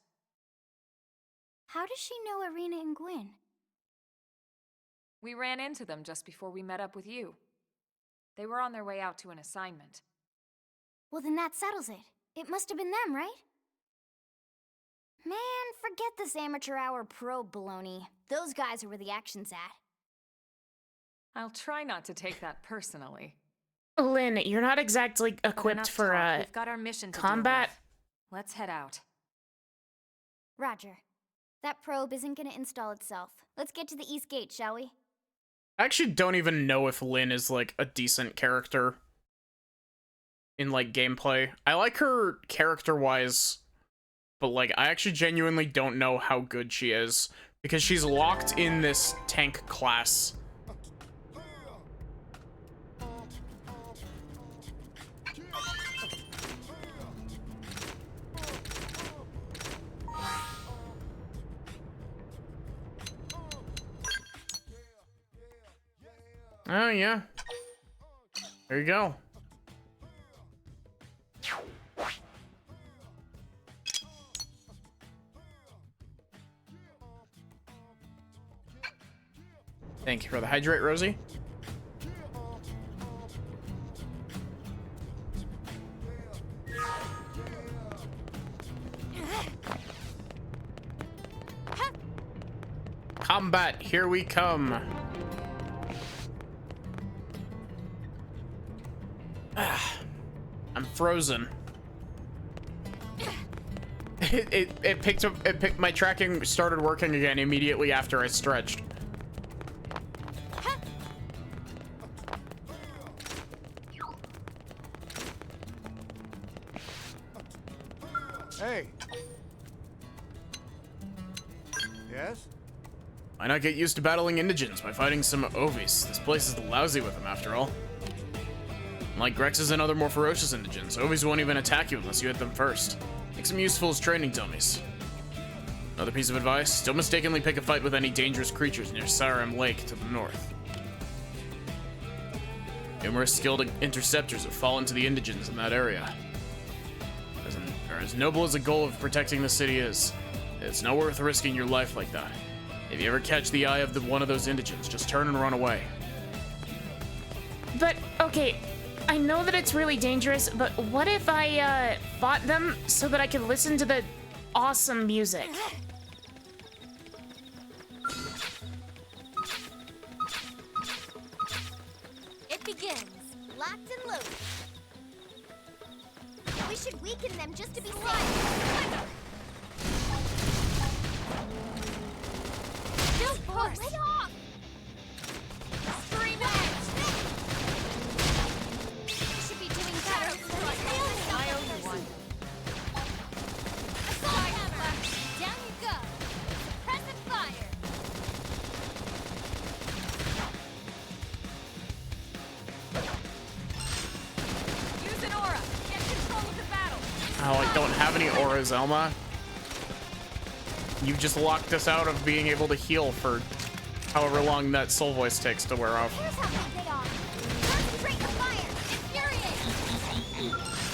How does she know Irina and Gwyn? We ran into them just before we met up with you. They were on their way out to an assignment. Well, then that settles it. It must have been them, right? Man, forget this amateur hour probe baloney. Those guys are where the action's at. I'll try not to take that personally. Lynn, you're not exactly But equipped enough for, talk. We've got our mission to deal combat. with. Let's head out. Roger. That probe isn't gonna install itself. Let's get to the East Gate, shall we? I actually don't even know if Lynn is, like, a decent character in, like, gameplay. I like her character-wise, but, like, I actually genuinely don't know how good she is, because she's locked in this tank class. Oh, yeah. There you go. Thank you for the hydrate, Rosie. Combat, here we come. I'm frozen. It picked up. My tracking started working again immediately after I stretched. Hey. Yes? Why not get used to battling indigents by fighting some Ovis? This place is lousy with them, after all. Like Grexes and other more ferocious indigents, Ovis won't even attack you unless you hit them first. Make them useful as training dummies. Another piece of advice, don't mistakenly pick a fight with any dangerous creatures near Sarum Lake to the north. Numerous skilled interceptors have fallen to the indigents in that area. As noble as the goal of protecting the city is, it's not worth risking your life like that. If you ever catch the eye of one of those indigents, just turn and run away. But, okay, I know that it's really dangerous, but what if I, fought them so that I could listen to the awesome music? It begins. Locked and loaded. We should weaken them just to be safe. Just push it off. Scream it. We should be doing better. I owe you one. Assault hammer. Down you go. Suppressive fire. Use an aura. Get control of the battle. Oh, I don't have any auras, Elma. You just locked us out of being able to heal for however long that soul voice takes to wear off. Here's how big they are. Concentrate the fire. Infuriate.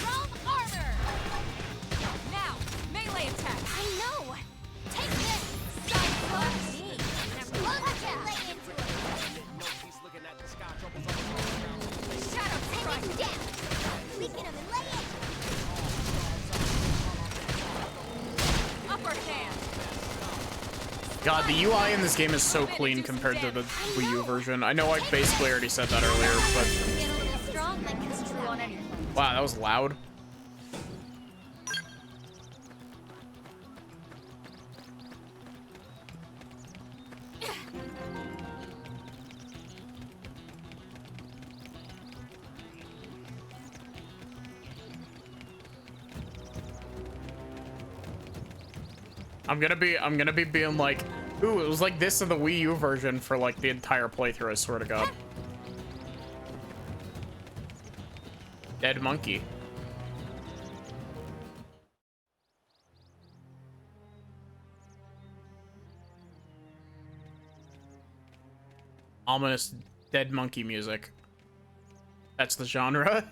Realm armor. Now, melee attack. I know. Take this. Psycho. Look at you. Lay into it. Shadow Take strike. him down. Weaken him and lay in. Upper hand. God, the UI in this game is so clean compared to the Wii U version. I know I basically already said that earlier, but Get a little strong like this true on anything. wow, that was loud. I'm gonna be being like, ooh, it was like this in the Wii U version for like the entire playthrough, I swear to God. Dead monkey. Ominous dead monkey music. That's the genre.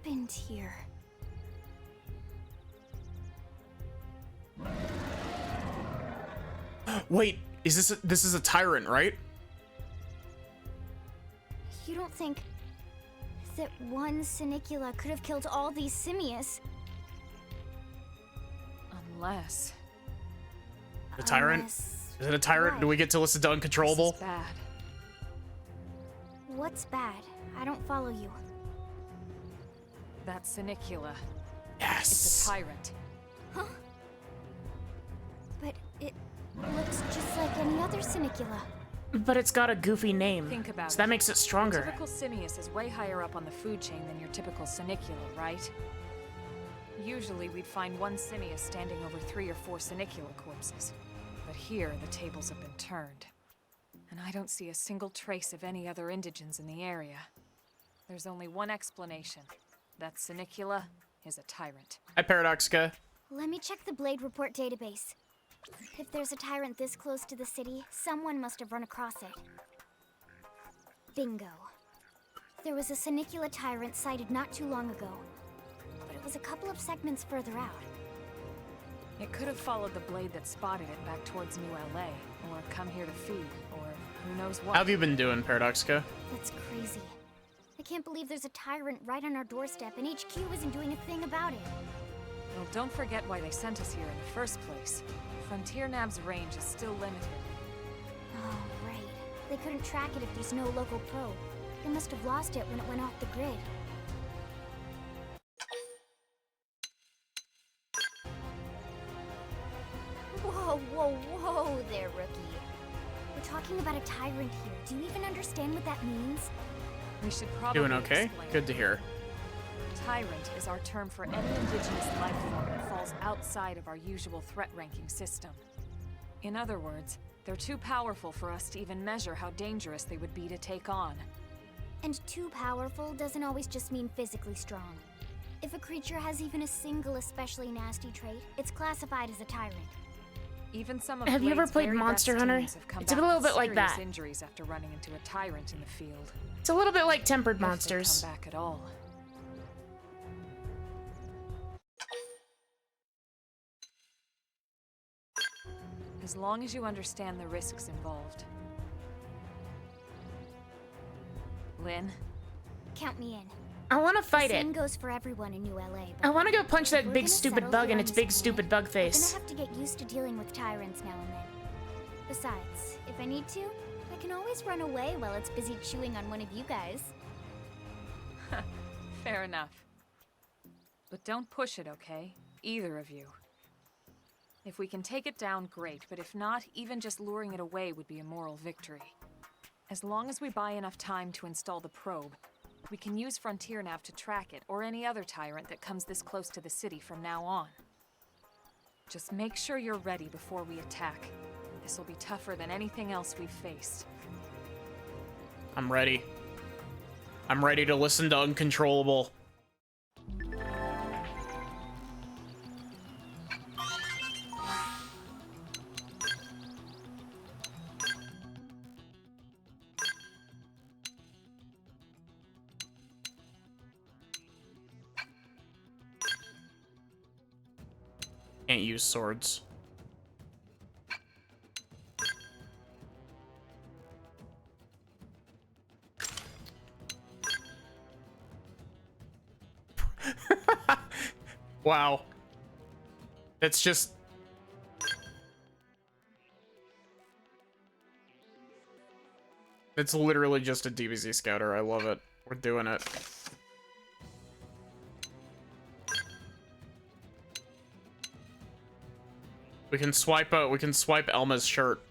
happened here? Wait, this is a tyrant, right? You don't think that one Sinicula could have killed all these simius? Unless... The tyrant? Unless Is it a tyrant? what? Do we get to listen to Uncontrollable? This is bad. What's bad? I don't follow you. That Sinicula. Yes. It's a tyrant. Huh? But it looks just like any other Sinicula. But it's got a goofy name, Think about so that it. makes it stronger. Typical simius is way higher up on the food chain than your typical Sinicula, right? Usually we'd find one simius standing over 3 or 4 Sinicula corpses. But here, the tables have been turned. And I don't see a single trace of any other indigents in the area. There's only one explanation. That Sinicula is a tyrant. Hi, Paradox guy. Let me check the Blade Report database. If there's a tyrant this close to the city, someone must have run across it. Bingo. There was a Sinicula tyrant sighted not too long ago, but it was a couple of segments further out. It could have followed the blade that spotted it back towards New LA, or come here to feed, or who knows what. How have you been doing, Paradoxica? That's crazy. I can't believe there's a tyrant right on our doorstep and HQ isn't doing a thing about it. Well, don't forget why they sent us here in the first place. Frontier Nav's range is still limited. Oh, right. They couldn't track it if there's no local probe. They must have lost it when it went off the grid. Whoa, whoa, whoa there, rookie. We're talking about a tyrant here. Do you even understand what that means? We should probably Doing okay? explain. Good to hear. Tyrant is our term for any indigenous life form that falls outside of our usual threat ranking system. In other words, they're too powerful for us to even measure how dangerous they would be to take on. And too powerful doesn't always just mean physically strong. If a creature has even a single especially nasty trait, it's classified as a tyrant. Even some of Have you ever Blade's played very Monster best Hunter? teams have come It's a back little with bit like serious that. injuries after running into a tyrant in the field. It's a little bit like Tempered If they Monsters. come back at all. As long as you understand the risks involved. Lynn? Count me in. I want to fight the same it. goes for everyone in New LA. I want to go punch if that we're big gonna stupid settle bug here in on its this big planet, stupid bug we're face. gonna have to get used to dealing with tyrants now and then. Besides, if I need to, I can always run away while it's busy chewing on one of you guys. Fair enough. But don't push it, okay? Either of you. If we can take it down, great, but if not, even just luring it away would be a moral victory. As long as we buy enough time to install the probe, we can use Frontier Nav to track it, or any other tyrant that comes this close to the city from now on. Just make sure you're ready before we attack. This will be tougher than anything else we've faced. I'm ready. I'm ready to listen to Uncontrollable. Can't use swords. Wow. That's just... It's literally just a DBZ scouter. I love it. We're doing it. We can swipe Elma's shirt.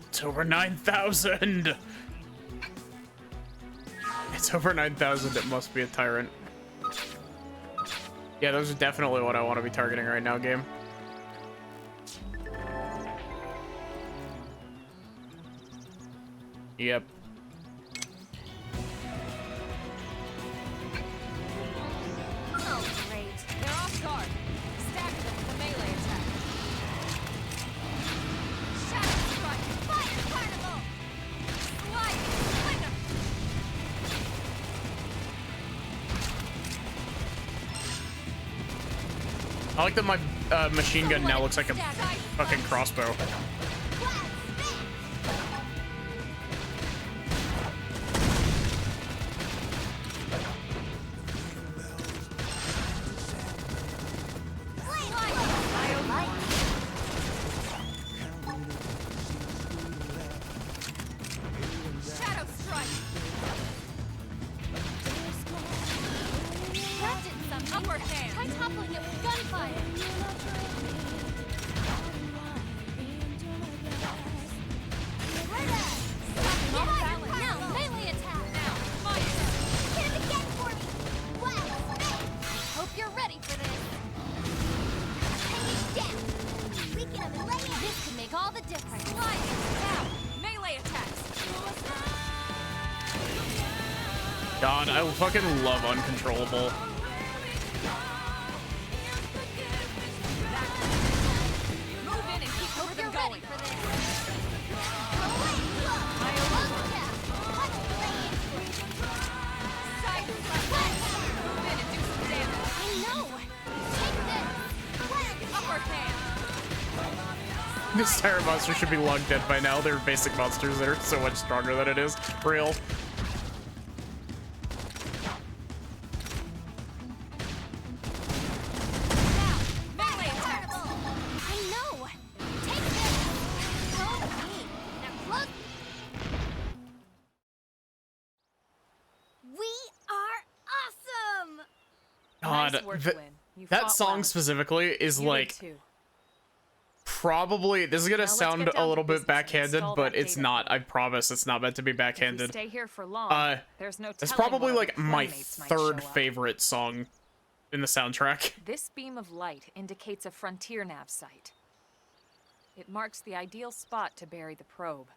It's over 9,000. It's over 9,000. It must be a tyrant. Yeah, those are definitely what I want to be targeting right now, game. Yep. Oh, great. They're off guard. Stagger them with a melee attack. Shadow Strike! Fire Carnival! Slide! Fling 'em! I like that my machine gun now looks like a fucking crossbow. Shadow Strike! That did some upper hand! Try toppling it with gunfire! Now, melee attack! Now, fire! Hit him again for me! Hope you're ready for this! Take it down! We can lay it! This can make all the difference! Slide! Now, melee attacks! God, I fucking love Uncontrollable. Move in and keep the rhythm going! For this. Side strike. Move in and do some damage. I know. Take this. Upper hand. This tire monster should be long dead by now. They're basic monsters that are so much stronger than it is. Real. Now, melee attack. I know. Take this. Follow me. Now close. We are awesome. God, Nice work, th- Lynn. You that fought song well. specifically is You did like too. probably, this is gonna Now let's sound get down a to little bit business and backhanded, install but that it's data not. probe. I promise it's not meant to be If we backhanded. stay here for long, there's no It's telling probably what like other my playmates might third show up. favorite song in the soundtrack. This beam of light indicates a frontier nav site. It marks the ideal spot to bury the probe.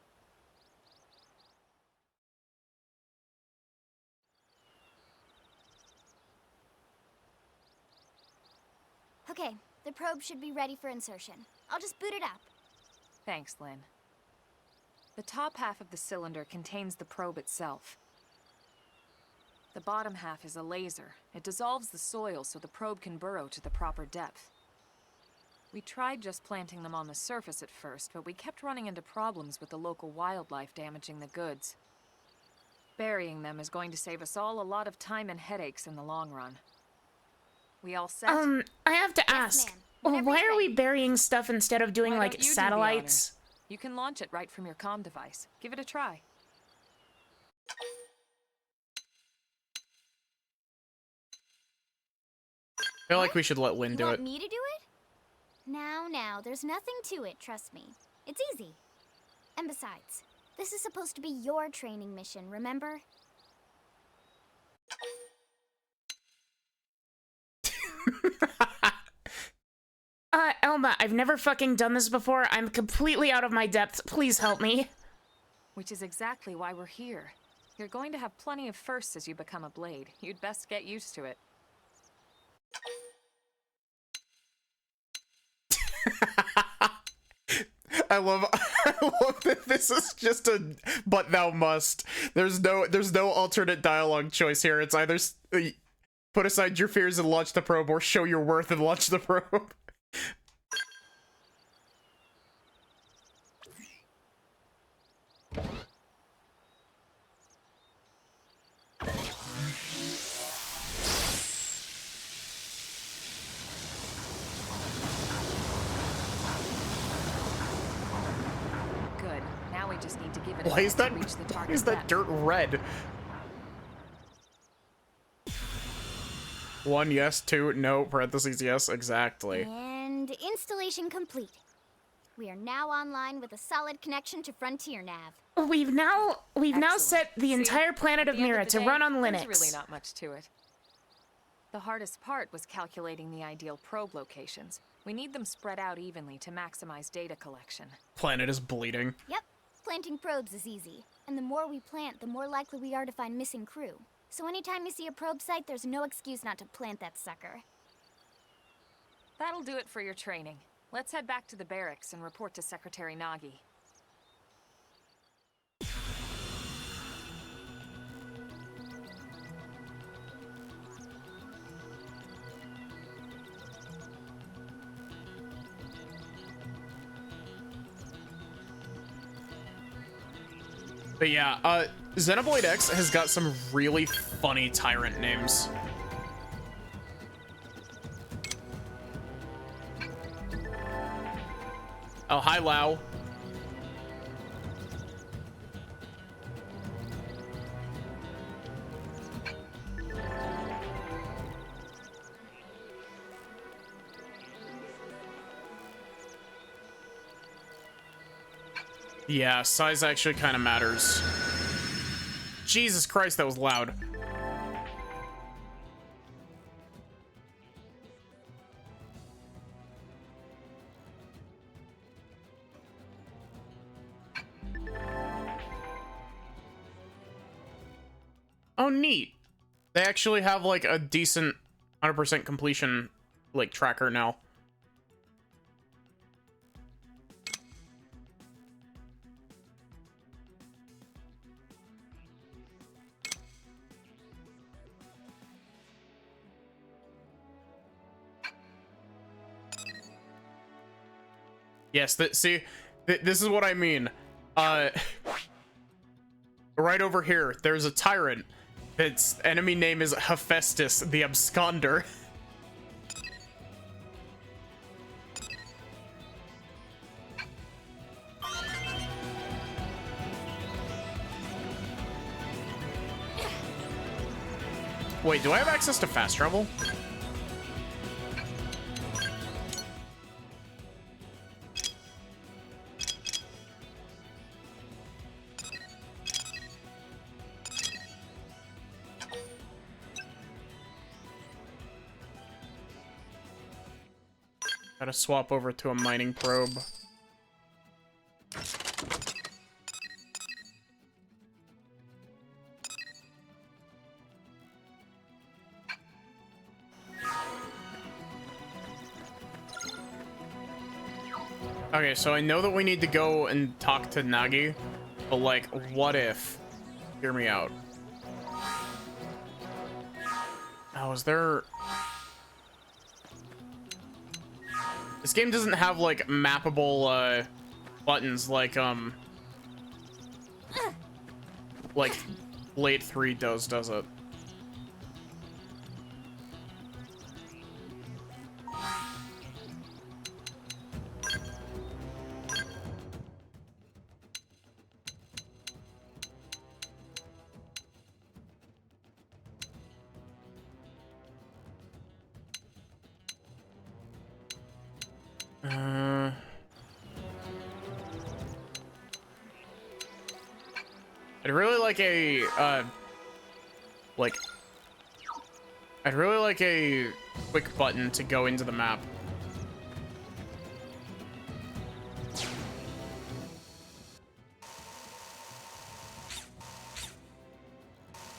Okay, the probe should be ready for insertion. I'll just boot it up. Thanks, Lynn. The top half of the cylinder contains the probe itself. The bottom half is a laser. It dissolves the soil so the probe can burrow to the proper depth. We tried just planting them on the surface at first, but we kept running into problems with the local wildlife damaging the goods. Burying them is going to save us all a lot of time and headaches in the long run. We all set? I have to ask. ma'am. Whenever Why you're are we ready. burying stuff instead of doing Why like don't you do the satellites? honors? You can launch it right from your comm device. Give it a try. I feel like we should let Lynn You do want it. me to do it? Now, there's nothing to it, trust me. It's easy. And besides, this is supposed to be your training mission, remember? Elma, I've never fucking done this before. I'm completely out of my depth. Please help me. Which is exactly why we're here. You're going to have plenty of firsts as you become a blade. You'd best get used to it. I love that this is just a but thou must. There's no alternate dialogue choice here. It's either put aside your fears and launch the probe, or show your worth and launch the probe. Good. Now we just need to give it Why a is minute that? to reach the Why target is that depth. dirt red? 1, yes. 2, no. Parentheses, yes. Exactly. And installation complete. We are now online with a solid connection to Frontier Nav. We've now Excellent. set the See, entire planet at of the end Mira the to day, run on there's Linux. really not much to it. The hardest part was calculating the ideal probe locations. We need them spread out evenly to maximize data collection. Planet is bleeding. Yep, Planting probes is easy, and the more we plant, the more likely we are to find missing crew. So anytime you see a probe site, there's no excuse not to plant that sucker. That'll do it for your training. Let's head back to the barracks and report to Secretary Nagi. But yeah, Xenoblade X has got some really funny tyrant names. Oh, hi, Lau. Yeah, size actually kind of matters. Jesus Christ, that was loud. Oh, neat. They actually have like a decent 100% completion like tracker now. Yes, see, this is what I mean. Right over here, there's a tyrant. Its enemy name is Hephaestus the Absconder. Wait, do I have access to fast travel? Gotta swap over to a mining probe. Okay, so I know that we need to go and talk to Nagi, but like, what if? Hear me out. Oh, is there... This game doesn't have like mappable buttons like Blade 3 does it? I'd really like a, I'd really like a quick button to go into the map.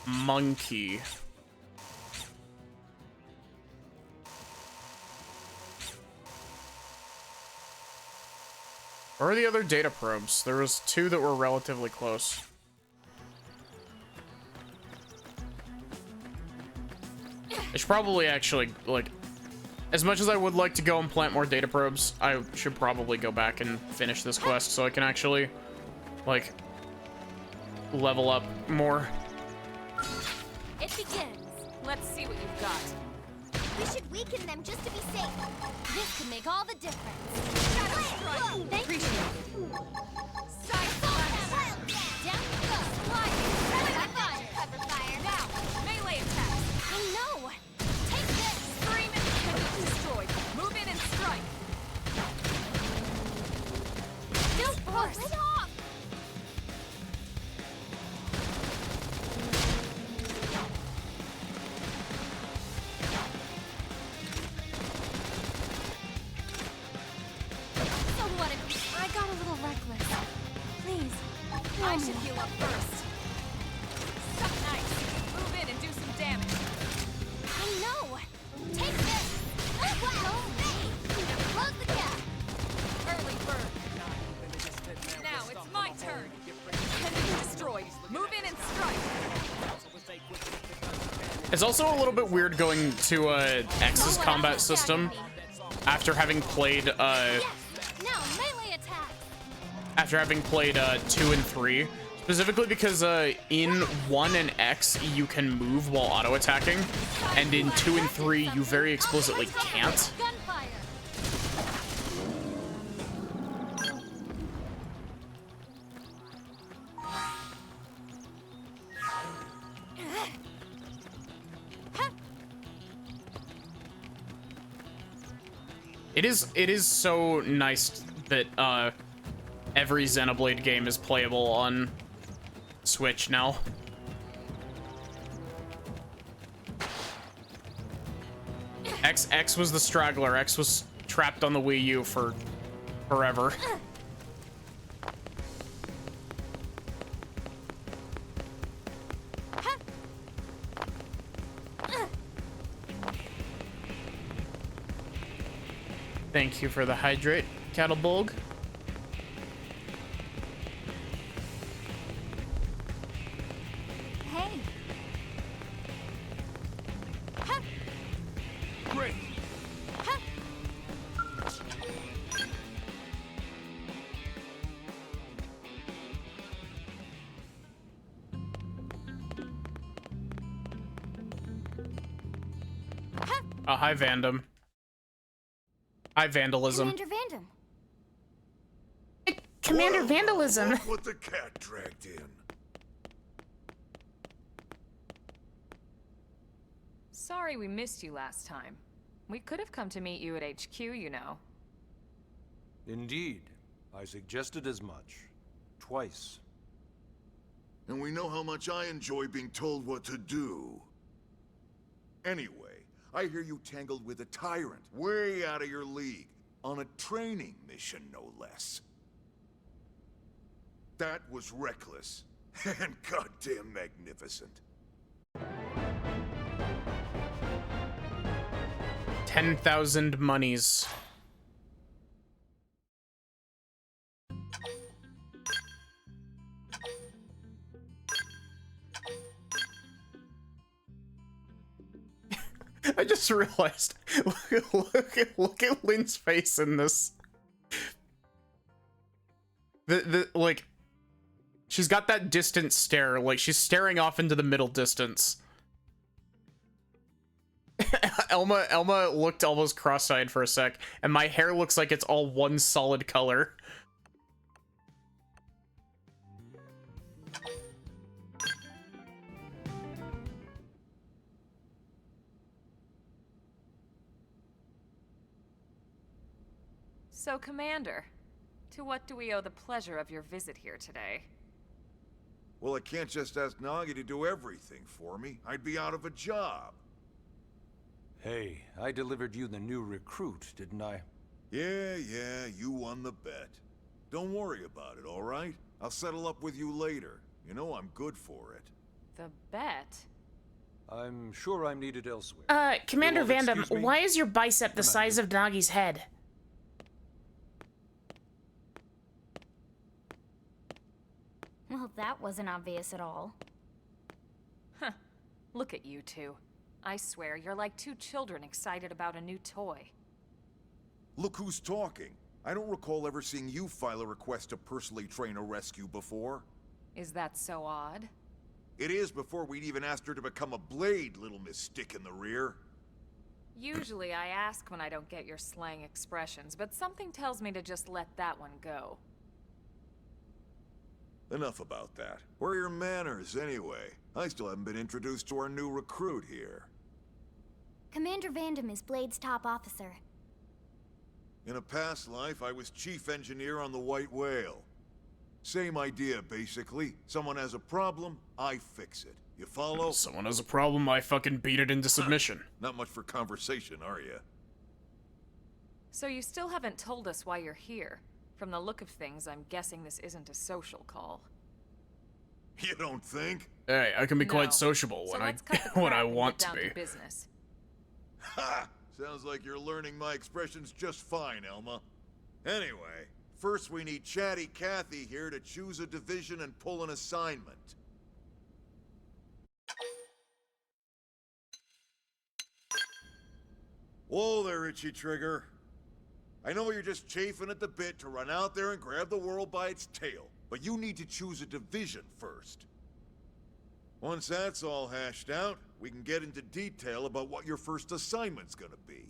Monkey. Where are the other data probes? There was 2 that were relatively close. I should probably actually, like, as much as I would like to go and plant more data probes, I should probably go back and finish this quest so I can actually, like, level up more. It begins. Let's see what you've got. We should weaken them just to be safe. This could make all the difference. Shadow strike. Thank Appreciate you. it. Side slash. Down you go. Slide. Cover fire. Now, melee attack. I know. Take this. Scream and destroyed. Move in and strike. No force. Get off. So what if I got a little reckless? Please, I should heal up first. Suck nice. Move in and do some damage. No! Take this! Wow! Close the gap! Early bird. Now it's my turn. Enemy destroyed. Move in and strike. It's also a little bit weird going to X's combat system after having played Now melee attack! after having played 2 and 3, specifically because in 1 and X you can move while auto attacking, and in 2 and 3 you very explicitly can't. Gunfire! It is so nice that every Xenoblade game is playable on Switch now. X was the straggler. X was trapped on the Wii U for forever. Thank you for the hydrate, Cattlebulg. Hey! Great. Hi, Vandom. Hi, Vandalism. Commander Vandom. Commander Whoa, Vandalism. Look what the cat dragged in. Sorry we missed you last time. We could have come to meet you at HQ, you know. Indeed. I suggested as much. Twice. And we know how much I enjoy being told what to do. Anyway, I hear you tangled with a tyrant, way out of your league, on a training mission, no less. That was reckless, and goddamn magnificent. 10,000 monies. I just realized, look at Lynn's face in this. Like, she's got that distant stare, like she's staring off into the middle distance. Elma looked almost cross-eyed for a sec, and my hair looks like it's all one solid color. So, Commander, to what do we owe the pleasure of your visit here today? Well, I can't just ask Nagi to do everything for me. I'd be out of a job. Hey, I delivered you the new recruit, didn't I? Yeah, you won the bet. Don't worry about it, all right? I'll settle up with you later. You know I'm good for it. The bet? I'm sure I'm needed elsewhere. Commander You'll excuse Vandom, me? why is your bicep the size of Nagi's head? Well, that wasn't obvious at all. Huh. Look at you two. I swear, you're like two children excited about a new toy. Look who's talking. I don't recall ever seeing you file a request to personally train a rescue before. Is that so odd? It is before we'd even asked her to become a blade, little Miss Stick in the Rear. Usually I ask when I don't get your slang expressions, but something tells me to just let that one go. Enough about that. Where are your manners, anyway? I still haven't been introduced to our new recruit here. Commander Vandom is Blade's top officer. In a past life, I was chief engineer on the White Whale. Same idea, basically. Someone has a problem, I fix it. You follow? Someone has a problem, I fucking beat it into submission. Not much for conversation, are you? So you still haven't told us why you're here. From the look of things, I'm guessing this isn't a social call. You don't think? Hey, I can be No. quite sociable So when let's cut the when crap I and get want to down be. business. Ha! Sounds like you're learning my expressions just fine, Elma. Anyway, first we need Chatty Cathy here to choose a division and pull an assignment. Whoa there, Itchy Trigger. I know you're just chafing at the bit to run out there and grab the world by its tail, but you need to choose a division first. Once that's all hashed out, we can get into detail about what your first assignment's gonna be.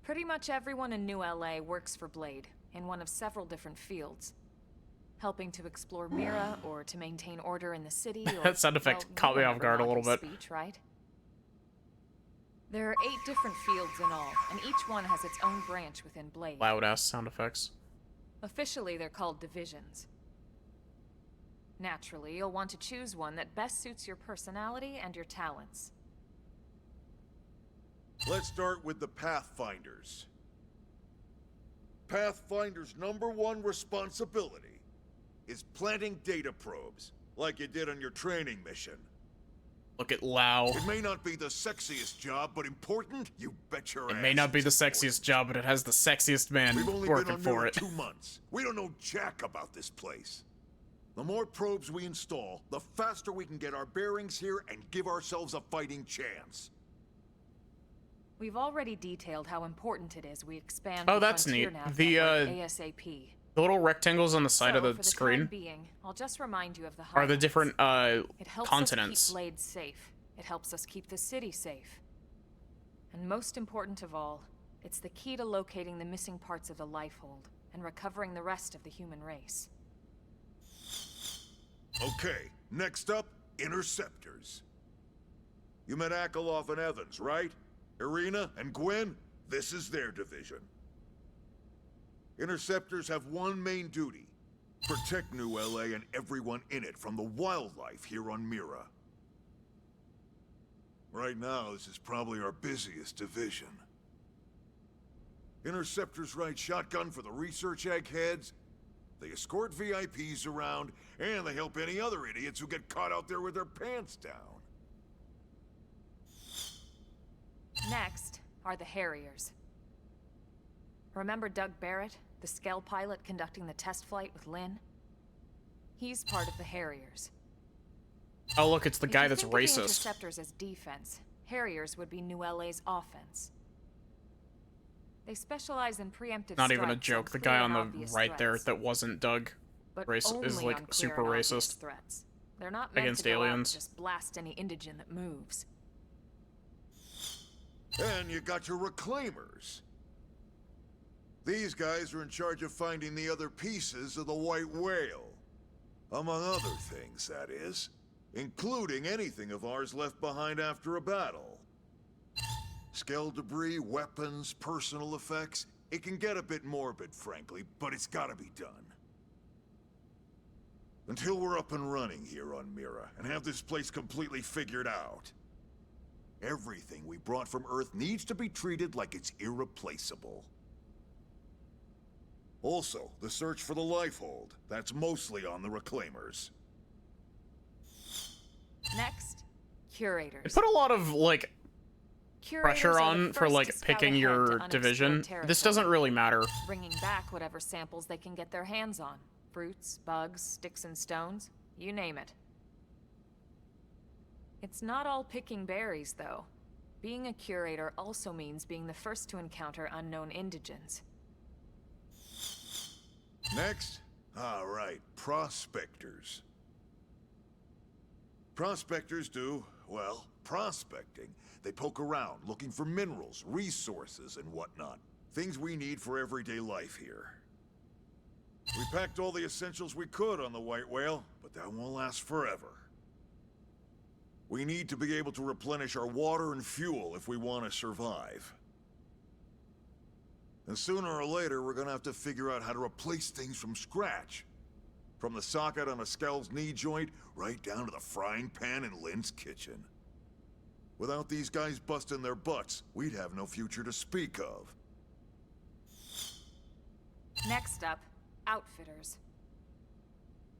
Pretty much everyone in New LA works for Blade, in one of several different fields. Helping to explore Mira, or to maintain order in the city, or... That sound effect well, caught me you off guard a remember little bit. Audrey's speech, right? There are 8 different fields in all, and each one has its own branch within Blade. Loud ass sound effects. Officially, they're called divisions. Naturally, you'll want to choose one that best suits your personality and your talents. Let's start with the Pathfinders. Pathfinder's #1 responsibility is planting data probes, like you did on your training mission. Look at Lao. It may not be the sexiest job, but important? You bet your ass. It may not be the it's important. sexiest job, but it has the sexiest man We've only working been on for Mira it. 2 months. We don't know jack about this place. The more probes we install, the faster we can get our bearings here and give ourselves a fighting chance. We've already detailed how important it is we expand Oh, the that's Frontier neat. Nav The, network ASAP. The little rectangles on the side of So, the for the screen time being, I'll just remind you of the are the highlights. different It helps continents. us keep Blade safe. It helps us keep the city safe. And most important of all, it's the key to locating the missing parts of the Lifehold and recovering the rest of the human race. Okay, next up, Interceptors. You met Akeloff and Evans, right? Irina and Gwen? This is their division. Interceptors have one main duty. Protect New LA and everyone in it from the wildlife here on Mira. Right now, this is probably our busiest division. Interceptors ride shotgun for the research eggheads, they escort VIPs around, and they help any other idiots who get caught out there with their pants down. Next are the Harriers. Remember Doug Barrett, the Skell pilot conducting the test flight with Lynn? He's part of the Harriers. Oh, look, it's the guy If you that's think of the racist. Interceptors as defense, Harriers would be New LA's offense. They specialize in preemptive Not even a strikes joke. The clear guy and on the obvious right there threats, that wasn't Doug but is only like on clear super and obvious racist threats. They're not meant against to go out and aliens. just blast any indigene that moves. And you got your Reclaimers. These guys are in charge of finding the other pieces of the White Whale. Among other things, that is. Including anything of ours left behind after a battle. Skell debris, weapons, personal effects. It can get a bit morbid, frankly, but it's gotta be done. Until we're up and running here on Mira, and have this place completely figured out. Everything we brought from Earth needs to be treated like it's irreplaceable. Also, the search for the Lifehold. That's mostly on the Reclaimers. Next, Curators. They put a lot of, like, Curators pressure are the on for, first like, to scout picking ahead your to unexplored division. This doesn't territory, really matter. bringing back whatever samples they can get their hands on. Fruits, bugs, sticks and stones, you name it. It's not all picking berries, though. Being a curator also means being the first to encounter unknown indigens. Next? Alright, Prospectors. Prospectors do, well, prospecting. They poke around, looking for minerals, resources, and whatnot. Things we need for everyday life here. We packed all the essentials we could on the White Whale, but that won't last forever. We need to be able to replenish our water and fuel if we want to survive. And sooner or later, we're gonna have to figure out how to replace things from scratch. From the socket on a Skell's knee joint, right down to the frying pan in Lynn's kitchen. Without these guys busting their butts, we'd have no future to speak of. Next up, Outfitters.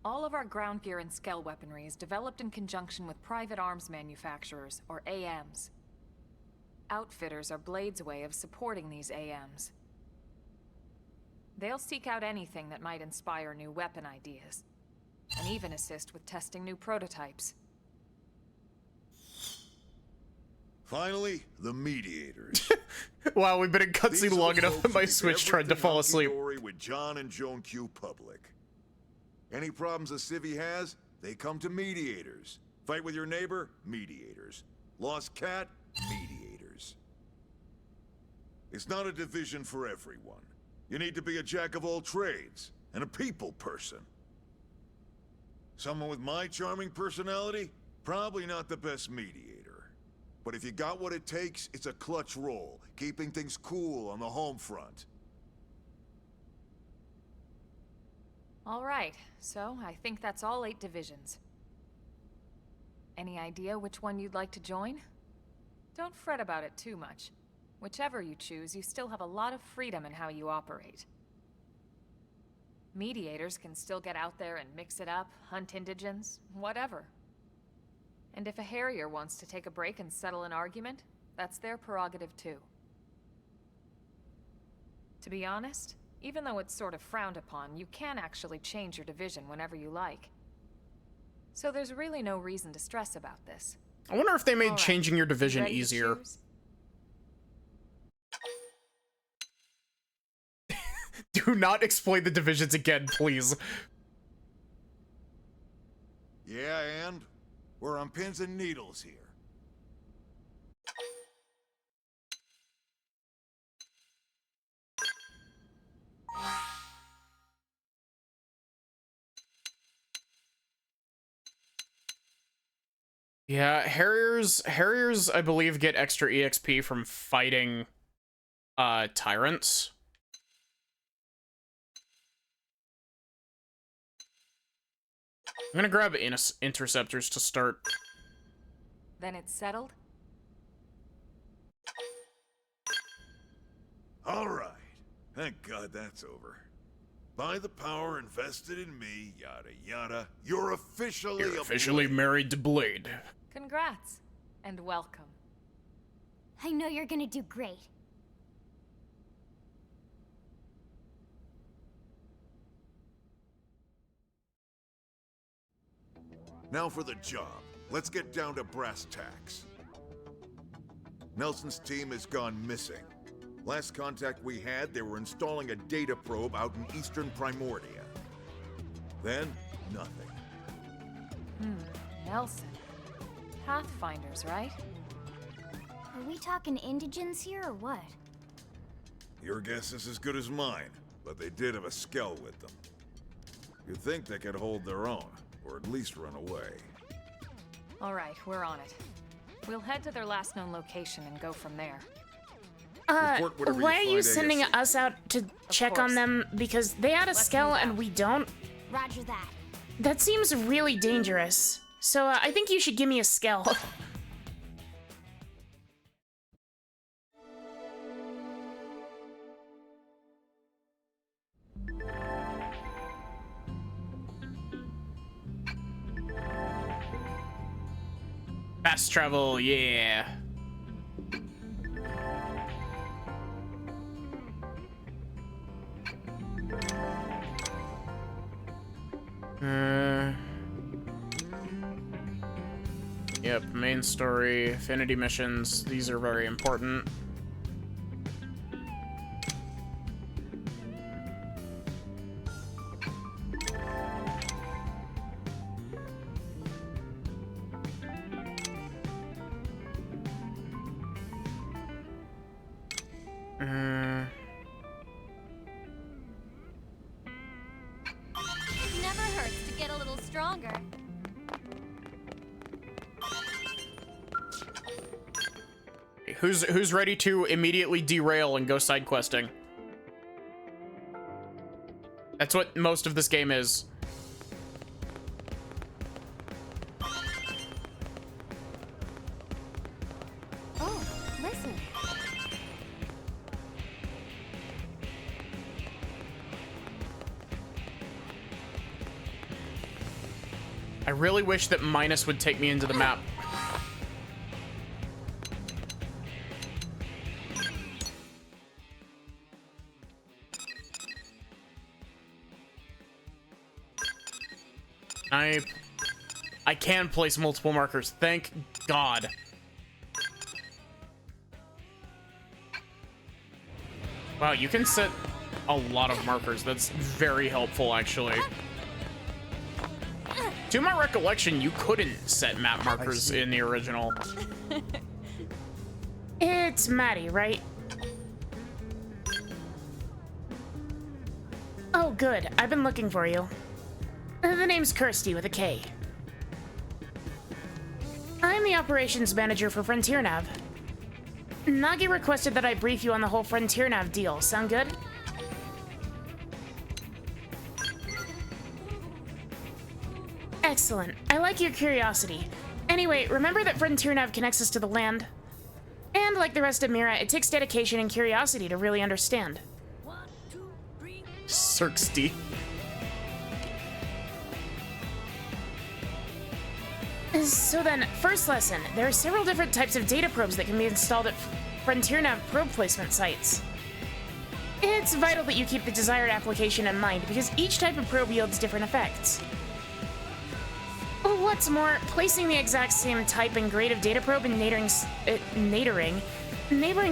All of our ground gear and skell weaponry is developed in conjunction with private arms manufacturers, or AMs. Outfitters are Blade's way of supporting these AMs. They'll seek out anything that might inspire new weapon ideas, and even assist with testing new prototypes. Finally, the Mediators. Wow, we've been in These cutscene are long the enough folks that my who keep Switch tried to everything fall asleep. hunky-dory with John and Joan Q public. Any problems a civvy has, they come to Mediators. Fight with your neighbor? Mediators. Lost cat? Mediators. It's not a division for everyone. You need to be a jack of all trades, and a people person. Someone with my charming personality? Probably not the best mediator. But if you got what it takes, it's a clutch role, keeping things cool on the home front. All right, so I think that's all 8 divisions. Any idea which one you'd like to join? Don't fret about it too much. Whichever you choose, you still have a lot of freedom in how you operate. Mediators can still get out there and mix it up, hunt indigens, whatever. And if a Harrier wants to take a break and settle an argument, that's their prerogative too. To be honest, even though it's sort of frowned upon, you can actually change your division whenever you like. So there's really no reason to stress about this. I wonder if they made All right, changing your division ready to easier. choose? Do not explain the divisions again, please. Yeah, and? We're on pins and needles here. Yeah, Harriers, I believe, get extra EXP from fighting, tyrants. I'm gonna grab interceptors to start. Then it's settled? All right. Thank God that's over. By the power invested in me, yada yada, you're officially married to Blade. Congrats, and welcome. I know you're gonna do great. Now for the job. Let's get down to brass tacks. Nelson's team has gone missing. Last contact we had, they were installing a data probe out in eastern Primordia. Then, nothing. Nelson. Pathfinders, right? Are we talking indigens here or what? Your guess is as good as mine, but they did have a skell with them. You'd think they could hold their own, or at least run away. All right, we're on it. We'll head to their last known location and go from there. Report whatever Why are you find sending ASAP. us out to check on course. them? Because they had a Let's skell move out. and we don't? Roger that. That seems really dangerous. So I think you should give me a skell. Fast travel, yeah. Yep, main story, affinity missions, these are very important. It never hurts to get a little stronger. Who's ready to immediately derail and go side questing? That's what most of this game is. Oh, listen. I really wish that minus would take me into the map. I can place multiple markers. Thank God. Wow, you can set a lot of markers. That's very helpful, actually. To my recollection, you couldn't set map markers in the original. It's Maddie, right? Oh, good. I've been looking for you. The name's Kirsty with a K. I'm the operations manager for Frontier Nav. Nagi requested that I brief you on the whole Frontier Nav deal. Sound good? Excellent. I like your curiosity. Anyway, remember that Frontier Nav connects us to the land? And like the rest of Mira, it takes dedication and curiosity to really understand. Cirksty. So then, first lesson. There are several different types of data probes that can be installed at Frontier Nav probe placement sites. It's vital that you keep the desired application in mind, because each type of probe yields different effects. What's more, placing the exact same type and grade of data probe in neighboring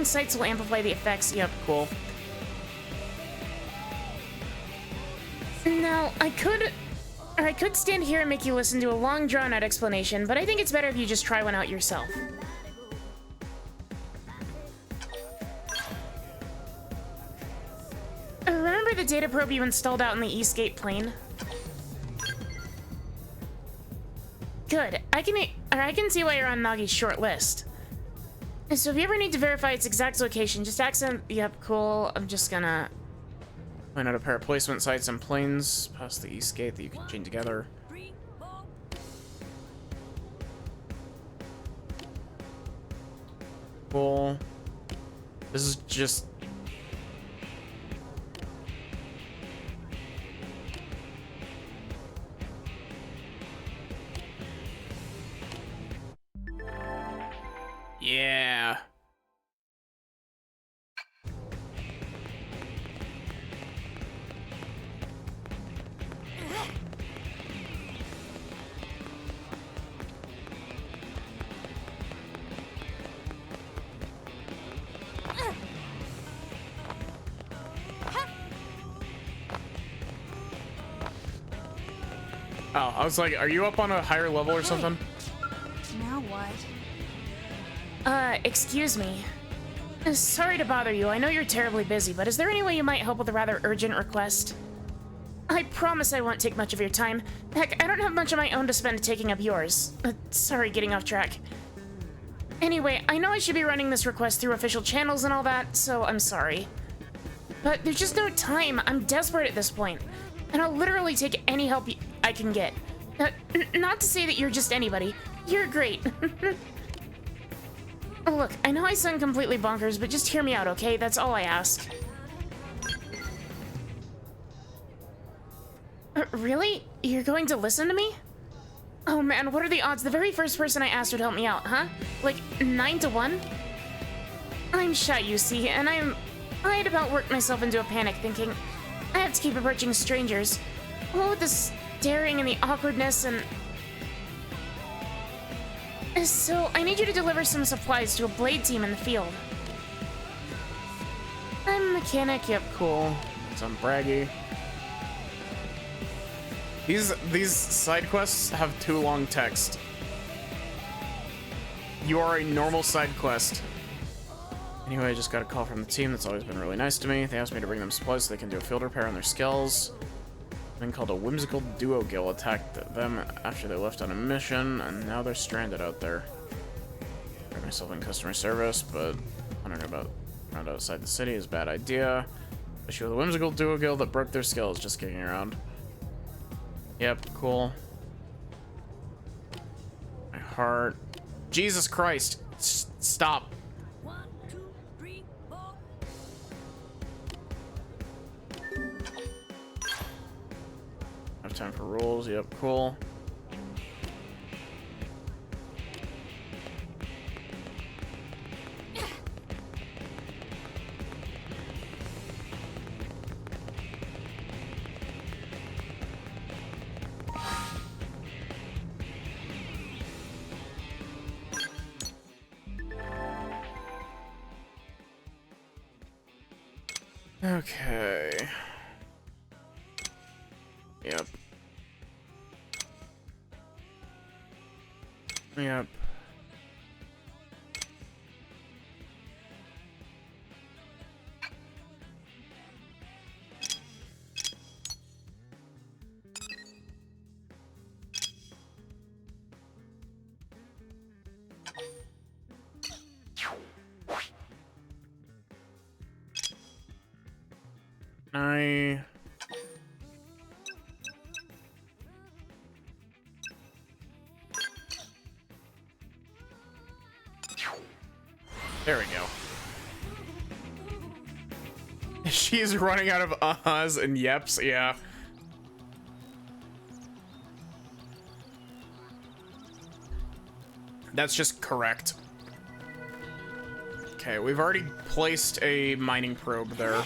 sites will amplify the effects. Yep, cool. Now, I could stand here and make you listen to a long, drawn-out explanation, but I think it's better if you just try one out yourself. Remember the data probe you installed out in the Eastgate Plain? Good. I can see why you're on Nagi's short list. So if you ever need to verify its exact location, just accent. Yep, cool. I'm just gonna find out a pair of placement sites and planes past the East Gate that you can chain together. Cool. This is just... Yeah. Oh, I was like, are you up on a higher level or something? Now what? Excuse me. Sorry to bother you. I know you're terribly busy, but is there any way you might help with a rather urgent request? I promise I won't take much of your time. Heck, I don't have much of my own to spend taking up yours. Sorry, getting off track. Anyway, I know I should be running this request through official channels and all that, so I'm sorry. But there's just no time. I'm desperate at this point, and I'll literally take any help I can get. Not to say that you're just anybody. You're great. Look, I know I sound completely bonkers, but just hear me out, okay? That's all I ask. Really? You're going to listen to me? Oh man, what are the odds the very first person I asked would help me out, huh? Like, 9 to 1? I'm shy, you see, and I had about worked myself into a panic, thinking, I have to keep approaching strangers. What with the staring and the awkwardness and... So, I need you to deliver some supplies to a blade team in the field. I'm a mechanic, yep, cool. Some braggy. These side quests have too long text. You are a normal side quest. Anyway, I just got a call from the team that's always been really nice to me. They asked me to bring them supplies so they can do a field repair on their skills. A thing called a whimsical duo gill attacked them after they left on a mission, and now they're stranded out there. I got myself in customer service, but wondering about around outside the city is a bad idea. Issue with a whimsical duo gill that broke their skills just kicking around. Yep, cool. My heart. Jesus Christ. Stop. 1, 2, 3, 4. Have time for rules. Yep, cool. Okay. Yep. Yep. There we go. She's running out of uhs and yeps, yeah. That's just correct. Okay, we've already placed a mining probe there.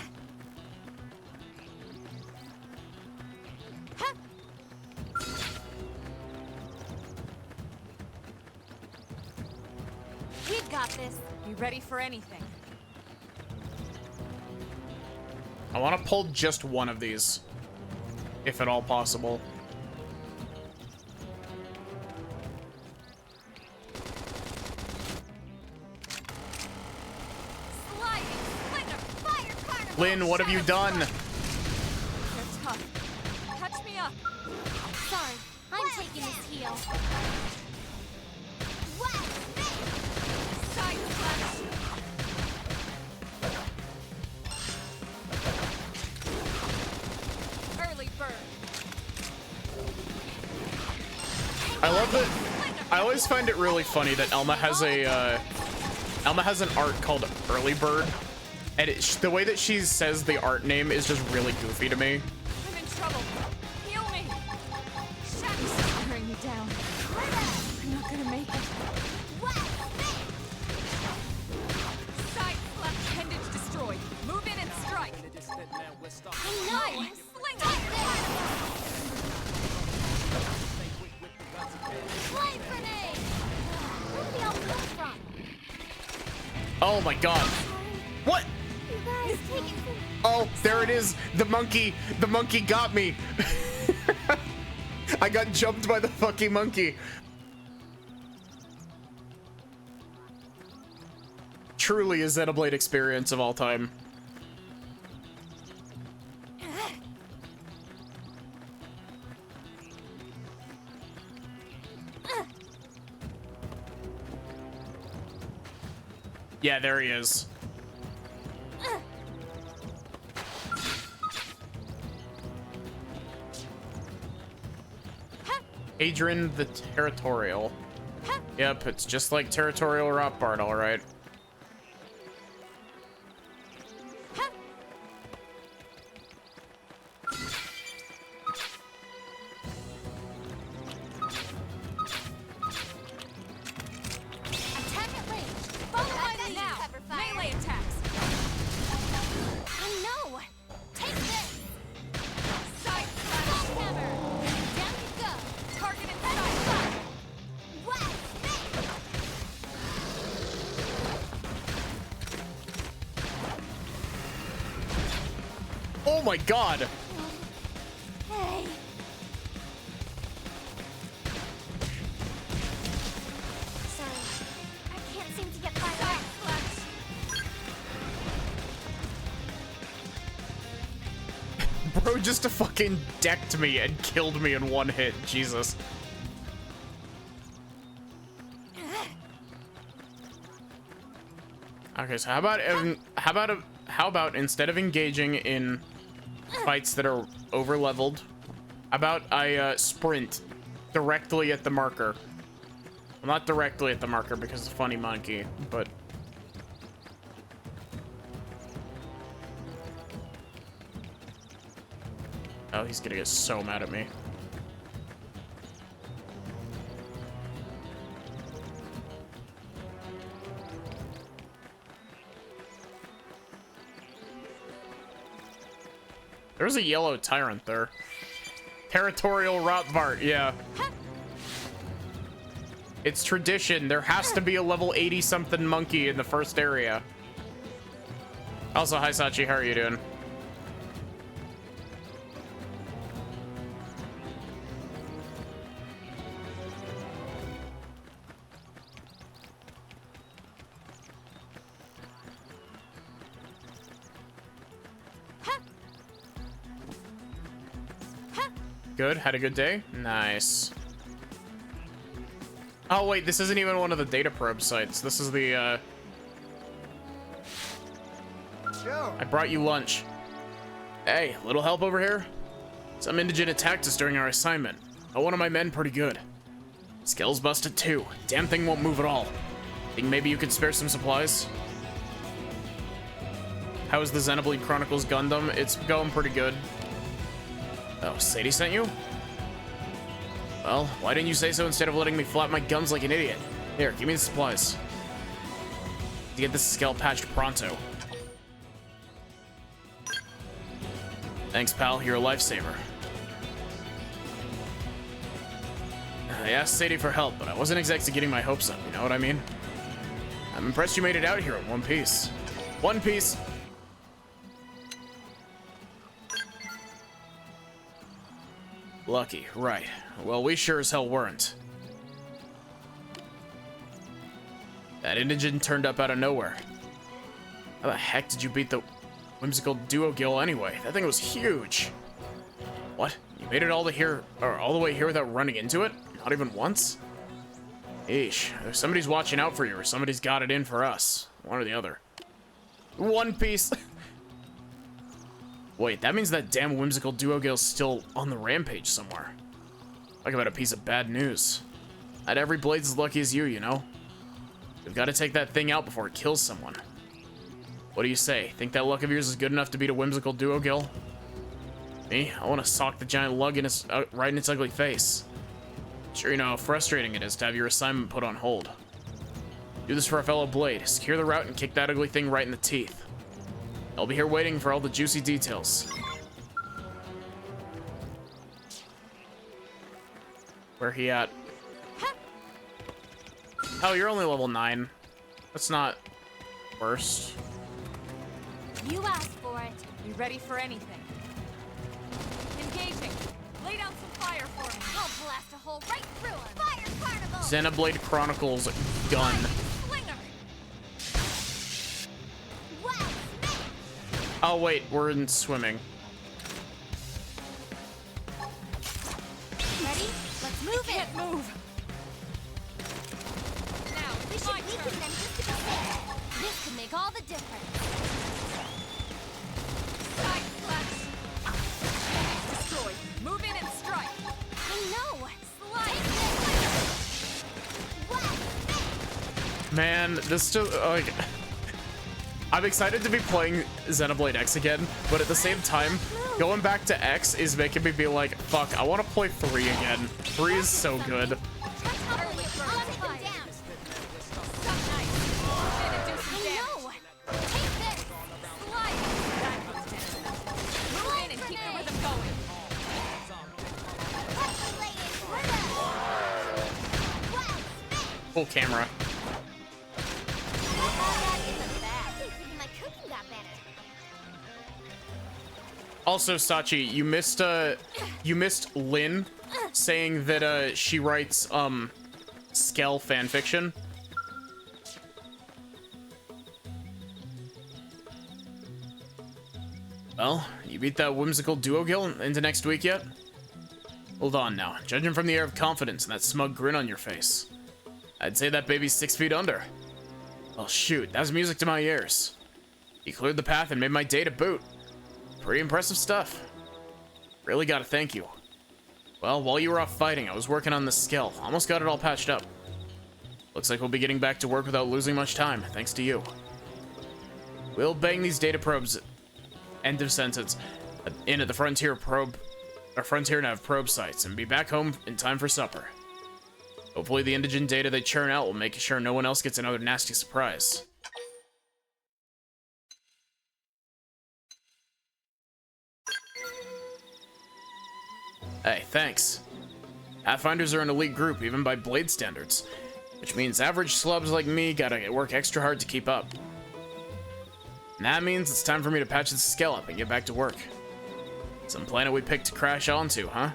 We've got this. Be ready for anything. I want to pull just one of these, if at all possible. Lynn, what have you done? They're tough. Catch me up. Sorry, I'm taking this heal. Side slash. Early bird. I love that. I always find it really funny that Elma has a Elma has an art called Early Bird, and the way that she says the art name is just really goofy to me. I'm in trouble. Heal me. Shadows is wearing me down. I'm not gonna make it. Side slash appendage destroyed. Move in and strike. I know! Flame grenade! Where'd they all come from? Oh my god. What? You guys taking some... Oh, there it is. The monkey got me. I got jumped by the fucking monkey. Truly a Xenoblade experience of all time. Yeah, there he is. Adrian the Territorial. Yep, it's just like Territorial Rothbard, alright. Attack at range! Follow my lead! Now, melee attacks. I know! Take this! Side slash. Hammer! Down you go! Target and side. West! Oh my god! Hey! Sorry, I can't seem to get fired up. Bro just fucking decked me and killed me in one hit. Jesus. Okay, so how about instead of engaging in fights that are over leveled, how about I sprint directly at the marker? Well, not directly at the marker because it's funny monkey, but oh, he's gonna get so mad at me. There's a yellow tyrant there. Territorial Rotvart, yeah. It's tradition. There has to be a level 80-something monkey in the first area. Also, hi Sachi, how are you doing? Good. Had a good day? Nice. Oh, wait. This isn't even one of the data probe sites. This is the, I brought you lunch. Hey, little help over here? Some indigent attacked us during our assignment. One of my men pretty good. Skill's busted too. Damn thing won't move at all. Think maybe you could spare some supplies? How is the Xenoblade Chronicles Gundam? It's going pretty good. Oh, Sadie sent you? Well, why didn't you say so instead of letting me flap my gums like an idiot? Here, give me the supplies. To get this scale patched pronto. Thanks, pal. You're a lifesaver. I asked Sadie for help, but I wasn't exactly getting my hopes up, you know what I mean? I'm impressed you made it out here in one piece. One piece! Lucky, right. Well, we sure as hell weren't. That indigent turned up out of nowhere. How the heck did you beat the whimsical duo gill anyway? That thing was huge. What? You made it all the way here without running into it? Not even once? Eesh. Either somebody's watching out for you or somebody's got it in for us. One or the other. One Piece. Wait, that means that damn whimsical duo gill's still on the rampage somewhere. Talk about a piece of bad news. Not every blade's as lucky as you know? We've got to take that thing out before it kills someone. What do you say? Think that luck of yours is good enough to beat a whimsical duo gill? Me? I want to sock the giant lug in right in its ugly face. Sure you know how frustrating it is to have your assignment put on hold. Do this for a fellow blade. Secure the route and kick that ugly thing right in the teeth. I'll be here waiting for all the juicy details. Where he at? Oh, you're only level 9. That's not worst. You asked for it. You ready for anything? Engaging. Lay down some fire for me. I'll blast a hole right through him. Fire carnival! Xenoblade Chronicles gun. Slinger. Wow! Oh wait, we're in swimming. Ready? Let's move it. Can't move. Now, We should weaken them just to be safe. This could make all the difference. Side slash. Destroy. Move in and strike. I know. Slide. Wow! Man, this still like I'm excited to be playing Xenoblade X again, but at the same time, going back to X is making me be like, fuck, I want to play 3 again. 3 is so good. Full camera. Also, Sachi, you missed Lynn saying that she writes Skell fanfiction. Well, you beat that whimsical duo gill into next week yet? Hold on now. Judging from the air of confidence and that smug grin on your face, I'd say that baby's 6 feet under. Well, shoot, that's music to my ears. You cleared the path and made my day to boot. Pretty impressive stuff. Really gotta thank you. Well, while you were off fighting, I was working on the skill. Almost got it all patched up. Looks like we'll be getting back to work without losing much time, thanks to you. We'll bang these data probes, end of sentence, in at the Frontier Nav probe sites and be back home in time for supper. Hopefully the indigent data they churn out will make sure no one else gets another nasty surprise. Hey, thanks. Pathfinders are an elite group, even by Blade standards, which means average slubs like me gotta work extra hard to keep up. And that means it's time for me to patch this scale up and get back to work. Some planet we picked to crash onto, huh?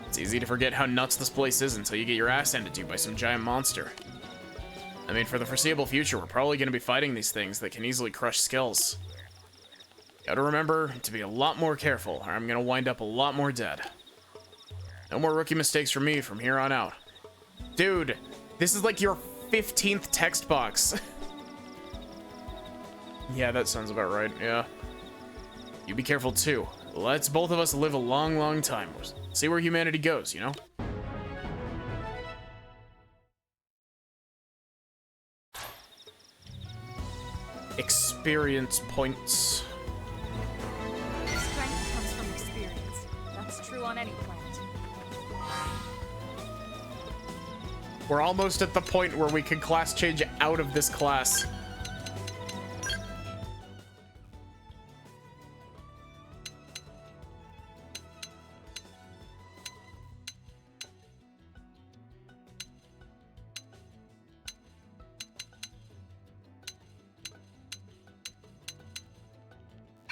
It's easy to forget how nuts this place is until you get your ass handed to you by some giant monster. I mean, for the foreseeable future, we're probably gonna be fighting these things that can easily crush skulls. Gotta remember to be a lot more careful, or I'm gonna wind up a lot more dead. No more rookie mistakes for me from here on out. Dude, this is like your 15th text box. Yeah, that sounds about right, yeah. You be careful too. Let's both of us live a long, long time. See where humanity goes, you know? Experience points. Strength comes from experience. That's true on any planet. We're almost at the point where we can class change out of this class.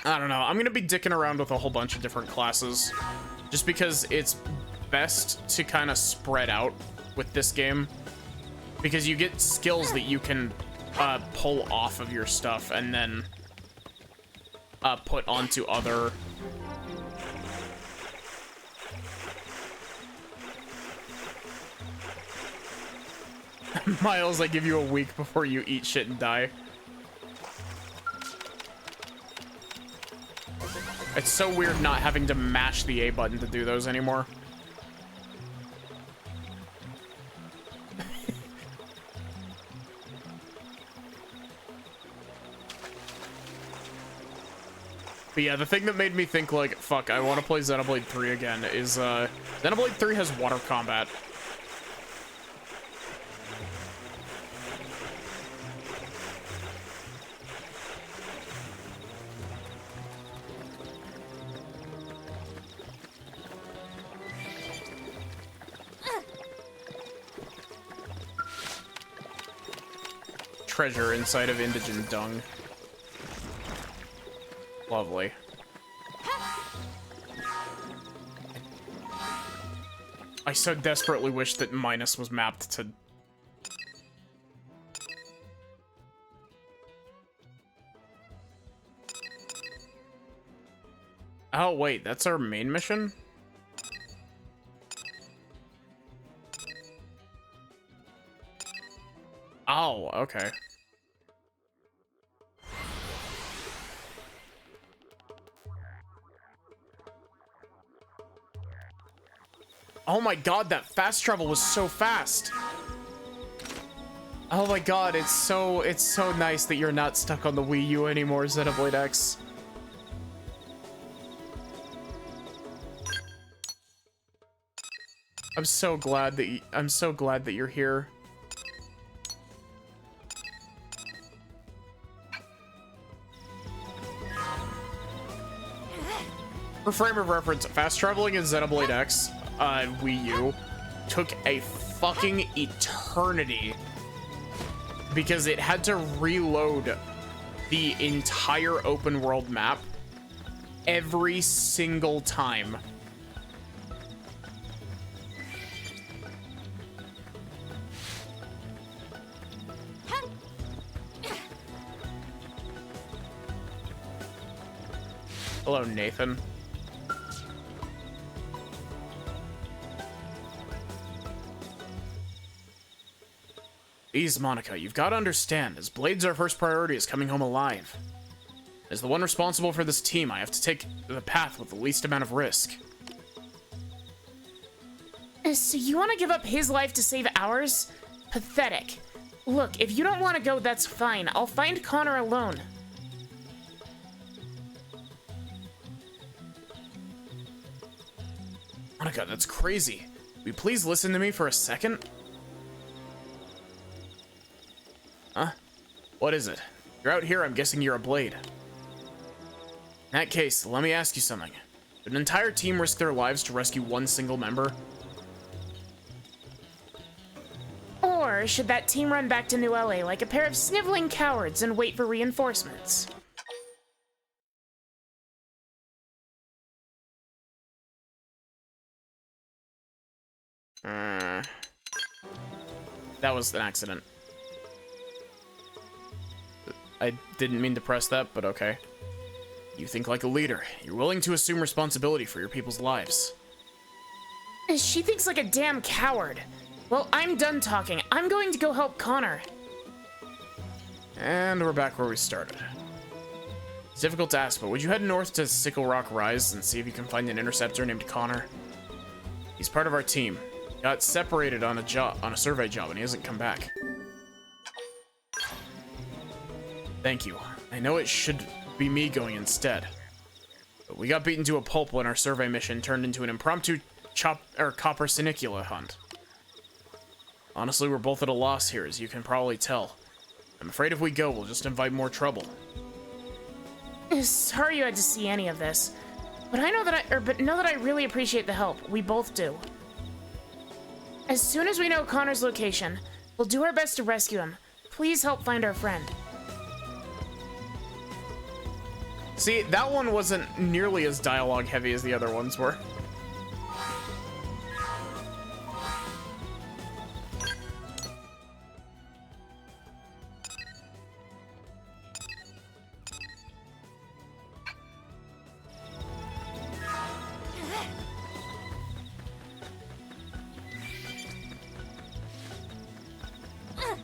I don't know. I'm gonna be dicking around with a whole bunch of different classes just because it's best to kind of spread out with this game, because you get skills that you can pull off of your stuff and then put onto other. Miles, I give you a week before you eat shit and die. It's so weird not having to mash the A button to do those anymore. But yeah, the thing that made me think, like, fuck, I want to play Xenoblade 3 again is, Xenoblade 3 has water combat. Treasure inside of indigent dung. Lovely. I so desperately wish that minus was mapped to... Oh, wait, that's our main mission? Oh, okay. Oh my god, that fast travel was so fast. Oh my god, it's so nice that you're not stuck on the Wii U anymore, Xenoblade X. I'm so glad that you're here. For frame of reference, fast traveling in Xenoblade X Wii U took a fucking eternity because it had to reload the entire open world map every single time. Hello, Nathan. Please, Monica, you've got to understand, as Blade's our first priority is coming home alive. As the one responsible for this team, I have to take the path with the least amount of risk. So you want to give up his life to save ours? Pathetic. Look, if you don't want to go, that's fine. I'll find Connor alone. Monica, that's crazy. Will you please listen to me for a second? Huh? What is it? You're out here, I'm guessing you're a Blade. In that case, let me ask you something. Would an entire team risk their lives to rescue one single member? Or should that team run back to New LA like a pair of sniveling cowards and wait for reinforcements? That was an accident. I didn't mean to press that, but okay. You think like a leader. You're willing to assume responsibility for your people's lives. She thinks like a damn coward. Well, I'm done talking. I'm going to go help Connor. And we're back where we started. It's difficult to ask, but would you head north to Sickle Rock Rise and see if you can find an interceptor named Connor? He's part of our team. Got separated on a survey job, and he hasn't come back. Thank you. I know it should be me going instead, but we got beaten to a pulp when our survey mission turned into an impromptu copper sinicula hunt. Honestly, we're both at a loss here, as you can probably tell. I'm afraid if we go, we'll just invite more trouble. Sorry you had to see any of this, but know that I really appreciate the help. We both do. As soon as we know Connor's location, we'll do our best to rescue him. Please help find our friend. See, that one wasn't nearly as dialogue heavy as the other ones were.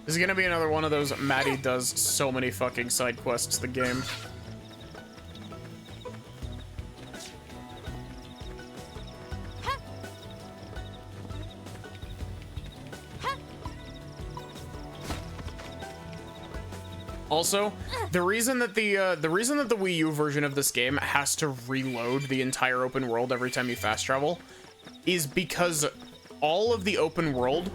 This is gonna be another one of those Maddie does so many fucking side quests the game. Also, the reason that the Wii U version of this game has to reload the entire open world every time you fast travel is because all of the open world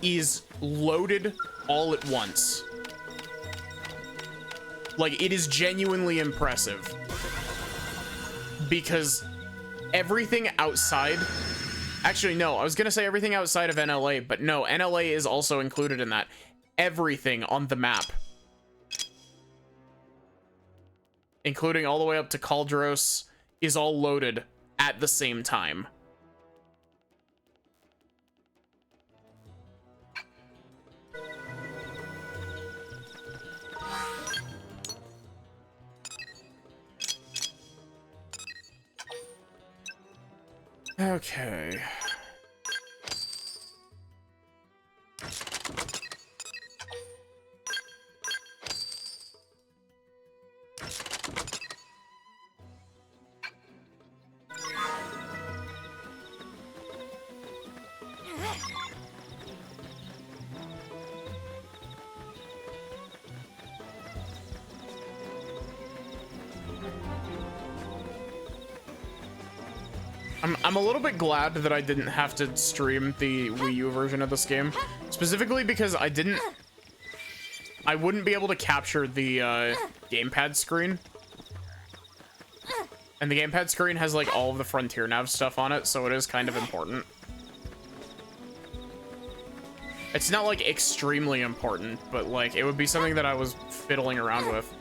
is loaded all at once. Like, it is genuinely impressive because everything outside, actually no, I was gonna say everything outside of NLA, but no, NLA is also included in that. Everything on the map, including all the way up to Caldros, is all loaded at the same time. Okay. I'm a little bit glad that I didn't have to stream the Wii U version of this game, specifically because I wouldn't be able to capture the gamepad screen. And the gamepad screen has like all of the Frontier Nav stuff on it, so it is kind of important. It's not like extremely important, but like it would be something that I was fiddling around with.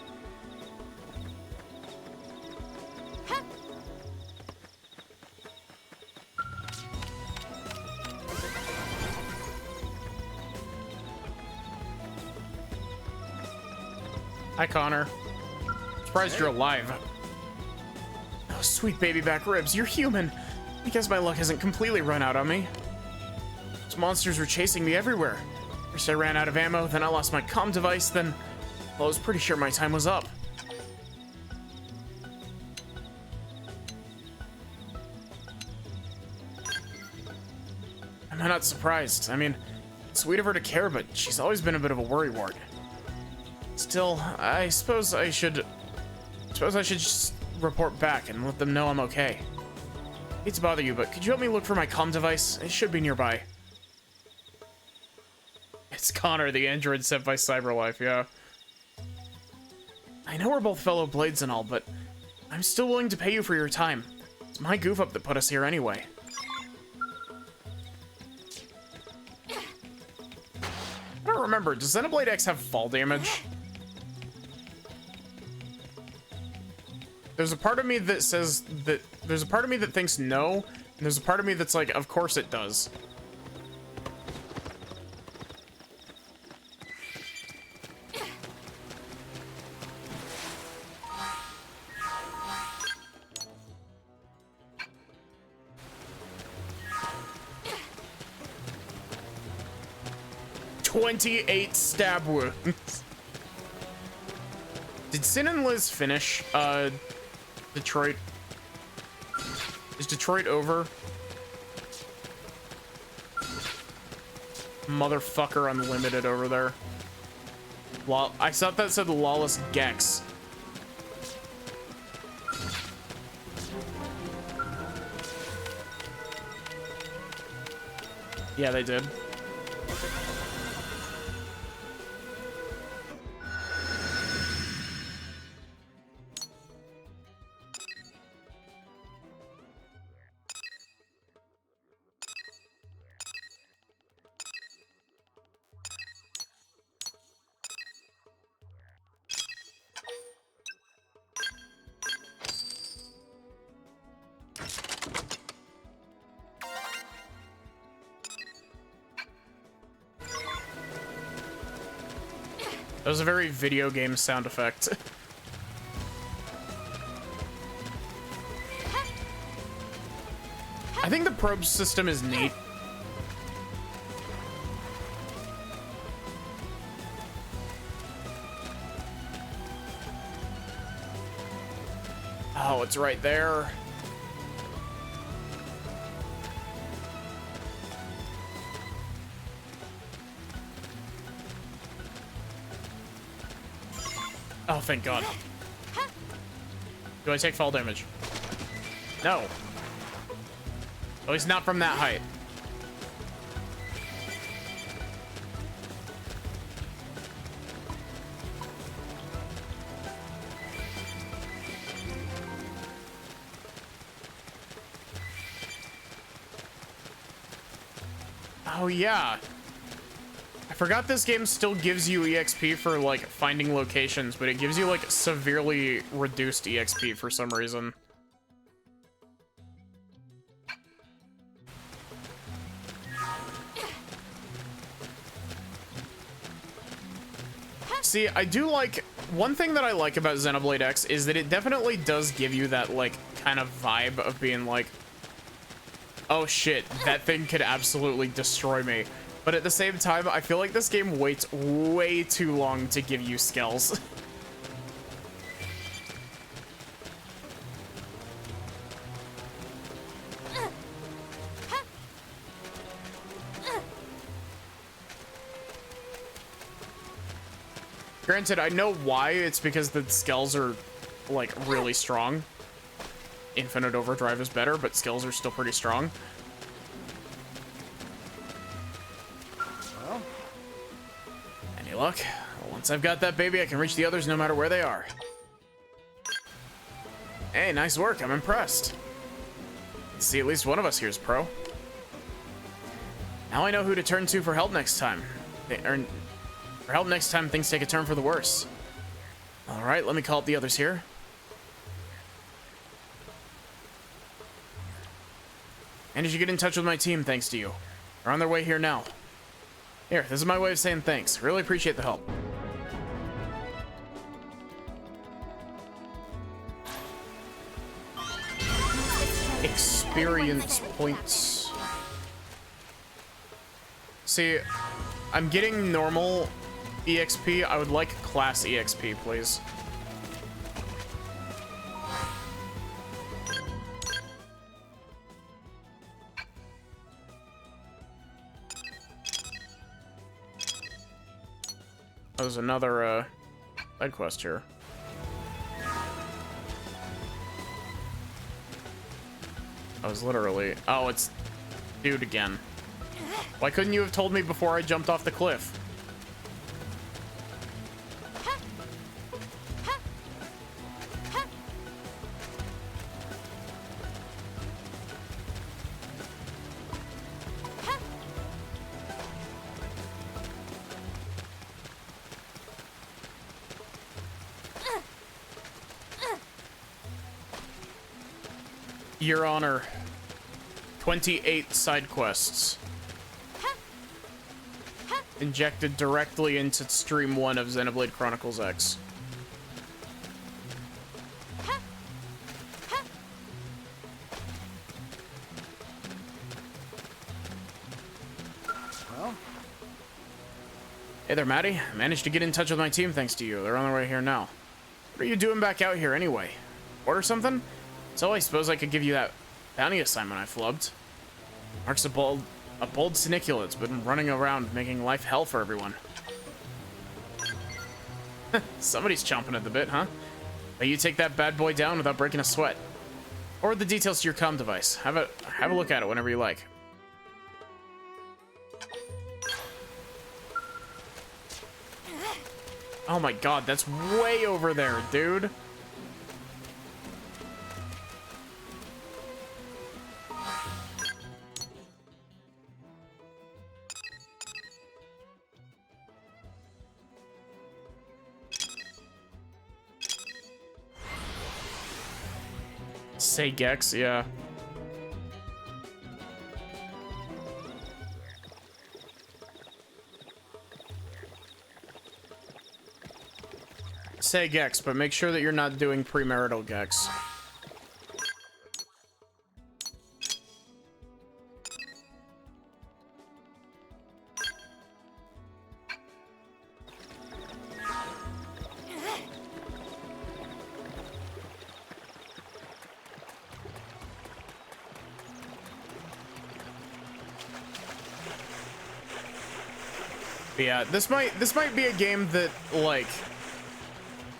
Hi, Connor. Surprised you're alive. Oh, sweet baby back ribs, you're human. I guess my luck hasn't completely run out on me. Those monsters were chasing me everywhere. First I ran out of ammo, then I lost my comm device, then... well, I was pretty sure my time was up. I'm not surprised. I mean, it's sweet of her to care, but she's always been a bit of a worrywart. Still, I suppose I should just report back and let them know I'm okay. Hate to bother you, but could you help me look for my comm device? It should be nearby. It's Connor, the android sent by Cyberlife, yeah. I know we're both fellow Blades and all, but I'm still willing to pay you for your time. It's my goof up that put us here anyway. I don't remember, does Xenoblade X have fall damage? There's a part of me that says that, there's a part of me that thinks no, and there's a part of me that's like, of course it does. 28 stab wounds. Did Sin and Liz finish Detroit? Is Detroit over? Motherfucker Unlimited over there. Well, I thought that said Lawless Gex. Yeah, they did. That was a very video game sound effect. I think the probe system is neat. Oh, it's right there. Oh, thank God. Do I take fall damage? No. Oh, he's not from that height. Oh, yeah. I forgot this game still gives you EXP for, like, finding locations, but it gives you, like, severely reduced EXP for some reason. See, I do like... One thing that I like about Xenoblade X is that it definitely does give you that, like, kind of vibe of being like, oh shit, that thing could absolutely destroy me. But at the same time, I feel like this game waits way too long to give you skills. Granted, I know why. It's because the skills are, like, really strong. Infinite Overdrive is better, but skills are still pretty strong. Well, any luck? Once I've got that baby, I can reach the others no matter where they are. Hey, nice work. I'm impressed. See, at least one of us here is pro. Now I know who to turn to for help next time. For help next time things take a turn for the worse. All right, let me call up the others here. And did you get in touch with my team thanks to you? They're on their way here now. Here, this is my way of saying thanks. Really appreciate the help. Experience points. See, I'm getting normal EXP. I would like class EXP, please. There's another side quest here. I was literally... Oh, it's dude again. Why couldn't you have told me before I jumped off the cliff? Your Honor, 28 side quests. Injected directly into Stream 1 of Xenoblade Chronicles X. well. Hey there, Maddie. I managed to get in touch with my team thanks to you. They're on their way here now. What are you doing back out here anyway? Order something? So I suppose I could give you that bounty assignment I flubbed. Mark's a bold Sinicular that's been running around making life hell for everyone. Somebody's chomping at the bit, huh? But you take that bad boy down without breaking a sweat. Forward the details to your comm device. Have a look at it whenever you like. Oh my god, that's way over there, dude. Say Gex, yeah. Say Gex, but make sure that you're not doing premarital Gex. But yeah, this might be a game that, like,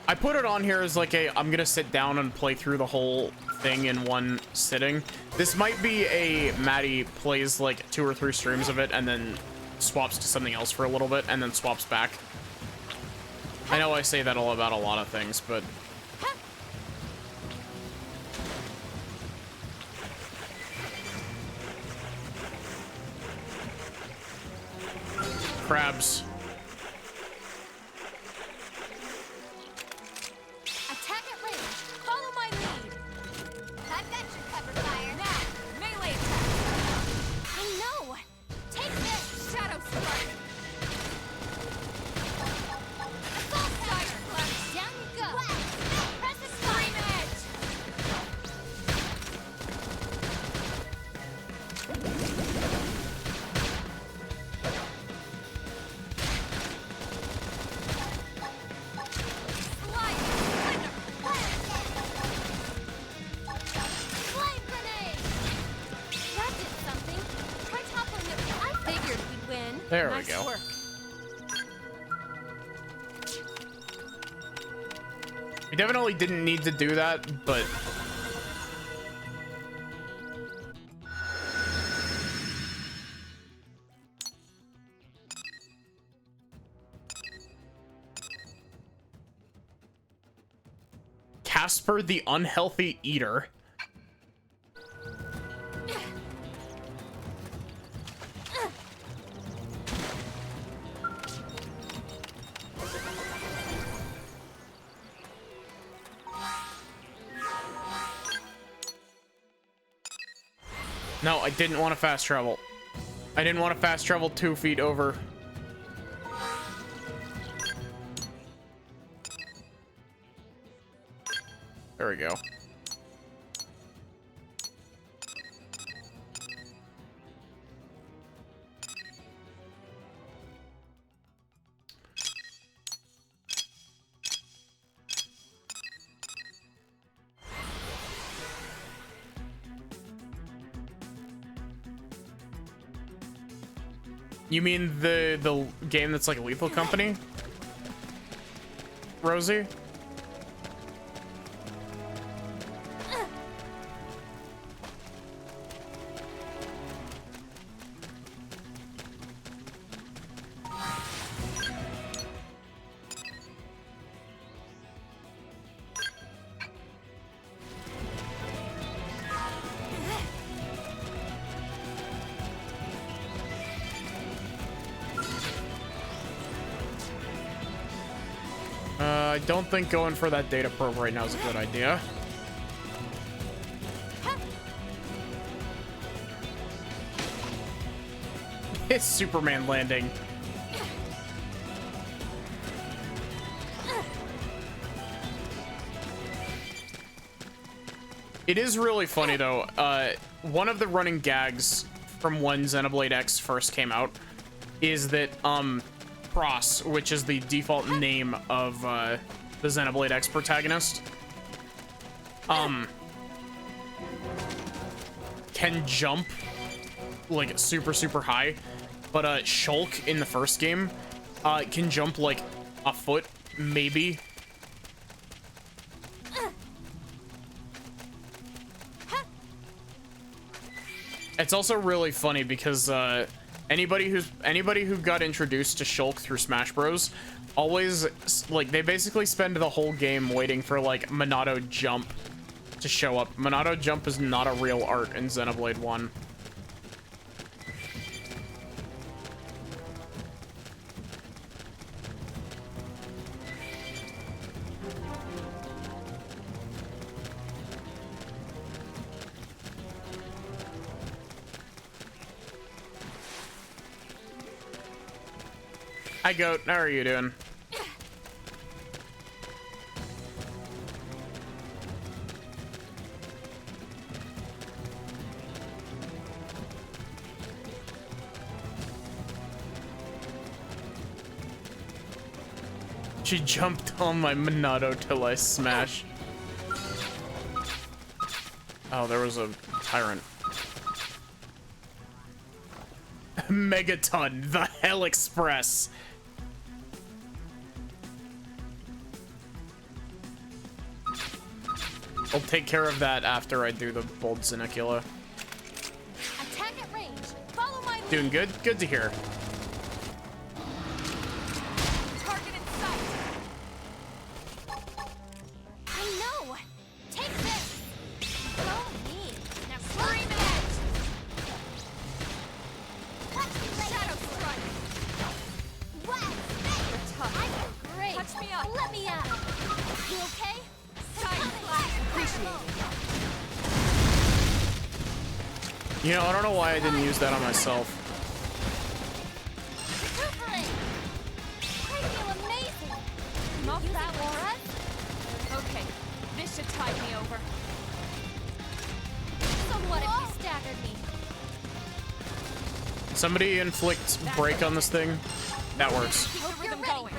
I put it on here as like I'm gonna sit down and play through the whole thing in one sitting. This might be a Maddie plays like 2 or 3 streams of it and then swaps to something else for a little bit and then swaps back. I know I say that all about a lot of things, but crabs. Attack at range. Follow my lead. I've got your cover fire. Now, melee attack. I know. Take this, Shadow Spark. Assault fire. Down you go. Press the slime edge. There we go. Work. We definitely didn't need to do that, but Casper the Unhealthy Eater. No, I didn't want to fast travel. I didn't want to fast travel 2 feet over. There we go. You mean the game that's like Lethal Company? Rosie? I don't think going for that data probe right now is a good idea. It's Superman landing. It is really funny though. One of the running gags from when Xenoblade X first came out is that Pross, which is the default name of the Xenoblade X protagonist, can jump like super high, but Shulk in the first game can jump like a foot, maybe. It's also really funny because anybody who got introduced to Shulk through Smash Bros. Always, like, they basically spend the whole game waiting for, like, Monado Jump to show up. Monado Jump is not a real art in Xenoblade 1. Hi, Goat. How are you doing? She jumped on my Monado till I smash. Oh, there was a tyrant. Megaton, the Hell Express. I'll take care of that after I do the Bold Zinicula. Attack at range. Follow my lead. Doing good? Good to hear. Target in sight. I know. Take this. Follow me. Now scream it. Watch me later. Shadow strike. What? You're tough. I feel great. Touch me up. Let me out. You okay? You know, I don't know why I didn't use that on myself. Recuperate. I feel amazing. Not that Laura. Okay, this should tide me over. So what if you staggered me? Somebody inflict break on this thing. That works. Keep the rhythm going.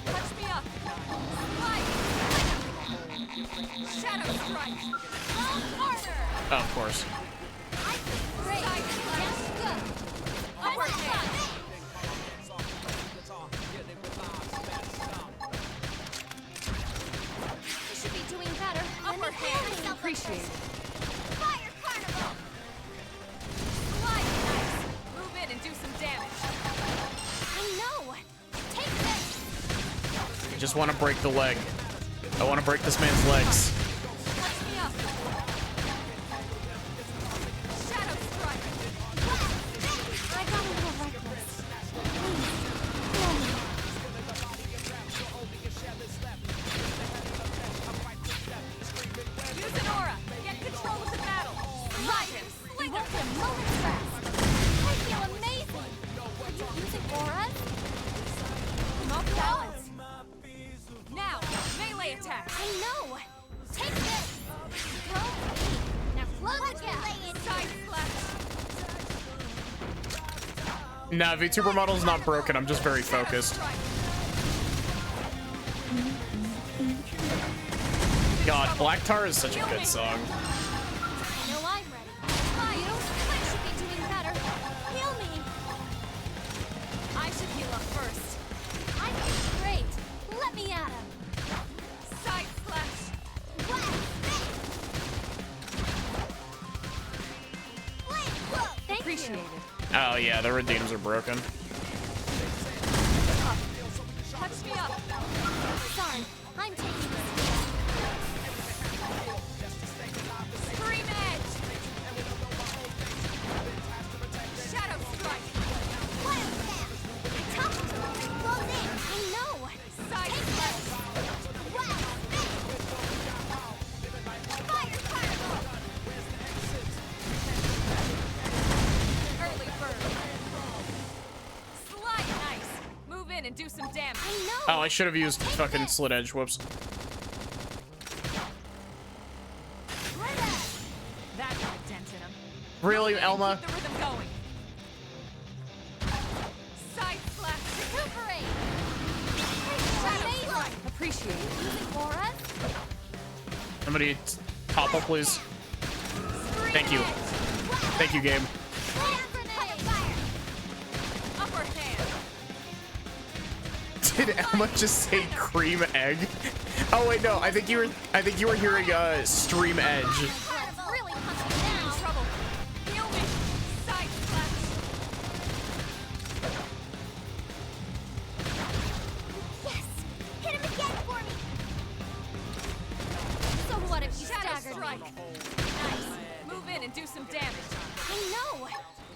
Touch me up. Shadow strike. Harder. Oh, of course. Great. Yes, good. Overhand. You should be doing better. Upper hand. Appreciate it. Fire carnival. Slide nice. Move in and do some damage. I know. Take this. I just want to break the leg. I want to break this man's legs. Touch me up. Shadow strike. I got a little reckless. Please, kill me. Use an aura. Get control of the battle. Ryan, you won't get a moment's rest. I feel amazing. Are you using auras? Not balance. Now, melee attack. I know. Take this. Go. Now float again. Side splash. Nah, VTuber model's not broken. I'm just very focused. God, Black Tar is such a good song. I know I'm ready. You should be doing better. Heal me. I should heal up first. I feel great. Let me at him. Side splash. Thank Appreciate it. Oh yeah, the redeems are broken. Touch me up. Sorry, I'm taking this. Scream edge. Shadow strike. Wild snap. Tough. Close in. I know. Side splash. Wow. Fire carnival. Early bird. Slide nice. Move in and do some damage. I know. Oh, I should have used fucking Slit Edge. Whoops. That got a dent in him. Really, Elma? Keep the rhythm going. Side splash. Appreciate it. For us? Somebody top up, please. Thank you. Thank you, game. Upper hand. Did Emma just say cream egg? Oh wait, no. I think you were hearing stream edge. Really pumping now. Trouble. Heal me. Side slash. Yes! Hit him again for me! So what if you Shadow staggered strike. me? Nice. Move in and do some damage. I know!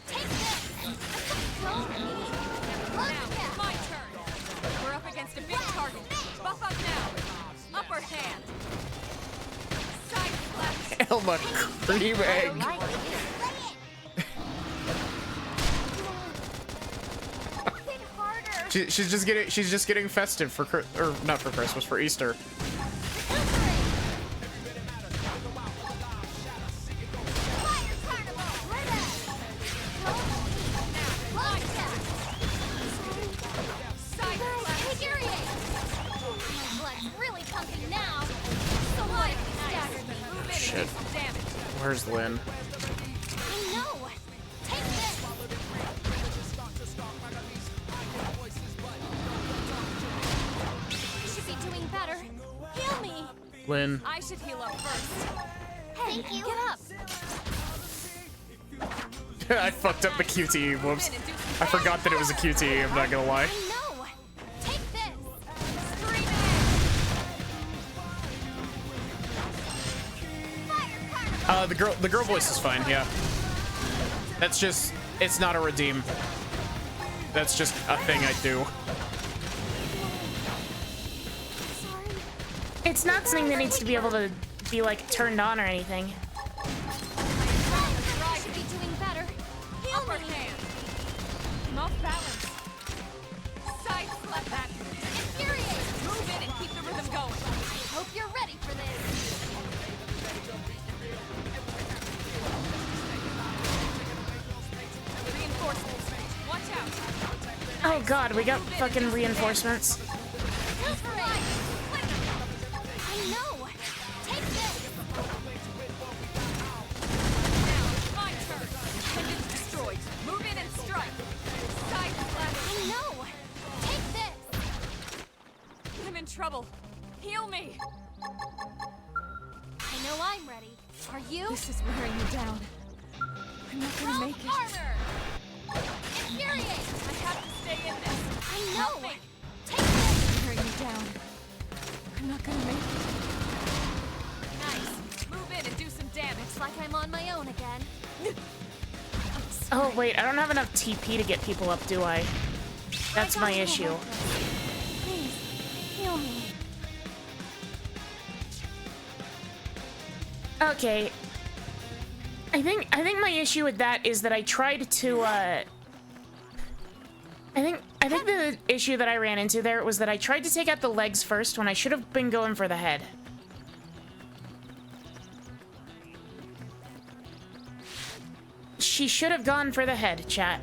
Take this! Don't me! Now, my turn. We're up against a big target. Buff up now. Upper hand. Side slash. Elma, cream egg. Hit harder! She's just getting festive for or not for Christmas, for Easter. Shit. Where's Lynn? I know! Take this! You should be doing better. Heal me! Lynn. I should heal up first. Hey, Thank you. get up! I fucked up the QTE. Whoops. I forgot that it was a QTE. I'm not gonna lie. I know! Take this! The girl voice is fine. Yeah. That's just. It's not a redeem. That's just a thing I do. It's not something that needs to be able to be like turned on or anything. You should be doing better. Heal Upper me! hand. I'm off balance. Side slap that. Infuriate! Move in and keep the rhythm going. Hope you're ready for this. Reinforcements. Watch out. Oh god, we got fucking reinforcements. Infuriate! I know! Take this! Now, my turn. Tendons destroyed. Move in and strike. Side slap. I know! Take this! I'm in trouble. Heal me. I know I'm ready. Are you? This is wearing me down. I'm not gonna make it. Armor! Infuriate! I have to stay in this. I Help know! me. Take this! Wearing me down. I'm not gonna make it. Nice. Move in and do some damage. Looks like I'm on my own again. Oh wait, I don't have enough TP to get people up, do I? That's my issue. Please, heal me. Okay. I think my issue with that is that I tried to I think the issue that I ran into there was that I tried to take out the legs first when I should have been going for the head. She should have gone for the head, chat.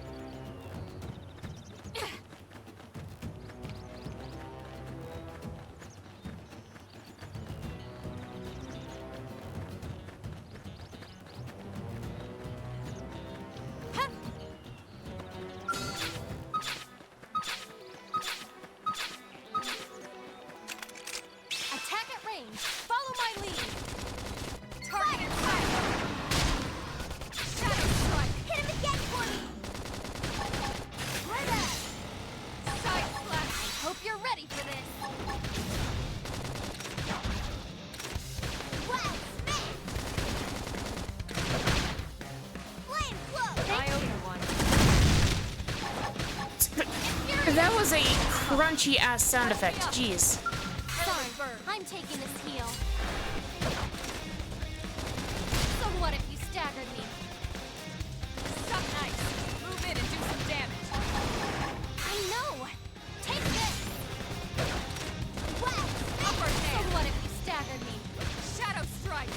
Attack at range. Follow my lead. Target fire. Shadow strike. Hit him again for me. Right at. Side slash. Hope you're ready for this. Wow, smash! Flame flow. I owe you one. That was a crunchy ass sound effect. Jeez. Sorry, I'm taking this heal. So what if you staggered me? Suck nice. Move in and do some damage. I know. Take this. Wow. Upper So hand. what if you staggered me? Shadow strike.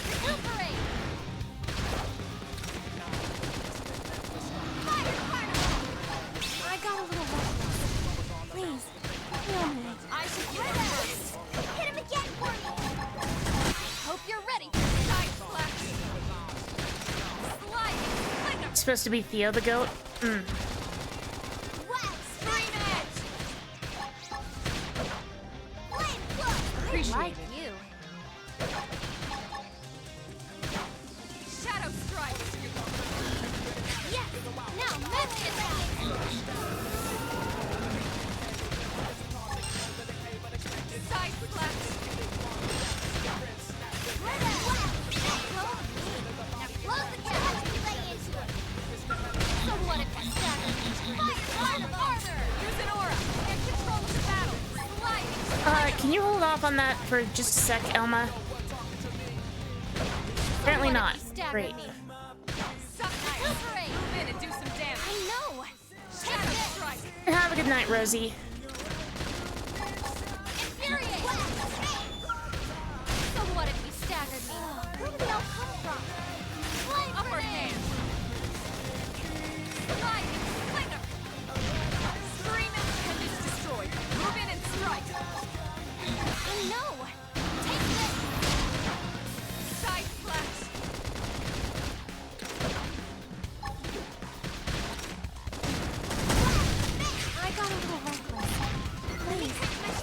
Recuperate. Fire carnival. I got a little restless. Please, It's supposed to be Theo the goat. Like you. Shadow strike. Yes. Now melee attack. Side slash. Now close the gap. Lay into it. Somewhat of a stagger. Fire armor. Use an aura. Get control of the battle. Sliding. Can you hold off on that for just a sec, Elma? Apparently not. Great. Recuperate. Move in and do some damage. I know. Shadow strike. Have a good night, Rosie. Infuriate. Somewhat if you staggered me. Where did they all come from? Flame Upper grenade. hand. Sliding. Slinger. Scream and is destroyed. Move in and strike. I know. Take this. Side slash. I got a little reckless. Please,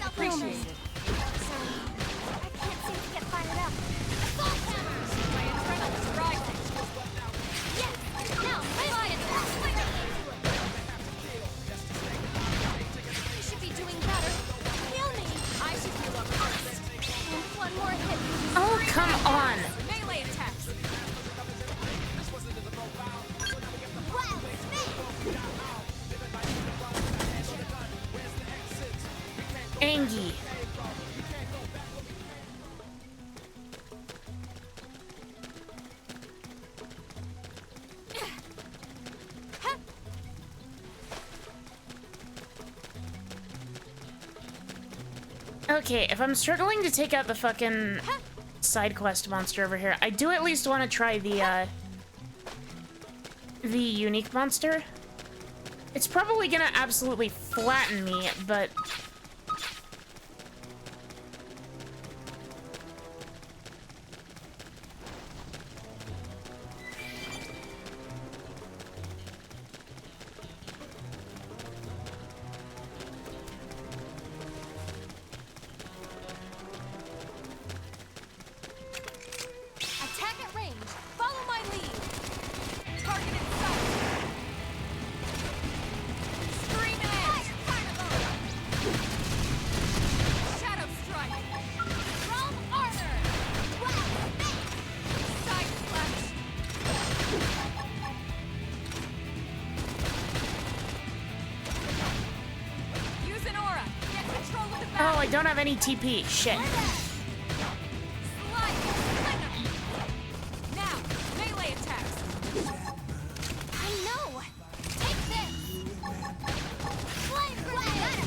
Appreciate it. Sorry. I can't seem to get fired up. Assault hammer. My adrenaline's rising. Yes. Now, melee attack. You should be doing better. Heal me. I should heal up first. One more hit. Oh, come on. Melee attack. Wow, Angie. Okay, if I'm struggling to take out the fucking side quest monster over here, I do at least want to try the unique monster. It's probably gonna absolutely flatten me, but attack at range. Follow my lead. Target in sight. Scream edge. Shadow strike. Chrome armor. Wow. Side slash. Use an aura. Get control of the oh, battle. I don't have any TP. Shit. Slide. Slinger. Now, melee attacks. I know. Take this. Flame grenade.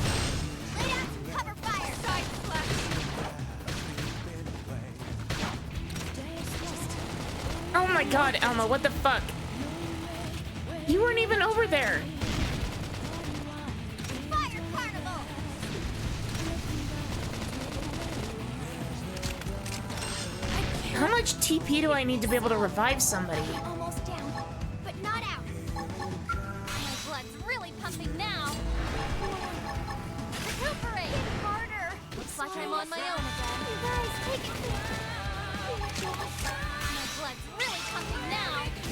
Lay down some cover fire. Side slash. Oh my god, Elma, what the fuck? You weren't even over there. Fire carnival. How much TP do I need to be able to revive somebody? Almost down, but not out. My blood's really pumping now. Recuperate. Hit harder. Looks like I'm on my own again. You guys, take it easy. My blood's really pumping now. I can't.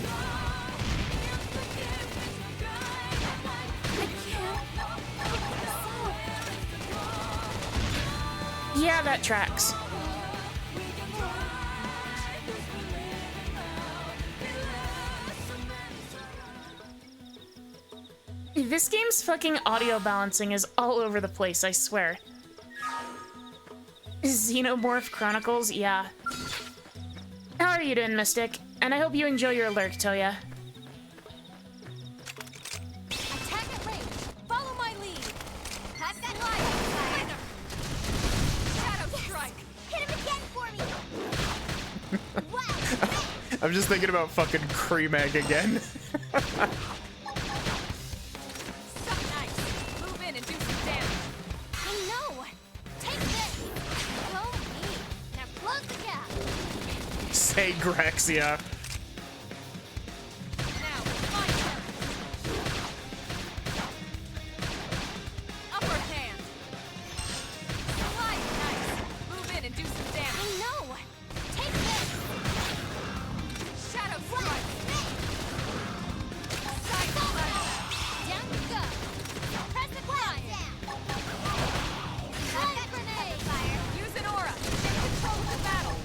Yeah, that tracks. This game's fucking audio balancing is all over the place, I swear. Xenomorph Chronicles, yeah. How are you doing, Mystic? And I hope you enjoy your lurk, Toya. Attack at range. Follow my lead. I've got light. Shadow strike. Hit him again for me. Wow. I'm just thinking about fucking Cream Egg again. Nice. Move in and do some damage. I know. Take this. Go me. Now close the gap. Say Say Grex, yeah. Now, my turn. Upper hand. Slide nice. Move in and do some damage. I know! Take this! Shadow strike. Side strike. Down you go! Press the climb. Fire grenade! Fire! Use an aura. Take control of the battle.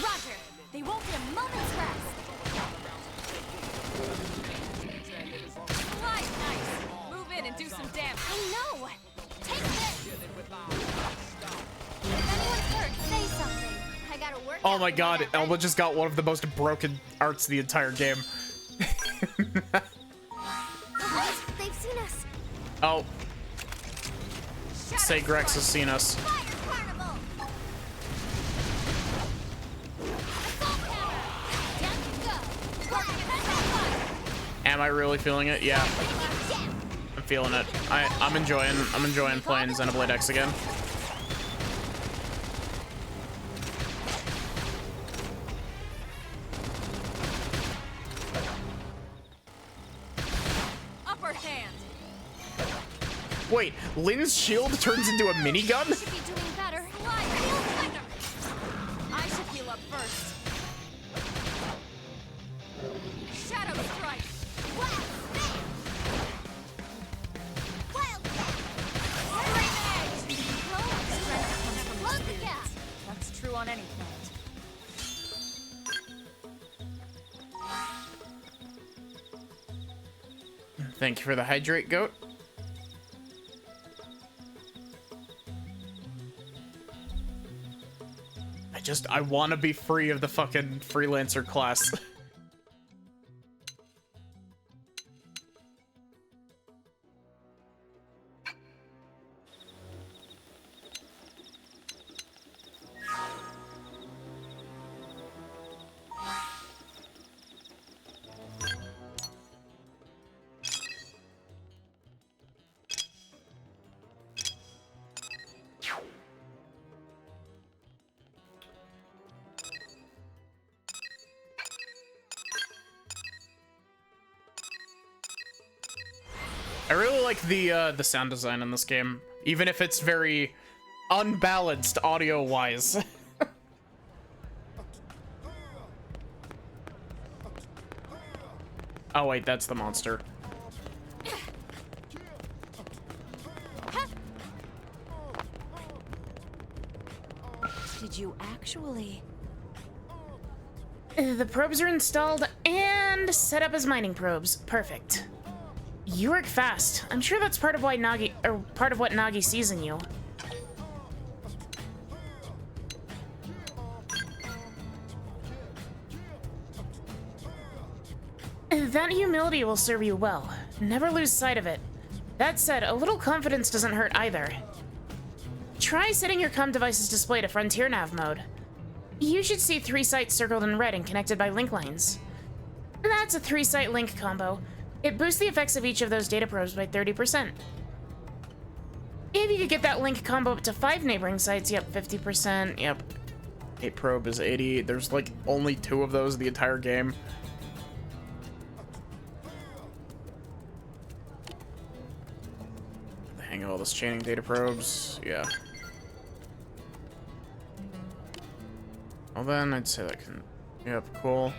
Roger. They won't get a moment's rest. Slide nice. Move in and do some damage. I know! Take this! If anyone's hurt, say something. I gotta work. Oh my god, Elba just got one of the most broken arts of the entire game. They've seen us. Oh. Say Grex has seen us. Fire carnival! Assault hammer! Down you go! Am I really feeling it? Yeah, I'm feeling it. I'm enjoying playing Xenoblade X again. Upper hand. Wait, Lynn's shield turns into a minigun? Should be doing better. Slide. I should heal up first. Shadow strike. Close the gap. That's true on any planet. Thank you for the hydrate, goat. I want to be free of the fucking freelancer class. I really like the sound design in this game, even if it's very unbalanced audio-wise. Oh wait, that's the monster. Did you actually? The probes are installed and set up as mining probes. Perfect. You work fast. I'm sure that's part of what Nagi sees in you. That humility will serve you well. Never lose sight of it. That said, a little confidence doesn't hurt either. Try setting your comm device's display to Frontier Nav mode. You should see 3 sites circled in red and connected by link lines. That's a 3-site link combo. It boosts the effects of each of those data probes by 30%. If you could get that link combo up to 5 neighboring sites, yep, 50%, yep. 8 probe is 80. There's like only 2 of those in the entire game. The hang of all this chaining data probes, yeah. Well then, I'd say that can, yep, cool.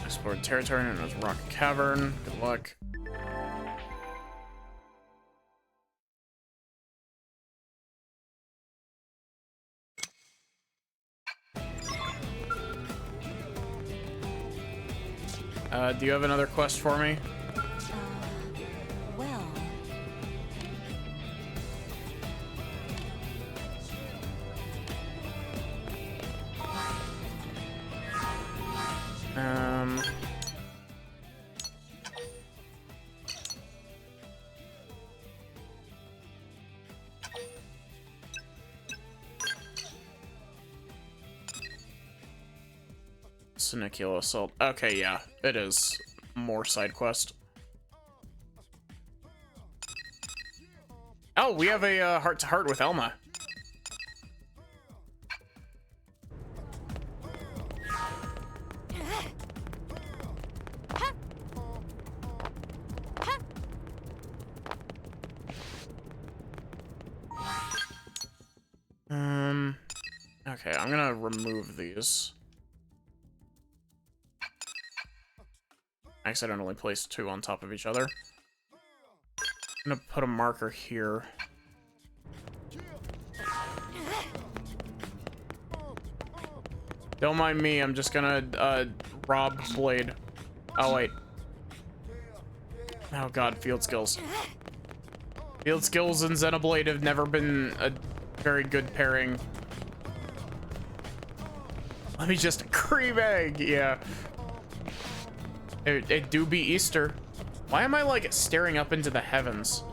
Explored territory known as Rock Cavern. Good luck. Do you have another quest for me? Well. Sinicular Assault. Okay, yeah, it is more side quest. Oh, we have a heart-to-heart with Elma. Okay, I'm gonna remove these. I accidentally placed two on top of each other. I'm gonna put a marker here. Don't mind me, I'm just gonna, rob Blade. Oh, wait. Oh god, field skills. Field skills and Xenoblade have never been a very good pairing. Let me just cream egg, yeah. It do be Easter. Why am I like staring up into the heavens?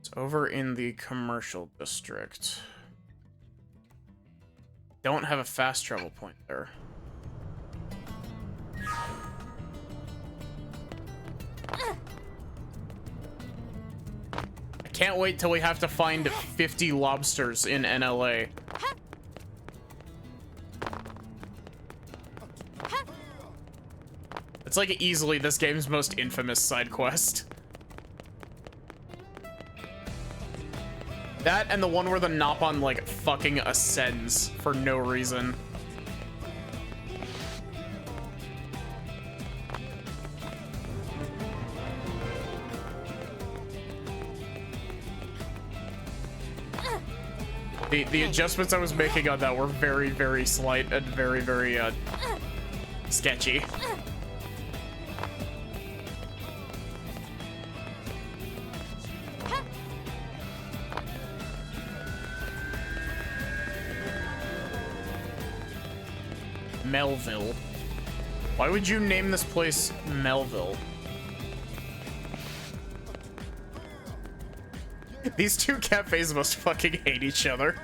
It's over in the commercial district. Don't have a fast travel point there. Can't wait till we have to find 50 lobsters in NLA. It's like easily this game's most infamous side quest. That and the one where the Nopon like fucking ascends for no reason. The adjustments I was making on that were very, very slight and very, very, sketchy. Melville. Why would you name this place Melville? These two cafes must fucking hate each other.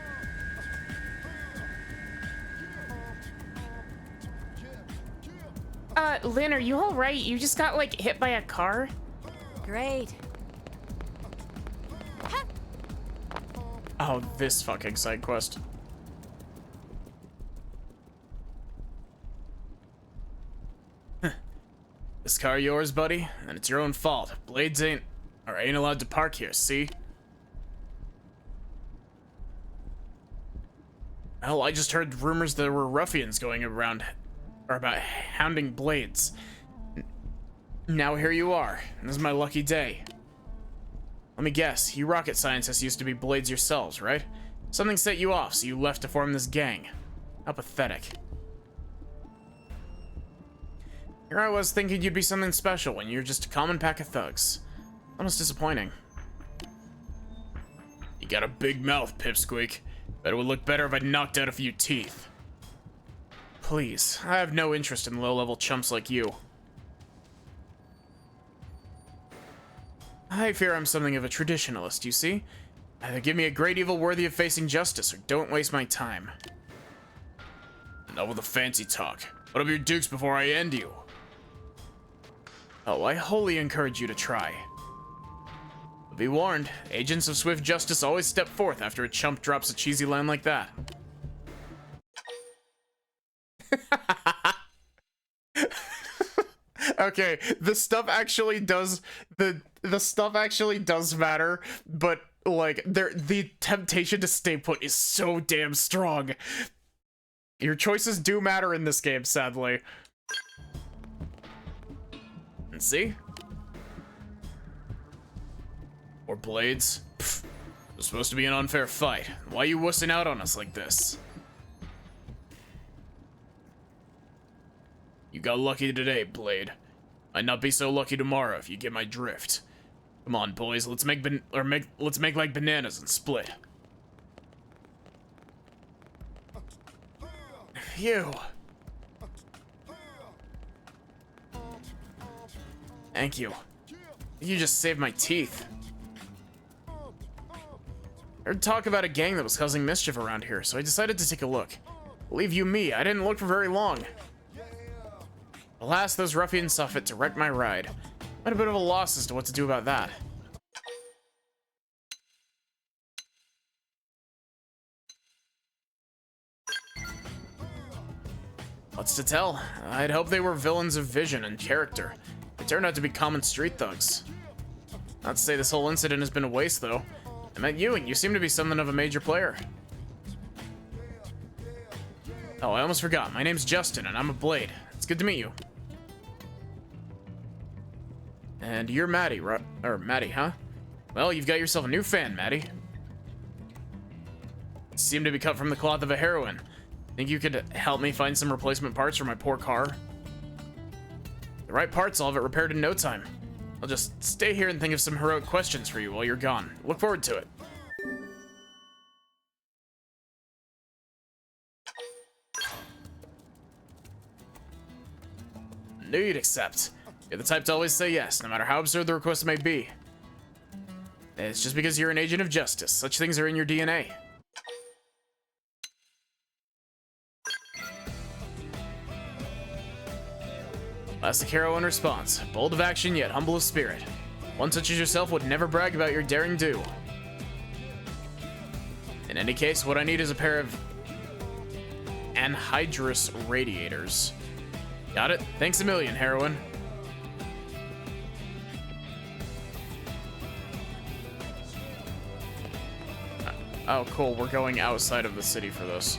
Lynn, are you alright? You just got, like, hit by a car? Great. Oh, this fucking side quest. This car yours, buddy? And it's your own fault. Blades ain't allowed to park here, see? Hell, I just heard rumors there were ruffians going around, or about hounding Blades. Now here you are. This is my lucky day. Let me guess, you rocket scientists used to be Blades yourselves, right? Something set you off, so you left to form this gang. How pathetic. Here I was thinking you'd be something special when you're just a common pack of thugs. Almost disappointing. You got a big mouth, Pipsqueak. Bet it would look better if I knocked out a few teeth. Please, I have no interest in low-level chumps like you. I fear I'm something of a traditionalist, you see? Either give me a great evil worthy of facing justice, or don't waste my time. Enough with the fancy talk. Put up your dukes before I end you. Oh, I wholly encourage you to try. But be warned, agents of swift justice always step forth after a chump drops a cheesy line like that. Okay, the stuff actually does the stuff actually does matter, but like the temptation to stay put is so damn strong. Your choices do matter in this game, sadly. And see? Or Blades? Pfft. It was supposed to be an unfair fight. Why are you wussing out on us like this? You got lucky today, Blade. Might not be so lucky tomorrow if you get my drift. Come on, boys, let's make like bananas and split. Phew. Thank you. You just saved my teeth. Heard talk about a gang that was causing mischief around here, so I decided to take a look. Believe you me, I didn't look for very long. Alas, those ruffians saw fit to wreck my ride. I'm at a bit of a loss as to what to do about that. What's to tell? I'd hoped they were villains of vision and character. They turned out to be common street thugs. Not to say this whole incident has been a waste, though. I met you, and you seem to be something of a major player. Oh, I almost forgot. My name's Justin, and I'm a Blade. It's good to meet you. And you're Maddie, right? Or Maddie, huh? Well, you've got yourself a new fan, Maddie. You seem to be cut from the cloth of a heroine. Think you could help me find some replacement parts for my poor car? The right parts, I'll have it repaired in no time. I'll just stay here and think of some heroic questions for you while you're gone. Look forward to it. Knew you'd accept. You're the type to always say yes, no matter how absurd the request may be. It's just because you're an agent of justice. Such things are in your DNA. Classic hero in response. Bold of action, yet humble of spirit. One such as yourself would never brag about your daring do. In any case, what I need is a pair of anhydrous radiators. Got it? Thanks a million, heroine. Oh, cool. We're going outside of the city for this.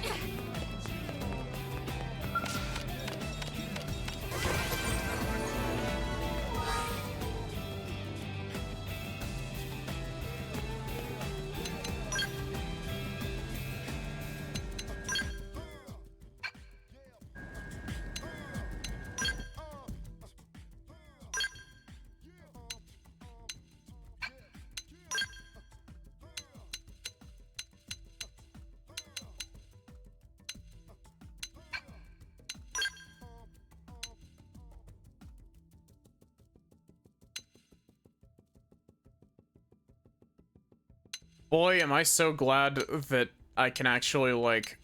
Boy, am I so glad that I can actually, like...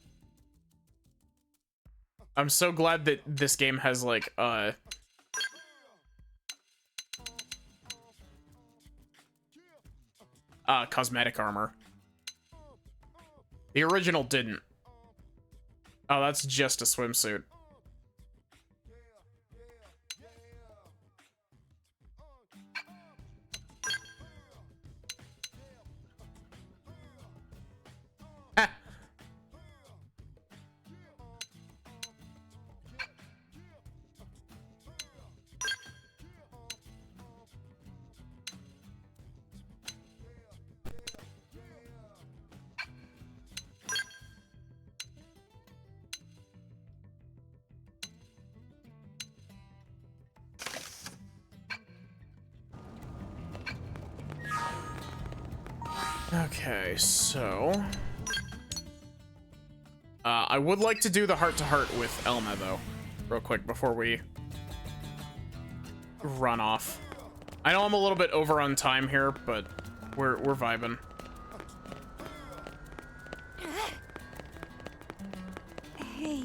I'm so glad that this game has, like, cosmetic armor. The original didn't. Oh, that's just a swimsuit. Okay, so... I would like to do the heart-to-heart with Elma, though, real quick, before we run off. I know I'm a little bit over on time here, but we're vibing. Hey,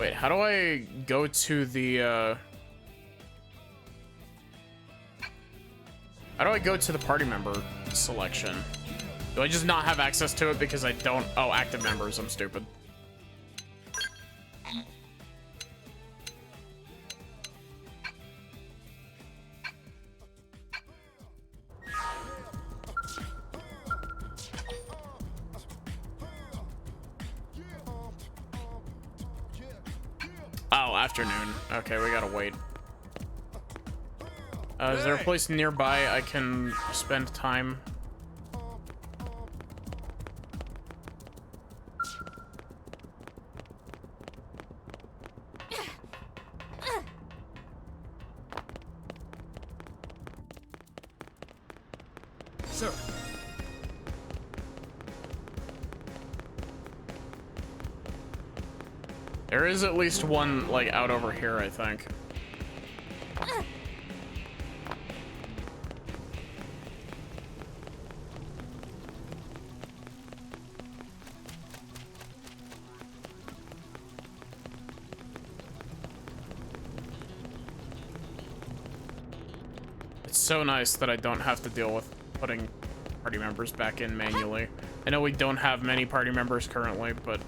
Wait, how do I go to the, How do I go to the party member selection? Do I just not have access to it because I don't... Oh, active members, I'm stupid. Oh, afternoon. Okay, we gotta wait. Is there a place nearby I can spend time? Sir. There is at least one, like, out over here, I think. It's so nice that I don't have to deal with putting party members back in manually. I know we don't have many party members currently, but...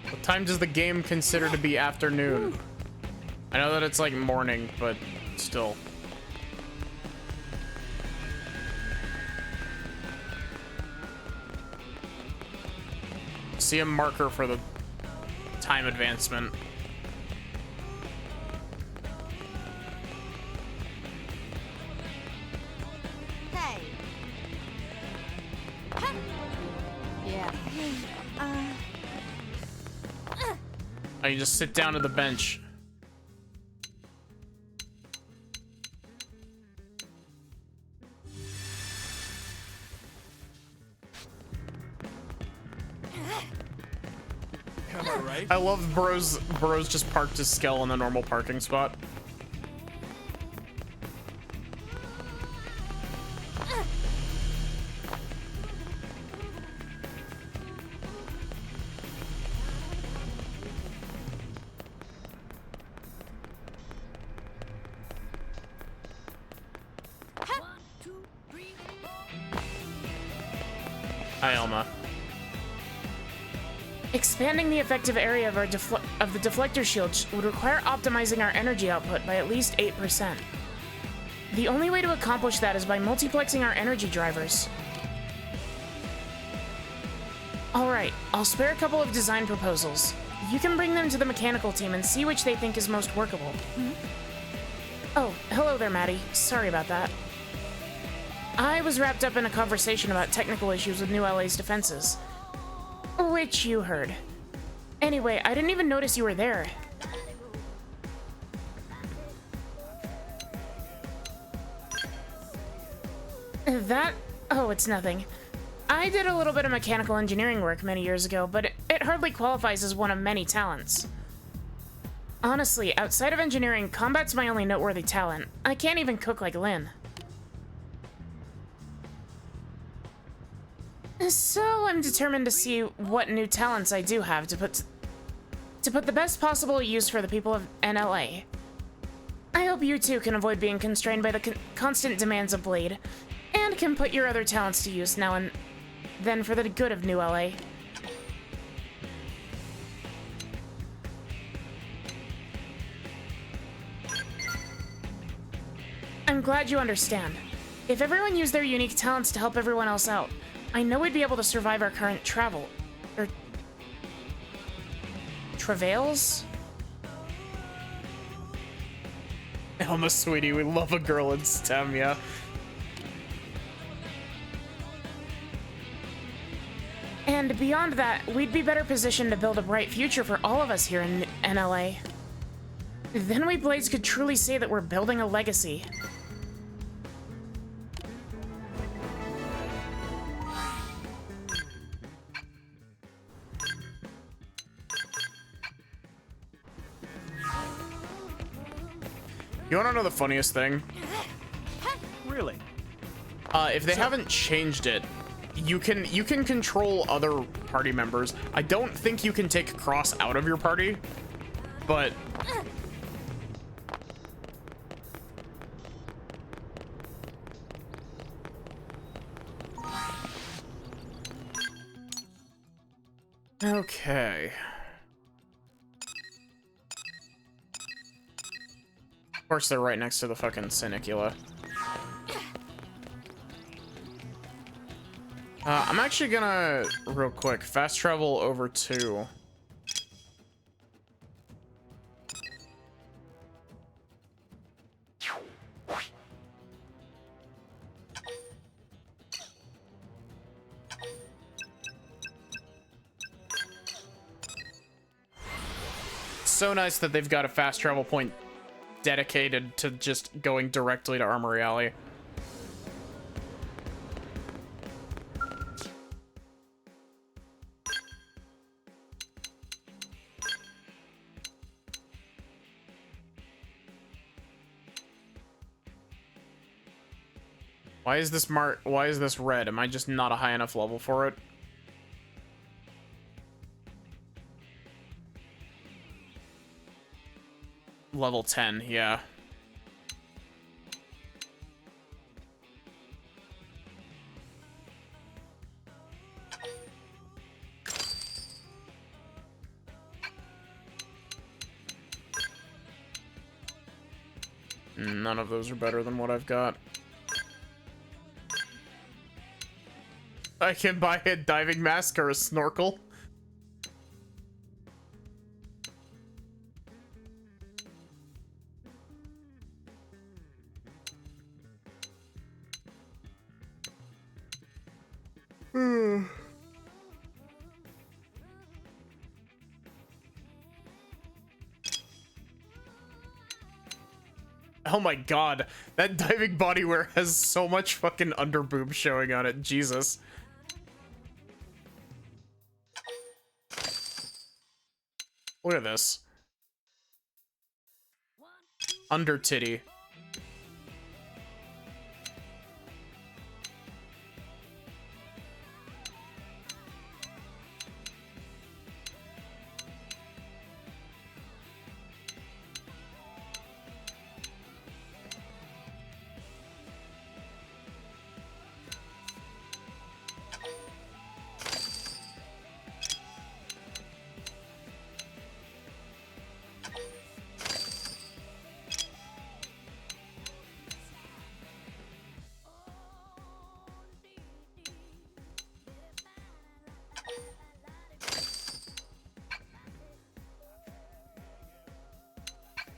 What time does the game consider to be afternoon? I know that it's like morning, but still. See a marker for the time advancement. Hey. Yeah. Oh, you just sit down at the bench. I love Bros just parked his Skell in the normal parking spot. Hi, Elma. Expanding the effective area of the deflector shield would require optimizing our energy output by at least 8%. The only way to accomplish that is by multiplexing our energy drivers. Alright, I'll spare a couple of design proposals. You can bring them to the mechanical team and see which they think is most workable. Oh, hello there, Maddie. Sorry about that. I was wrapped up in a conversation about technical issues with New LA's defenses. Which you heard. Anyway, I didn't even notice you were there. That? Oh, it's nothing. I did a little bit of mechanical engineering work many years ago, but it hardly qualifies as one of many talents. Honestly, outside of engineering, combat's my only noteworthy talent. I can't even cook like Lynn. So I'm determined to see what new talents I do have to put the best possible use for the people of NLA. I hope you too can avoid being constrained by the constant demands of Blade, and can put your other talents to use now and then for the good of New LA. I'm glad you understand. If everyone used their unique talents to help everyone else out, I know we'd be able to survive our current travails? Elma, sweetie, we love a girl in STEM, yeah. And beyond that, we'd be better positioned to build a bright future for all of us here in NLA. Then we Blades could truly say that we're building a legacy. You wanna know the funniest thing? Really? If they haven't changed it, you can control other party members. I don't think you can take Cross out of your party, but okay. Of course, they're right next to the fucking Sinicula. I'm actually gonna, real quick, fast travel over to... so nice that they've got a fast travel point dedicated to just going directly to Armory Alley. Why is this red? Am I just not a high enough level for it? Level 10, yeah. None of those are better than what I've got. I can buy a diving mask or a snorkel. Oh my god, that diving bodywear has so much fucking underboob showing on it. Jesus. Look at this. Under titty.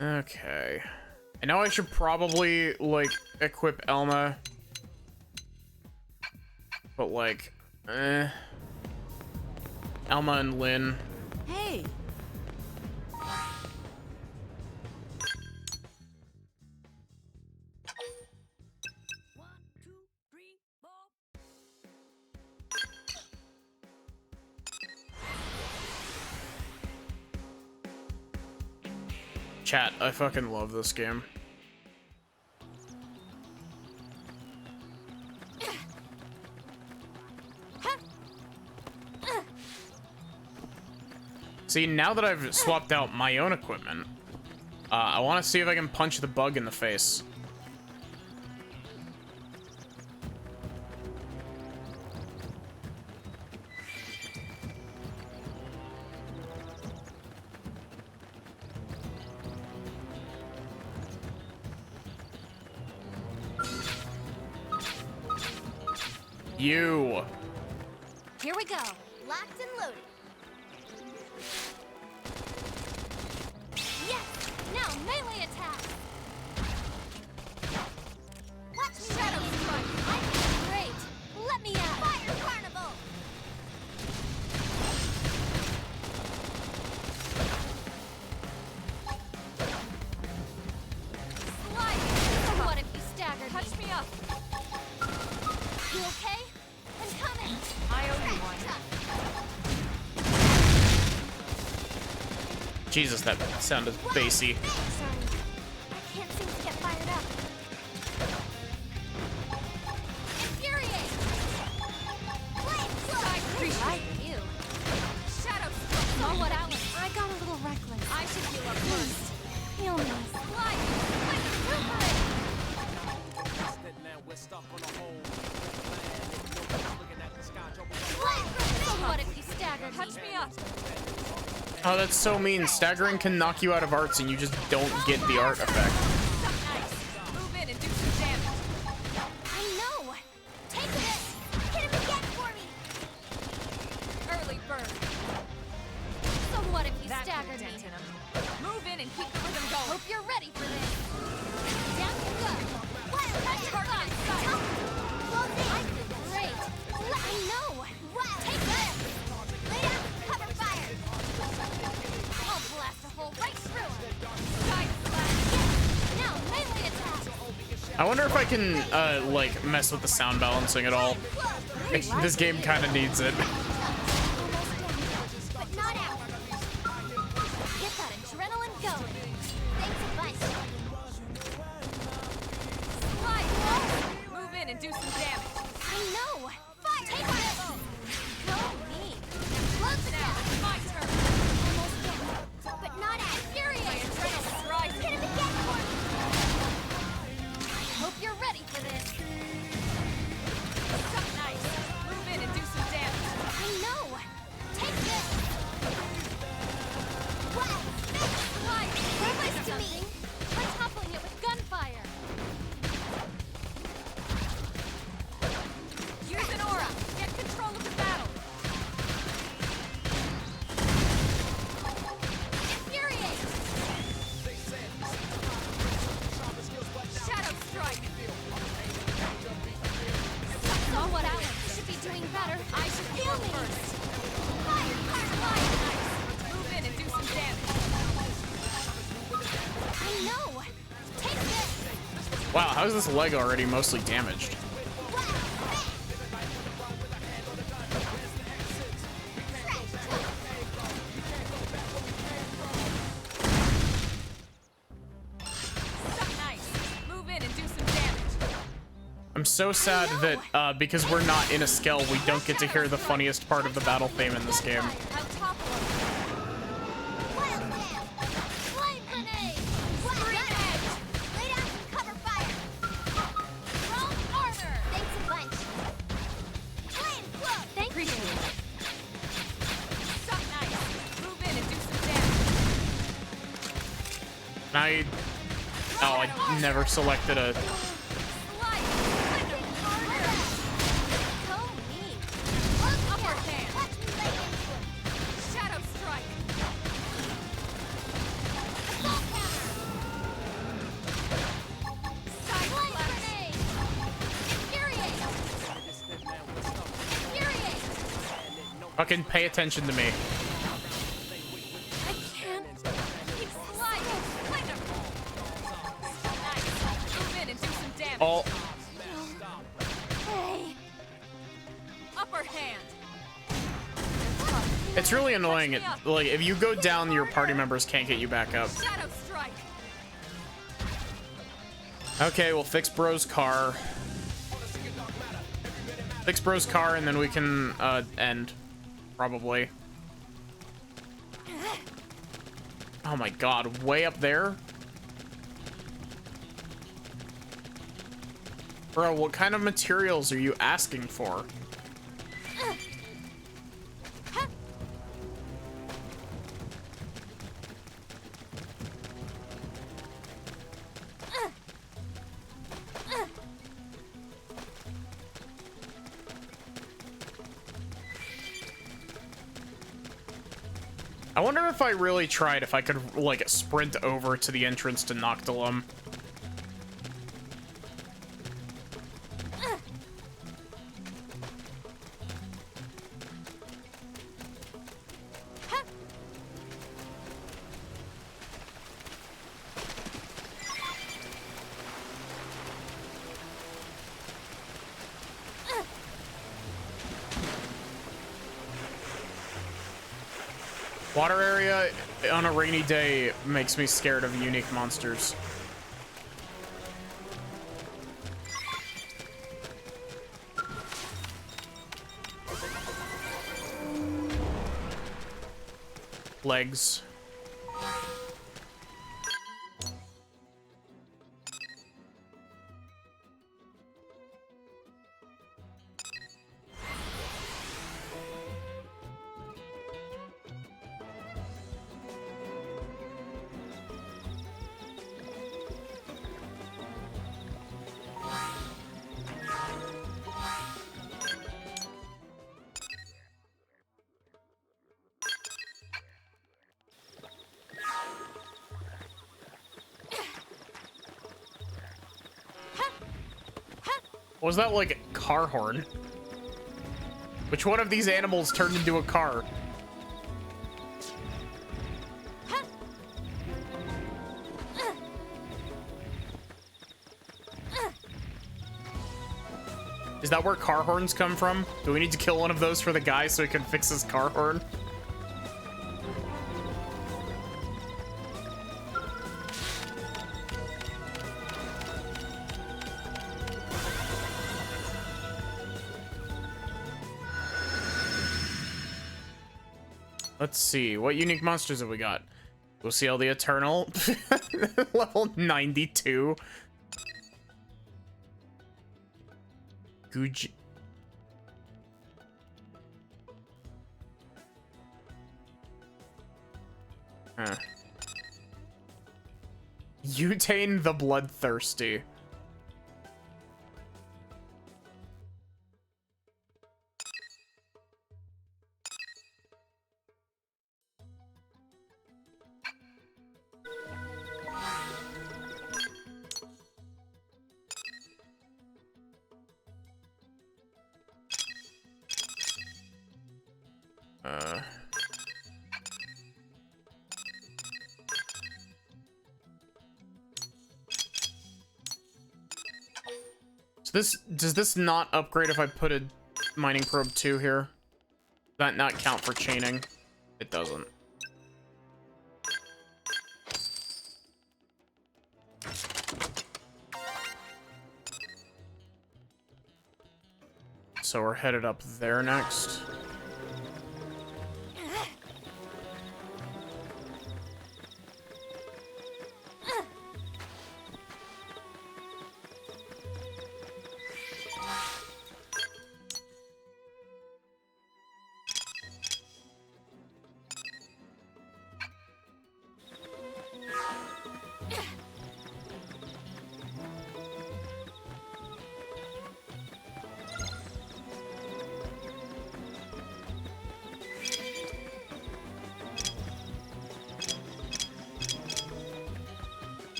Okay. I know I should probably, like, equip Elma. But, like, Elma and Lynn. Hey! Chat, I fucking love this game. See, now that I've swapped out my own equipment, I want to see if I can punch the bug in the face. You. Here we go. Locked and loaded. Yes! Now melee attack! Watch me! Shadow Strike! I feel great! Let me out! Fire Carnival! Slide! What if you staggered? Touch me up! You okay? I'm coming! I owe you one. Jesus, that sounded bassy. Sorry. I can't seem to get fired up. Infuriate! Flame! I appreciate you. Shadow Stroke! Oh, what Alice? I got a little reckless. I should heal up first. Heal me. Slide! Quick, recuperate! So what if you stagger? Touch me up! Oh, that's so mean. Staggering can knock you out of arts and you just don't get the art effect. Nice. Move in and do some damage. I know! Take this! Hit him again for me! Early bird. So what if you That staggered dent me? in him. Move in and keep the rhythm going. Hope you're ready for this! Down you go! Wild target inside! I feel great! Let me know! Take this! Lay down! Cover fire! I'll blast a hole right I wonder if I can, like, mess with the sound balancing at all. This game kind of needs it. But not out. Get that adrenaline going. Thanks a bunch. Slide! Move in and do some damage. I know. Fire! Take it! Go me. Close it out. My turn. Almost there. But not out. Furious. Adrenaline's rising. Get him again for me. I hope you're ready for this. Something nice. Move in and do some damage. I know. Take this. Wow. Slide! Close to me. We're toppling it with gunfire. Use an aura. Get control of the battle. Infuriate. Shadow strike. Oh, what else? Should be doing better. I should heal first. Fire! Slide! Nice. Move in and do some damage. I know. Take this. Wow, how is this leg already mostly damaged? Something nice. Move in and do some damage. I'm so sad that, because we're not in a Skell, we don't get to hear the funniest part of the battle theme in this game. I'll topple him. Wild man. Flame grenade. Green edge. Lay down some cover fire. Wrong armor. Thanks a bunch. Flame float. Thank you. Something nice. Move in and do some damage. I never selected a... Slide! Harder! Go me. Upper hand. Watch me lay into him. Shadow strike. Assault hammer. Side Flame flash. grenade. Infuriate. Infuriate. Fucking pay attention to me. I can't. Keep sliding. Wonderful. Nice. Move in and do some damage. All... Hey. Upper hand. It's really annoying. Like, if you go down, your party members can't get you back up. Shadow strike. Okay, we'll fix Bro's car. Fix Bro's car, and then we can, end. Probably. Oh my god, way up there? Bro, what kind of materials are you asking for? I wonder if I really tried if I could, like, sprint over to the entrance to Noctilum. Water area on a rainy day makes me scared of unique monsters. Legs. Was that like a car horn? Which one of these animals turned into a car? Is that where car horns come from? Do we need to kill one of those for the guy so he can fix his car horn? Let's see, what unique monsters have we got? We'll see all the Eternal. Level 92. Guj. Huh. Utane the Bloodthirsty. So does this not upgrade if I put a mining probe 2 here? Does that not count for chaining? It doesn't. So we're headed up there next.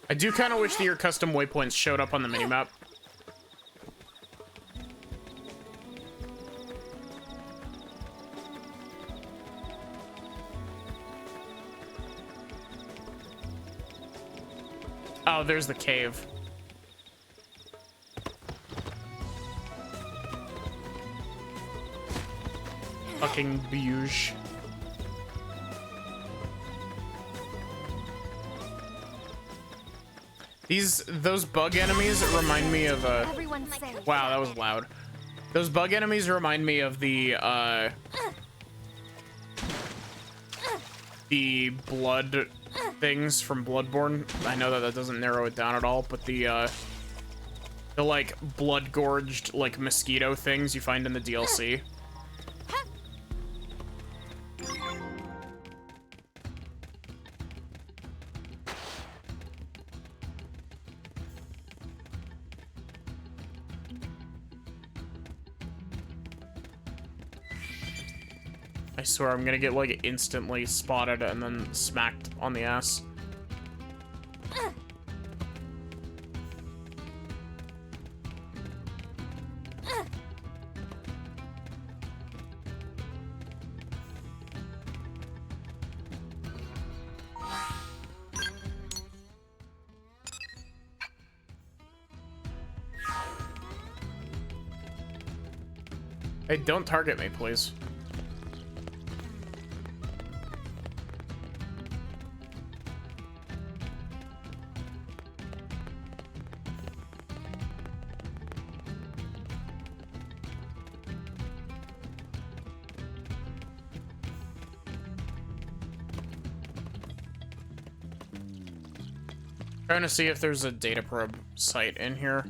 I do kind of wish that your custom waypoints showed up on the minimap. Oh, there's the cave. Fucking Buge. Those bug enemies remind me of wow, that was loud. Those bug enemies remind me of the blood things from Bloodborne. I know that doesn't narrow it down at all, but the like blood gorged like mosquito things you find in the DLC. I swear I'm gonna get like instantly spotted and then smacked on the ass. Hey, don't target me, please. Trying to see if there's a data probe site in here.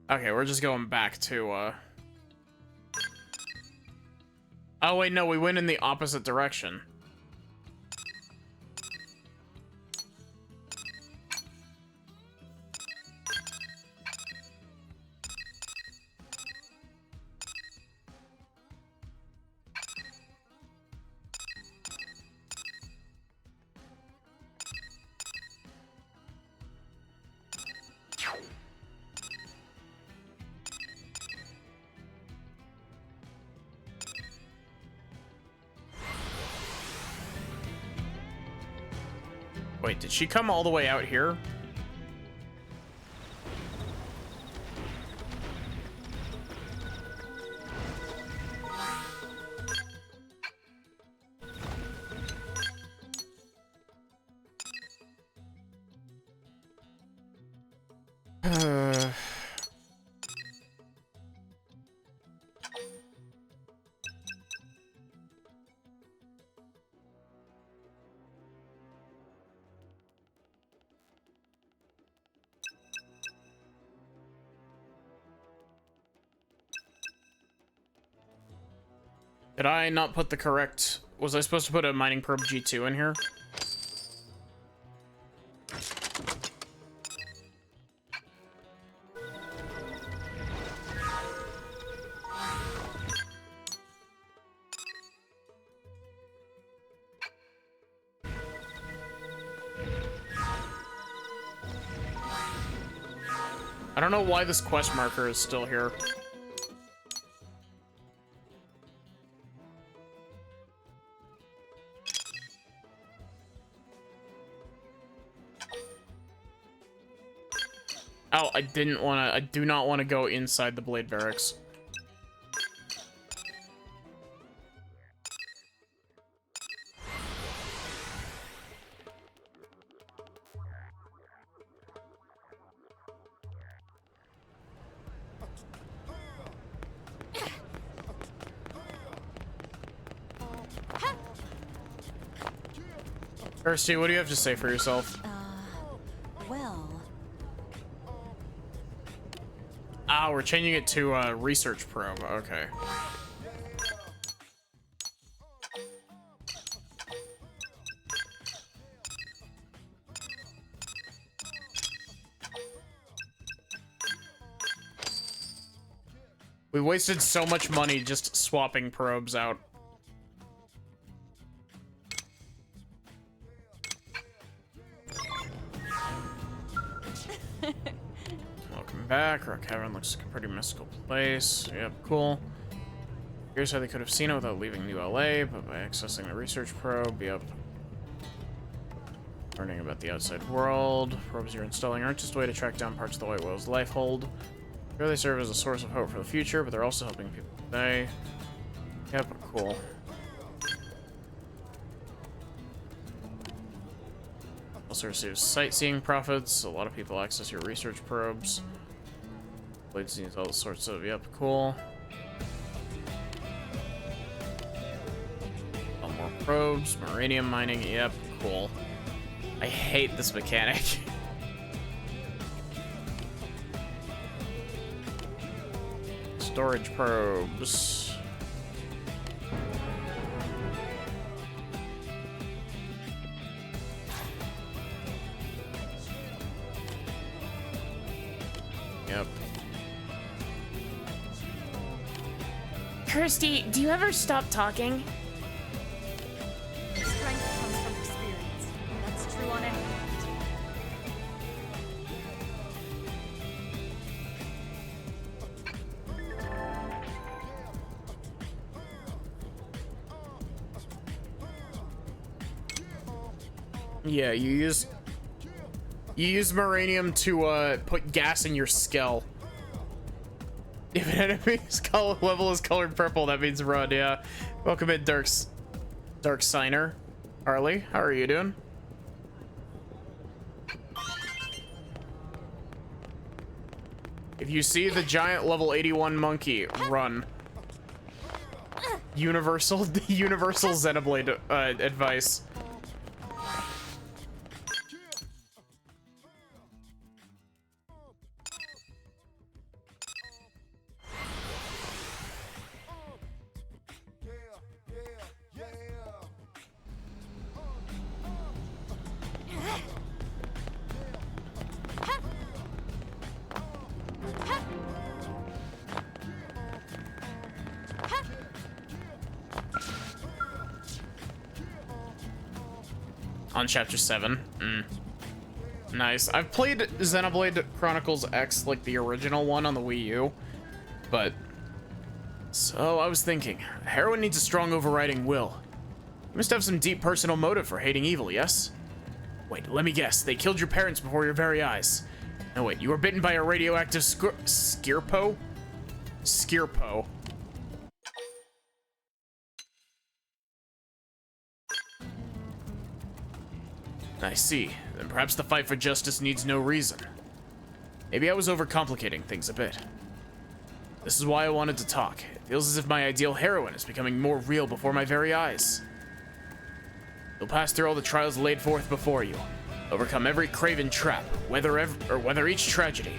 Okay, we're just going back to, oh, wait, no, we went in the opposite direction. Wait, did she come all the way out here? Did I not put the correct... Was I supposed to put a mining probe G2 in here? I don't know why this quest marker is still here. Oh, I didn't want to... I do not want to go inside the Blade Barracks. Kirsty, what do you have to say for yourself? Well... Ah, we're changing it to a research probe. Okay. We wasted so much money just swapping probes out. Welcome back. Rock Cavern looks like a pretty mystical place. Yep, cool. Here's how they could have seen it without leaving New LA, but by accessing the research probe. Yep. Learning about the outside world. Probes you're installing aren't just a way to track down parts of the White Whale's life hold. Sure, they serve as a source of hope for the future, but they're also helping people today. Yep, cool. Also receives sightseeing profits. A lot of people access your research probes. Blades needs all sorts of... Yep, cool. All more probes. Maranium mining. Yep, cool. I hate this mechanic. Storage probes. Yep. Kirsty, do you ever stop talking? Strength comes from experience. That's true on any hand. Yeah, you use maranium to put gas in your skull. If an enemy's color level is colored purple, that means run. Yeah. Welcome in, Dark Signer. Harley, how are you doing? If you see the giant level 81 monkey, run. Universal Xenoblade advice. On chapter 7. Nice. I've played Xenoblade Chronicles X, like the original one on the Wii U, but... So, I was thinking, a heroine needs a strong overriding will. You must have some deep personal motive for hating evil, yes? Wait, let me guess. They killed your parents before your very eyes. No, wait, you were bitten by a radioactive skirpo? Skirpo. I see. Then perhaps the fight for justice needs no reason. Maybe I was overcomplicating things a bit. This is why I wanted to talk. It feels as if my ideal heroine is becoming more real before my very eyes. You'll pass through all the trials laid forth before you. Overcome every craven trap, weather each tragedy.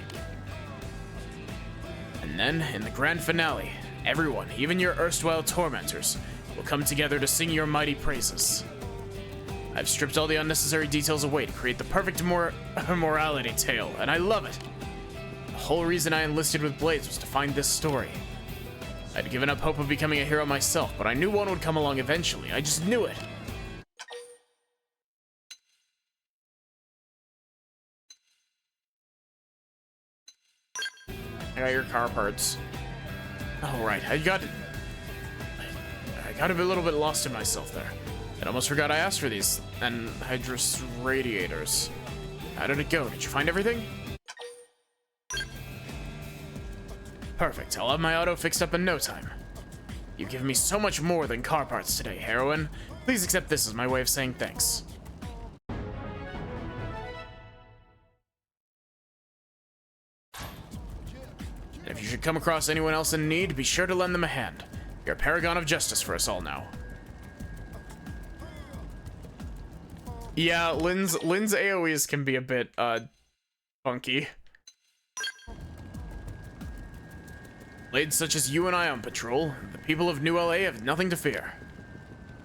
And then, in the grand finale, everyone, even your erstwhile tormentors, will come together to sing your mighty praises. I've stripped all the unnecessary details away to create the perfect morality tale, and I love it. The whole reason I enlisted with Blades was to find this story. I'd given up hope of becoming a hero myself, but I knew one would come along eventually. I just knew it. I got your car parts. Oh, right. I got a little bit lost in myself there. I almost forgot I asked for these anhydrous radiators. How did it go? Did you find everything? Perfect. I'll have my auto fixed up in no time. You've given me so much more than car parts today, heroine. Please accept this as my way of saying thanks. And if you should come across anyone else in need, be sure to lend them a hand. You're a paragon of justice for us all now. Yeah, Lynn's AoEs can be a bit, funky. Blades such as you and I on patrol, the people of New LA have nothing to fear.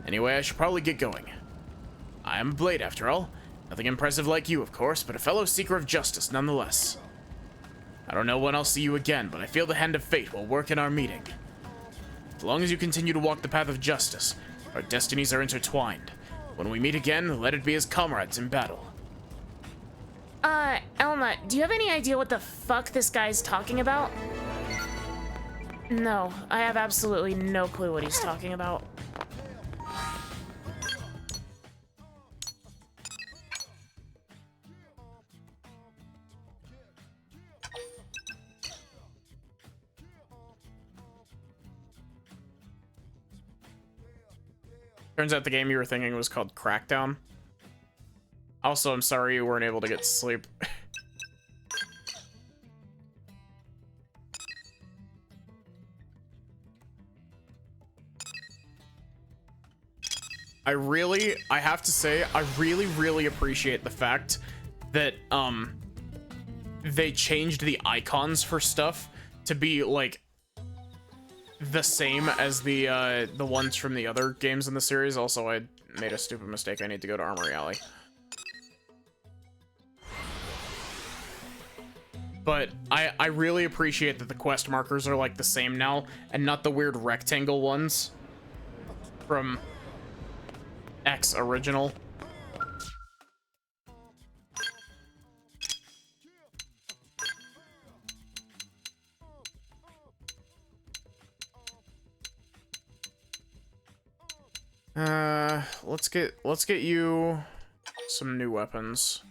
Anyway, I should probably get going. I am a Blade, after all. Nothing impressive like you, of course, but a fellow seeker of justice nonetheless. I don't know when I'll see you again, but I feel the hand of fate will work in our meeting. As long as you continue to walk the path of justice, our destinies are intertwined. When we meet again, let it be as comrades in battle. Elma, do you have any idea what the fuck this guy's talking about? No, I have absolutely no clue what he's talking about. Turns out the game you were thinking was called Crackdown. Also, I'm sorry you weren't able to get sleep. I have to say, I really appreciate the fact that, they changed the icons for stuff to be, like, the same as the ones from the other games in the series. Also, I made a stupid mistake. I need to go to Armory Alley. But I really appreciate that the quest markers are, like, the same now, and not the weird rectangle ones from X original. Let's get you some new weapons.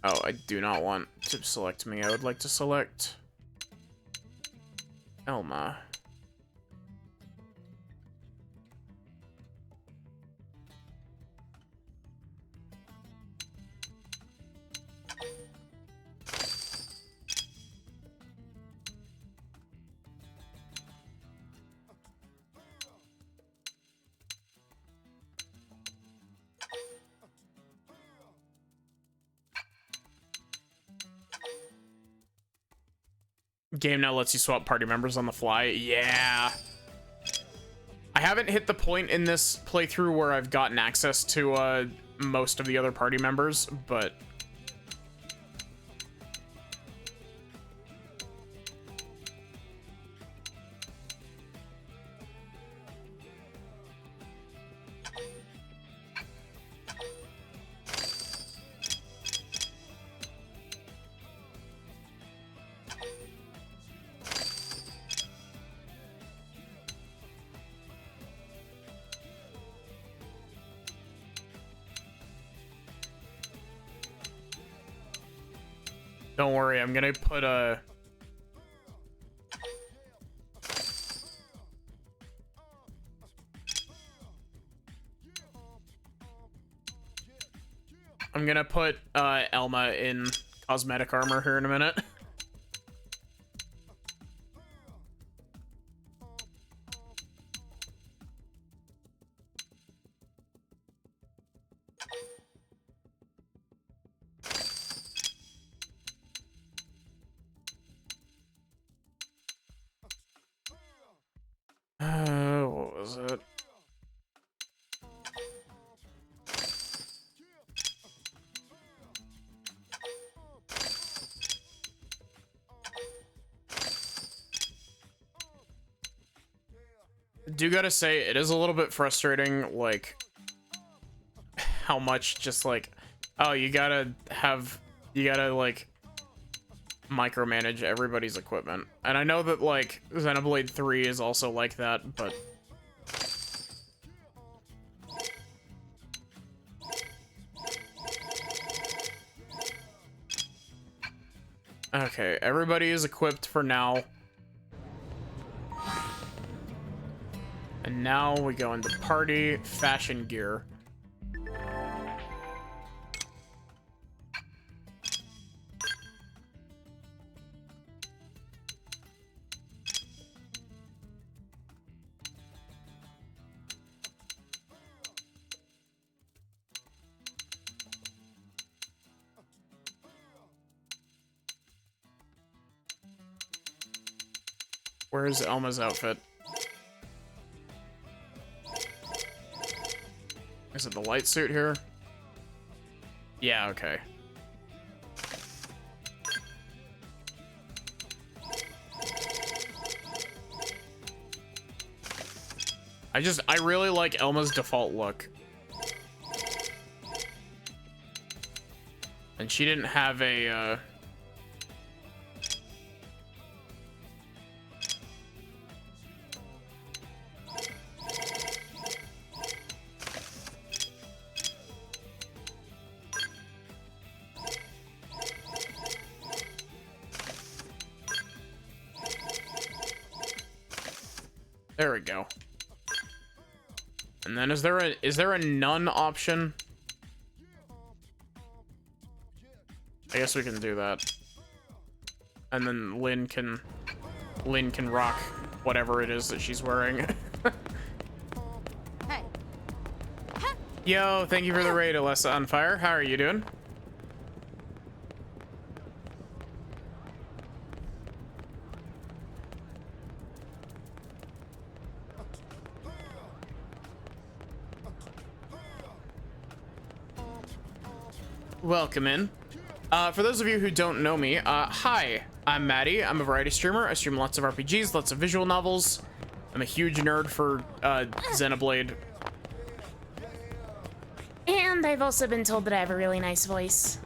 Oh, I do not want to select me. I would like to select Elma. Game now lets you swap party members on the fly. Yeah. I haven't hit the point in this playthrough where I've gotten access to most of the other party members, but Don't worry, I'm gonna put a... I'm gonna put Elma in cosmetic armor here in a minute. What was it? Do gotta say, it is a little bit frustrating, like, how much just, like, oh, you gotta, like, micromanage everybody's equipment. And I know that, like, Xenoblade 3 is also like that, but... Okay, everybody is equipped for now. And now we go into party fashion gear. Where's Elma's outfit? Is it the light suit here? Yeah, okay. I really like Elma's default look. And she didn't have a, There we go. And then is there a none option? I guess we can do that. And then Lynn can rock whatever it is that she's wearing. Hey. Yo, thank you for the raid, Alessa on Fire. How are you doing? Welcome in. For those of you who don't know me, hi, I'm Maddie. I'm a variety streamer. I stream lots of RPGs, lots of visual novels. I'm a huge nerd for Xenoblade. And I've also been told that I have a really nice voice.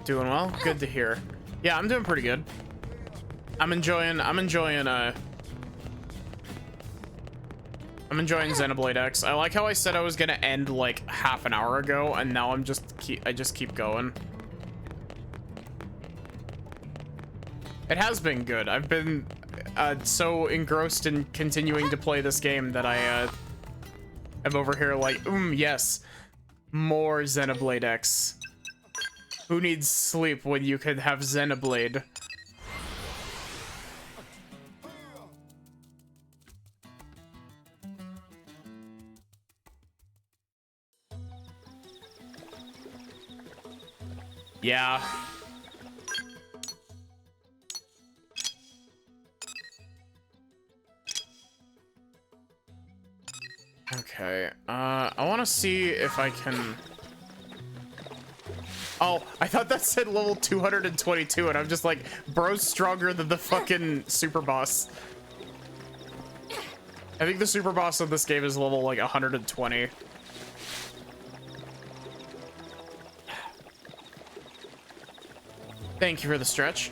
Doing well? Good to hear. Yeah, I'm doing pretty good. I'm enjoying Xenoblade X. I like how I said I was gonna end like half an hour ago, and now I just keep going. It has been good. I've been so engrossed in continuing to play this game that I am over here like, yes, more Xenoblade X. Who needs sleep when you could have Xenoblade? Yeah. Okay, I want to see if I can... Oh, I thought that said level 222, and I'm just like, bro's stronger than the fucking super boss. I think the super boss of this game is level like 120. Thank you for the stretch.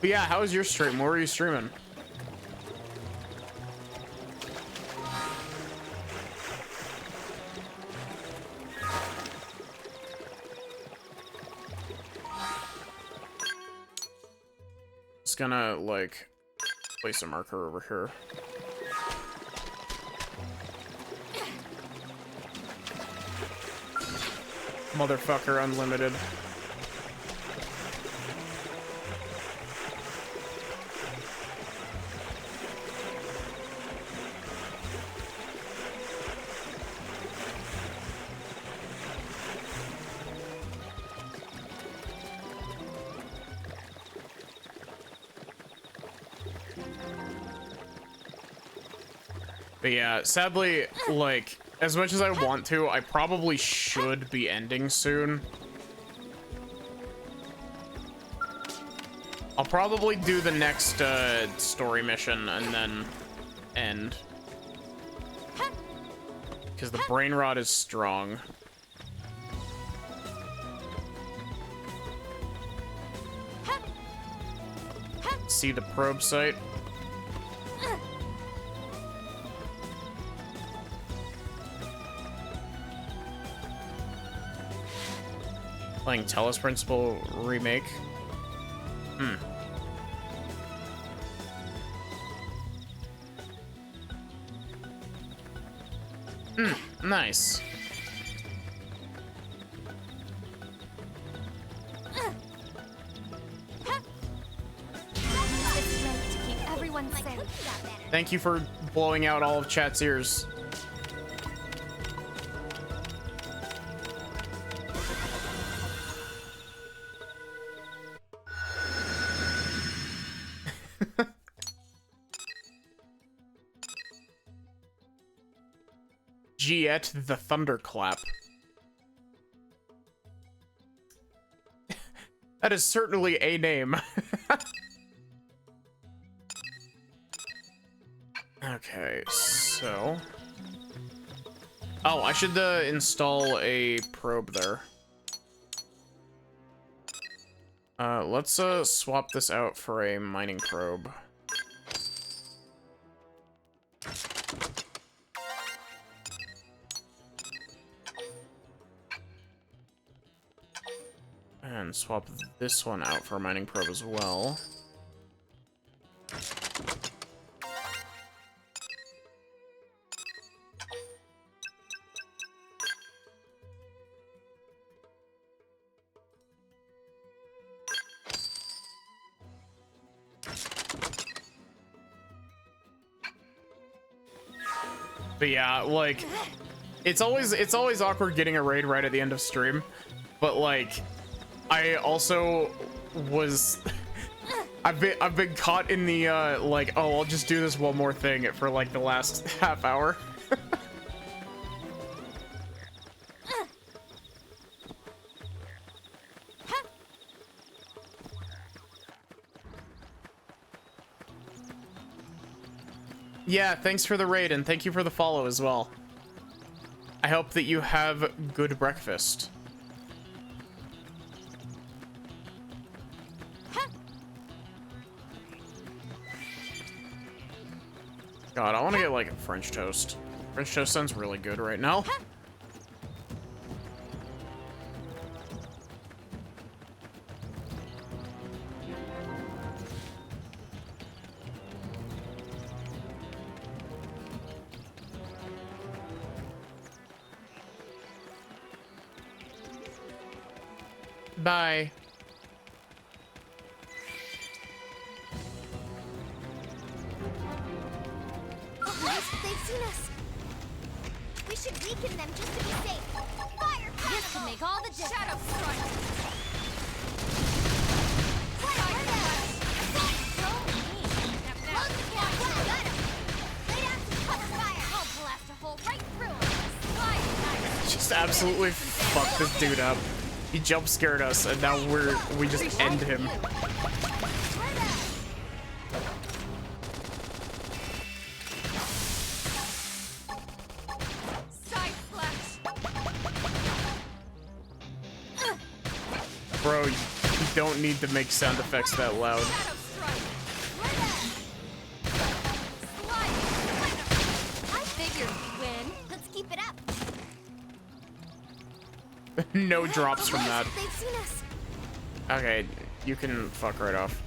But yeah, how was your stream? What were you streaming? Just gonna, like, place a marker over here. Motherfucker unlimited. But yeah, sadly, like, as much as I want to, I probably should be ending soon. I'll probably do the next story mission and then end. Because the brain rot is strong. See the probe site. Playing Telos Principle remake. Nice. It's right to keep everyone safe. Thank you for blowing out all of chat's ears. Giet the Thunderclap. That is certainly a name. Okay, so... Oh, I should install a probe there. Let's swap this out for a mining probe. And swap this one out for a mining probe as well. But yeah, like, it's always awkward getting a raid right at the end of stream, but like, I also was I've been caught in the like, oh, I'll just do this one more thing for like the last half hour. Yeah, thanks for the raid and thank you for the follow as well. I hope that you have good breakfast. God, I want to get like a French toast. French toast sounds really good right now. Bye. They've seen us. We should weaken them just to be safe. Fire! This can make all the difference. Shadow strike. Fire! So mean. Close the gap. Got him. Lay down some cover fire. I'll blast a hole right through him. Slide. Just absolutely fucked this dude up. He jump scared us, and now we just end him. Bro, you don't need to make sound effects that loud. No drops from that. They've seen us. Okay, you can fuck right off.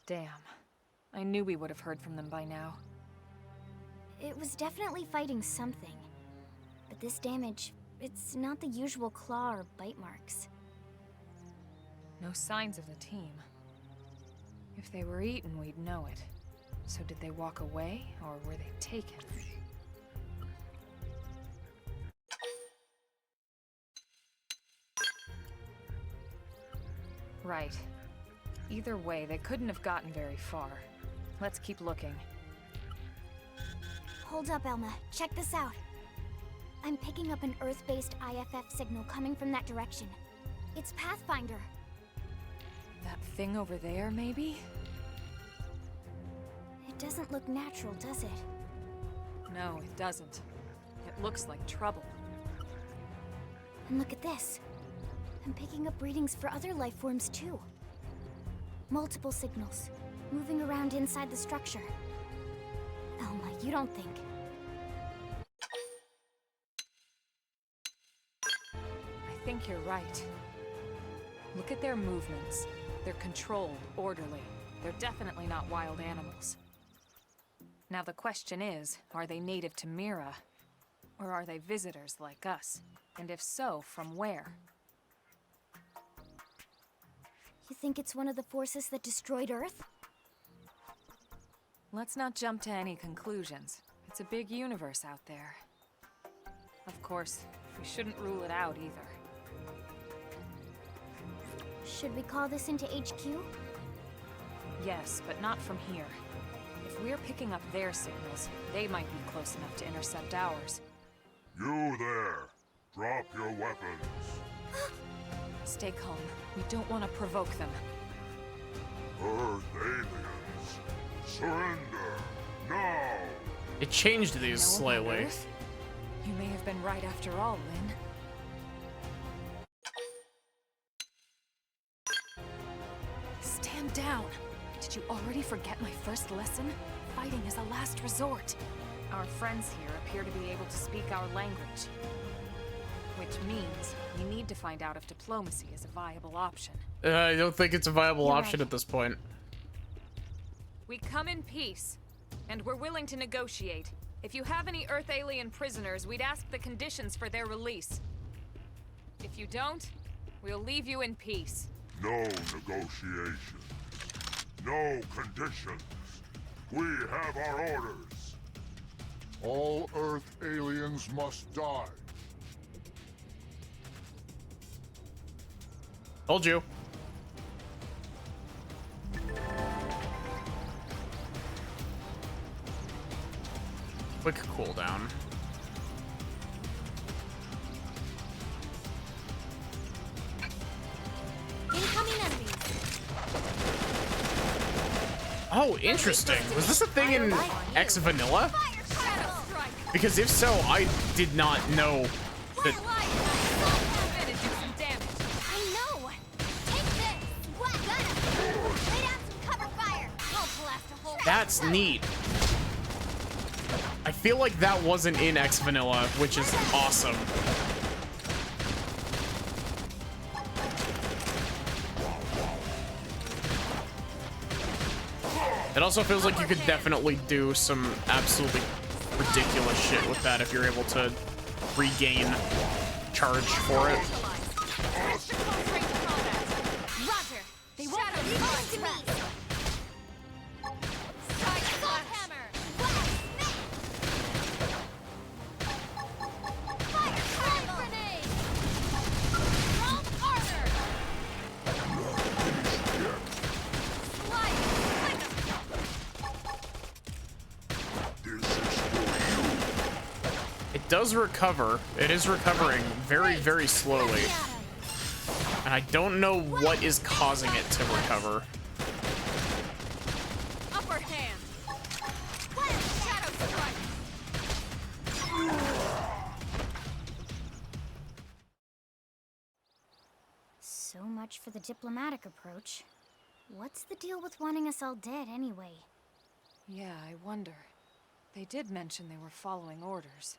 Damn. I knew we would have heard from them by now. It was definitely fighting something. But this damage, it's not the usual claw or bite marks. No signs of the team. If they were eaten, we'd know it. So did they walk away, or were they taken? Right. Either way, they couldn't have gotten very far. Let's keep looking. Hold up, Elma. Check this out. I'm picking up an Earth-based IFF signal coming from that direction. It's Pathfinder. That thing over there, maybe? It doesn't look natural, does it? No, it doesn't. It looks like trouble. And look at this. I'm picking up readings for other life forms, too. Multiple signals, moving around inside the structure. Elma, you don't think... I think you're right. Look at their movements. They're controlled, orderly. They're definitely not wild animals. Now the question is, are they native to Mira? Or are they visitors like us? And if so, from where? You think it's one of the forces that destroyed Earth? Let's not jump to any conclusions. It's a big universe out there. Of course, we shouldn't rule it out either. Should we call this into HQ? Yes, but not from here. If we're picking up their signals, they might be close enough to intercept ours. You there! Drop your weapons! Stay calm. We don't want to provoke them. Earth aliens! Surrender! Now! It changed these No one on slightly. Earth? You may have been right after all, Lynn. Stand down! Did you already forget my first lesson? Fighting is a last resort. Our friends here appear to be able to speak our language. Which means we need to find out if diplomacy is a viable option. I don't think it's a viable You're option right. at this point. We come in peace, and we're willing to negotiate. If you have any Earth alien prisoners, we'd ask the conditions for their release. If you don't, we'll leave you in peace. No negotiations. No conditions. We have our orders. All Earth aliens must die. Told you. Quick cooldown. Incoming enemies. Oh, interesting. Was this a thing in X Vanilla? Because if so, I did not know that. I know. Take this. What? Got him. Lay down some cover fire. I'll blast a hole. That's neat. I feel like that wasn't in X Vanilla, which is awesome. It also feels like you could definitely do some absolutely ridiculous shit with that if you're able to regain charge for it. Roger. They won't be able to me. Salt hammer. Fire grenade. Roll armor. It does recover. It is recovering very, very slowly. And I don't know what is causing it to recover. Upper hand. Shadow strike. So much for the diplomatic approach. What's the deal with wanting us all dead anyway? Yeah, I wonder. They did mention they were following orders.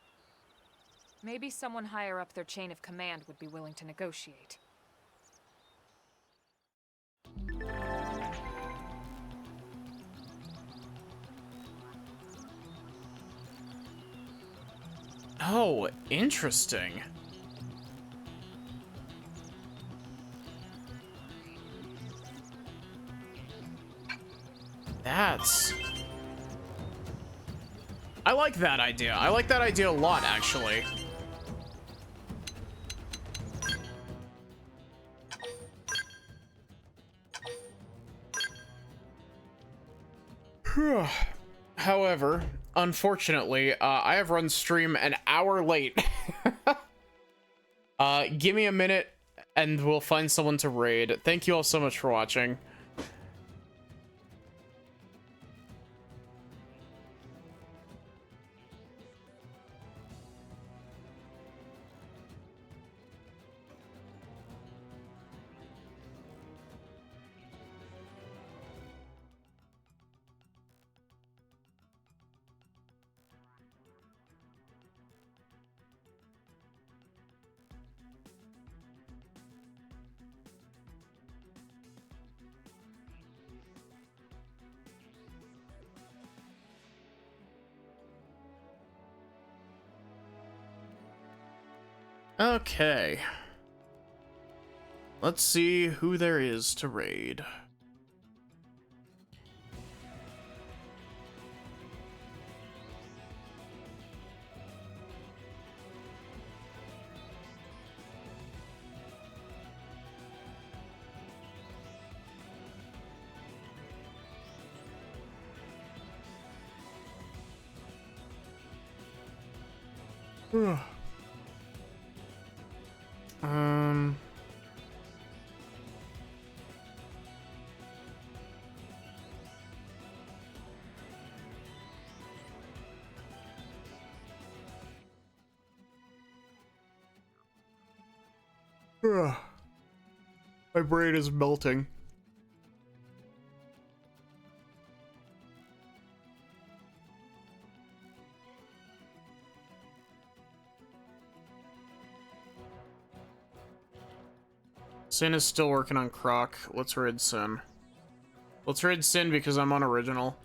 Maybe someone higher up their chain of command would be willing to negotiate. Oh, interesting. I like that idea. I like that idea a lot, actually. However, unfortunately, I have run stream an hour late. Give me a minute and we'll find someone to raid. Thank you all so much for watching. Okay. Let's see who there is to raid. My brain is melting. Sin is still working on Croc. Let's raid Sin. Let's raid Sin because I'm on original.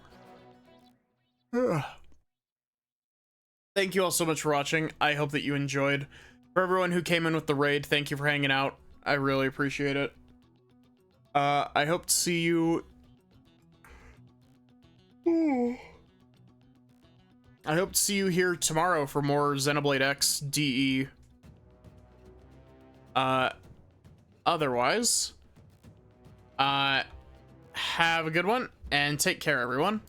Thank you all so much for watching. I hope that you enjoyed. For everyone who came in with the raid, thank you for hanging out. I really appreciate it. I hope to see you... I hope to see you here tomorrow for more Xenoblade X DE. Otherwise, have a good one and take care, everyone.